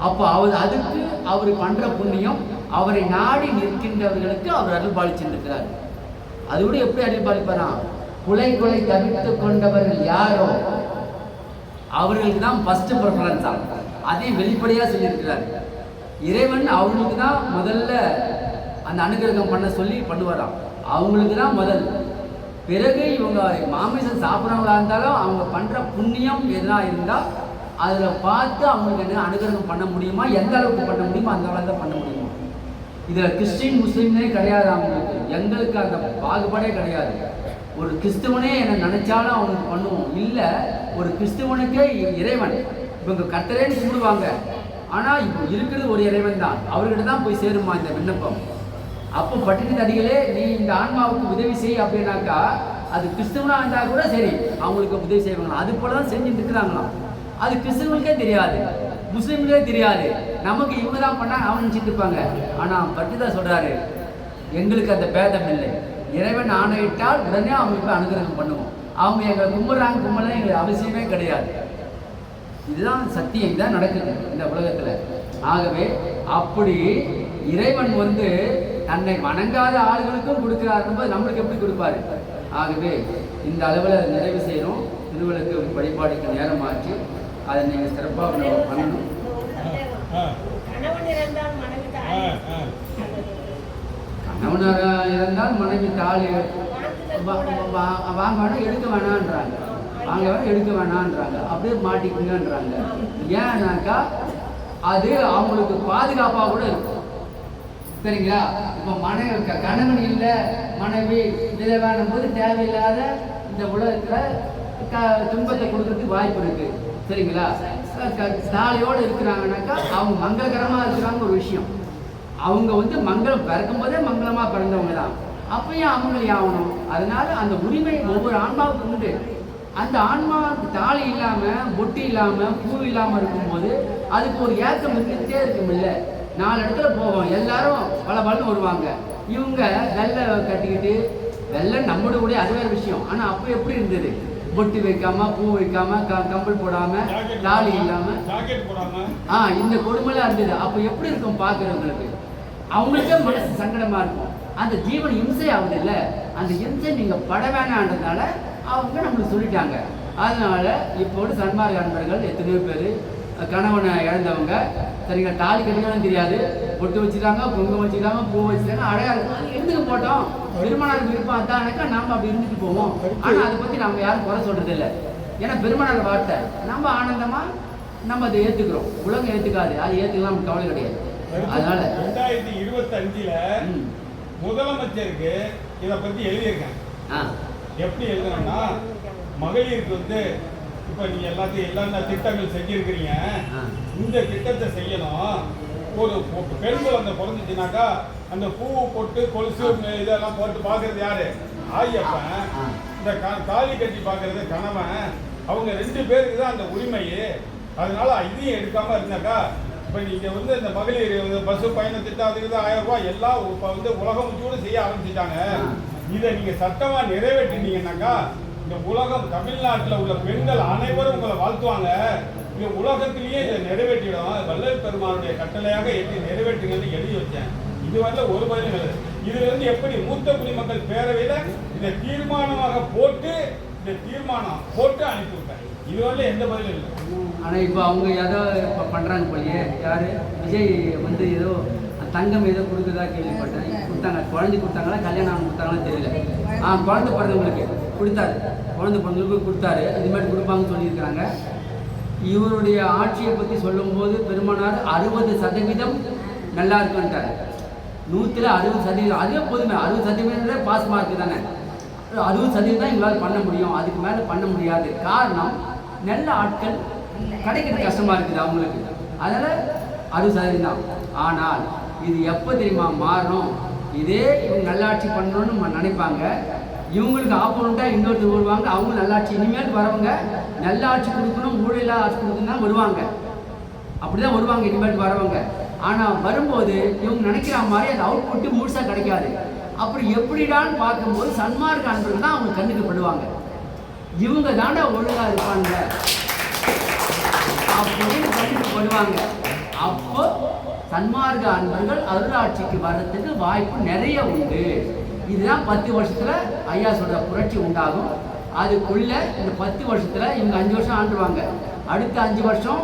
அப்போ அதுக்கு அவர் பண்ணுற புண்ணியம் அவரை நாடி நிற்கின்றவர்களுக்கு அவர் அருள்பாலிச்சிருக்கிறார். அது கூட எப்படி அருள்பாலிப்பாராம், கொலை தவிர்த்து கொண்டவர்கள் யாரோ அவர்களுக்கு தான் ஃபர்ஸ்ட் ப்ரிஃபரன்ஸ் ஆகும். அதையும் வெளிப்படையாக சொல்லியிருக்கிறார். இறைவன் அவங்களுக்கு தான் முதல்ல அந்த அனுகிரகம் பண்ண சொல்லி பண்ணுவாராம். அவங்களுக்கு தான் முதல். பிறகு இவங்க மாமிசம் சாப்பிட்றவங்களா இருந்தாலும் அவங்க பண்ணுற புண்ணியம் எதுனா இருந்தால் அதில் பார்த்து அவங்களுக்கு என்ன அனுகிரகம் பண்ண முடியுமா, எந்த அளவுக்கு பண்ண முடியுமோ அந்த அளவுக்கு தான் பண்ண முடியுமா. இதில் கிறிஸ்டின் முஸ்லீம்னே கிடையாது. எங்களுக்கு அந்த பாகுபாடே கிடையாது. ஒரு கிறிஸ்துவனே என்ன நினைச்சாலும் அவனுக்கு பண்ணுவோம். இல்லை, ஒரு கிறிஸ்துவனுக்கே இறைவன் இவங்க கர்த்தரேன்னு கும்பிடுவாங்க. ஆனால் இப்போ இருக்கிறது ஒரு இறைவன் தான். அவர்கிட்ட தான் போய் சேருமா இந்த விண்ணப்பம். அப்போ பட்டினி தடிகளே நீ இந்த ஆன்மாவுக்கு உதவி செய் அப்படின்னாக்கா அது கிறிஸ்துவனாக இருந்தால் கூட சரி அவங்களுக்கு உதவி செய்வாங்களாம். அது போல தான் செஞ்சுட்டு இருக்கிறாங்களாம். அது கிறிஸ்துவனுக்கே தெரியாது, முஸ்லீம்களே தெரியாது. நமக்கு இவங்க தான் பண்ணால் அவன் நினச்சிட்டு இருப்பாங்க. ஆனால் பட்டிதா சொல்கிறாரு, எங்களுக்கு அந்த பேதம் இல்லை. இறைவன் ஆணையிட்டால் உடனே அவங்களுக்கு அனுகிரகம் பண்ணுவோம். அவங்க எங்களை கும்பலாம் எங்களுக்கு அவசியமே கிடையாது. இதுதான் சத்தியம், தான் நடக்குது இந்த உலகத்தில். ஆகவே அப்படி இறைவன் தன்னை வணங்காத ஆளுகளுக்கும் கொடுக்கிறாருன்னு போது நம்மளுக்கு எப்படி கொடுப்பாரு. ஆகவே இந்த அளவில் நிறைவு செய்யணும். திருவிளக்கு வழிபாடுக்கு நேரம் ஆச்சு. அதை நீங்கள் சிறப்பாக பண்ணணும். கணவன் இறந்தால் மனைவி தாலி வாங்க வேணாம் எடுக்க வேணான்றாங்க, அப்படியே மாட்டிக்குங்கன்றாங்க. ஏன்னாக்கா அது அவங்களுக்கு பாதுகாப்பாக கூட இருக்கும், சரிங்களா? இப்போ கணவன் இல்லை மனைவி விதவானும் போது தேவையில்லாத இந்த உலகத்தில் துன்பத்தை கொடுக்கறதுக்கு வாய்ப்பு இருக்கு, சரிங்களா? தாலியோடு இருக்கிறாங்கனாக்கா அவங்க மங்களகரமாக இருக்கிறாங்க. ஒரு விஷயம், அவங்க மங்களம் பிறக்கும் போதே மங்களமாக பிறந்தவங்க தான். அப்பயும் அவங்களே ஆகணும். அதனால அந்த உரிமை ஒவ்வொரு ஆன்மாவுக்கு உண்டு. அந்த ஆன்மாவுக்கு தாலி இல்லாமல் பொட்டி இல்லாமல் பூ இல்லாமல் இருக்கும்போது அதுக்கு ஒரு ஏக்கம் இருந்துகிட்டே இருக்கும். இல்லை, 4 இடத்துல போவோம், எல்லாரும் பலன்னு வருவாங்க. இவங்க வெள்ளை கட்டிக்கிட்டு, வெள்ளை நம்மளுடைய அது வேறு விஷயம். ஆனால் அப்போ எப்படி இருந்தது, பொட்டு வைக்காம பூ வைக்காம கம்பல் போடாம தாலி இல்லாம இந்த கொடுமைலாம் இருந்தது. அப்போ எப்படி இருக்கும் பார்க்குறவங்களுக்கு? அவங்களுக்கே மனசு சங்கடமா இருக்கும். அந்த ஜீவன் இம்சை ஆகுது இல்லை, அந்த இம்சை நீங்க பட வேணான்றதுனால அவங்க நம்மளுக்கு சொல்லிட்டாங்க. அதனால இப்போது சன்மார்க்க அன்பர்கள் எத்தனையோ பேர் கணவனை இழந்தவங்க, சரிங்க, தாலி கட்டிக்கணும் தெரியாது, பொட்டு வச்சுட்டாங்க, குங்குமம் வச்சுட்டாங்க, பூ வச்சுட்டாங்க, அடையாளம் இருந்துக்கு போட்டோம். பெருமானார் விருப்பம் அதானாக்கா நாம் அப்படி இருந்துட்டு போவோம். ஆனால் அதை பற்றி நம்ம யாரும் குறை சொல்றது இல்லை. ஏன்னா பெருமானார் வார்த்தை நம்ம ஆனந்தமா நம்ம அதை ஏற்றுக்கிறோம். உலகம் ஏற்றுக்காது, அது ஏற்றுக்கலாம், நமக்கு கவலை கிடையாது. அதனால 2025 முதலமைச்சருக்கு இதை பற்றி எழுதியிருக்கேன். எப்படி எழுதுனா, மகளிருக்கு இப்போ நீங்க எல்லா திட்டங்கள் செஞ்சிருக்கிறீங்க, இந்த திட்டத்தை செய்யணும். ஒரு பெண் குழந்தை பிறந்துச்சுனாக்கா அந்த பூ போட்டு கொலுசு இதெல்லாம் போட்டு பார்க்கறது யாரு? ஆயப்பன். இந்த தாலி கட்டி பார்க்கறது கணவன். அவங்க 2 பேருக்கு தான் அந்த உரிமை. அதனால இதையும் எடுக்காம இருந்தாக்கா இப்போ நீங்க இந்த மகளிர் பஸ் பயண திட்டம் அதுக்கு 1000 ரூபாய் எல்லாம் இப்போ உலகம் முழுவதும் செய்ய ஆரம்பிச்சுட்டாங்க. இதை நீங்க சட்டமா நிறைவேற்றினீங்கன்னாக்கா இந்த உலகம், தமிழ்நாட்டில் உள்ள பெண்கள் அனைவரும் உங்களை வாழ்த்துவாங்க. இந்த உலகத்திலேயே இதை நிறைவேற்றிடும். வள்ளல் பெருமானுடைய கட்டளையாக எப்படி நிறைவேற்றுங்கன்னு எழுதி வச்சேன். இது வரல ஒரு பதிலும் இல்லை. இதுல எப்படி மூத்த குடிமக்கள் பேரவையில இதை தீர்மானமாக போட்டு அனுப்பிவிட்டேன். இது வரல எந்த பதிலும் இல்லை. ஆனால் இப்போ அவங்க ஏதோ இப்போ பண்ணுறாங்க போலியே. யார்? விஜய் ஏதோ தங்கம் ஏதோ கொடுக்குறதா கேள்விப்பட்டேன். கொடுத்தாங்க, குழந்தை கொடுத்தாங்களா கல்யாணம் கொடுத்தாங்களா தெரியல. குழந்தை பிறந்தவங்களுக்கு கொடுத்தாரு, குழந்தை பிறந்தவங்களுக்கு கொடுத்தாரு. இது மாதிரி கொடுப்பாங்கன்னு சொல்லியிருக்கிறாங்க. இவருடைய ஆட்சியை பற்றி சொல்லும்போது பெருமானார் 60% நல்லா இருக்குன்ட்டார். 100% அதுவே போதுமே. 60% பாஸ் மார்க்கு தானே. 60% தான் எங்களால் பண்ண முடியும், அதுக்கு மேலே பண்ண முடியாது. காரணம் நல்ல ஆட்கள் கிடைக்கிறது கஷ்டமாக இருக்குது அவங்களுக்கு. அதனால் 60% தான். ஆனால் இது எப்போ தெரியுமா மாறணும்? இதே இவங்க நல்லாட்சி பண்ணணும்னு நம்ம நினைப்பாங்க. இவங்களுக்கு ஆப்போனண்ட்டாக இன்னொருத்தர் வருவாங்க. அவங்க நல்லாட்சி இனிமேல் வரவங்க நல்லாட்சி கொடுக்கணும், ஊழல் ஆட்சி கொடுக்கணும் தான் வருவாங்க. அப்படி தான் வருவாங்க இனிமேல் வரவங்க. ஆனால் வரும்போது இவங்க நினைக்கிற மாதிரி அந்த அவுட்புட்டு முழுசாக கிடைக்காது. அப்படி எப்படிடான்னு பார்க்கும்போது சன்மார்க்க அன்பர்கள் தான் அவங்க கண்ணுக்கு படுவாங்க. இவங்க தாண்டா ஒழுங்காக இருப்பாங்க அப்படின்னு கண்ணுக்கு படுவாங்க. அப்போ சன்மார்க்க அன்பர்கள் அருளாட்சிக்கு வர்றதுக்கு வாய்ப்பு நிறைய உண்டு. இதுதான் 10 வருஷத்துல ஐயா சொல்ற புரட்சி உண்டாகும். அதுக்குள்ள இந்த 10 வருஷத்துல இவங்க 5 வருஷம் ஆண்டுவாங்க. அடுத்த 5 வருஷம்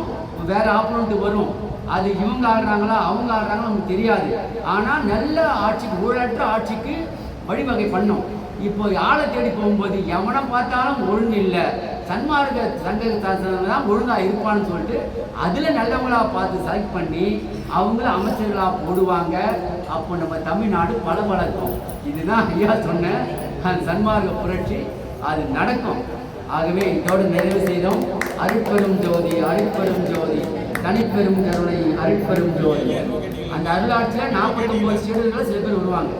வேற ஆப்போனண்ட் வரும். அது இவங்க ஆடுறாங்களா அவங்க ஆடுறாங்களா நமக்கு தெரியாது. ஆனால் நல்ல ஆட்சிக்கு, ஊழலற்ற ஆட்சிக்கு வழிவகை பண்ணும். இப்போ ஆளை தேடி போகும்போது எவனை பார்த்தாலும் ஒழுங்கு இல்லை, சன்மார்க்க சங்க தான் ஒழுங்காக இருப்பான்னு சொல்லிட்டு அதில் நல்லவங்களாக பார்த்து செலக்ட் பண்ணி அவங்கள அமைச்சர்களாக போடுவாங்க. அப்போ நம்ம தமிழ்நாடு பளபளக்கும். இதுதான் ஐயா சொன்ன சன்மார்க்க புரட்சி, அது நடக்கும். ஆகவே இதோடு நிறைவு செய்தோம். அருட்பெரும் ஜோதி, அருட்பெரும் ஜோதி, தனிப்பெரும் கருணை, அருட்பெரும் ஜோதி. அந்த அருளாட்சியில் 49 சீடர்கள் சில பேர் வருவாங்க.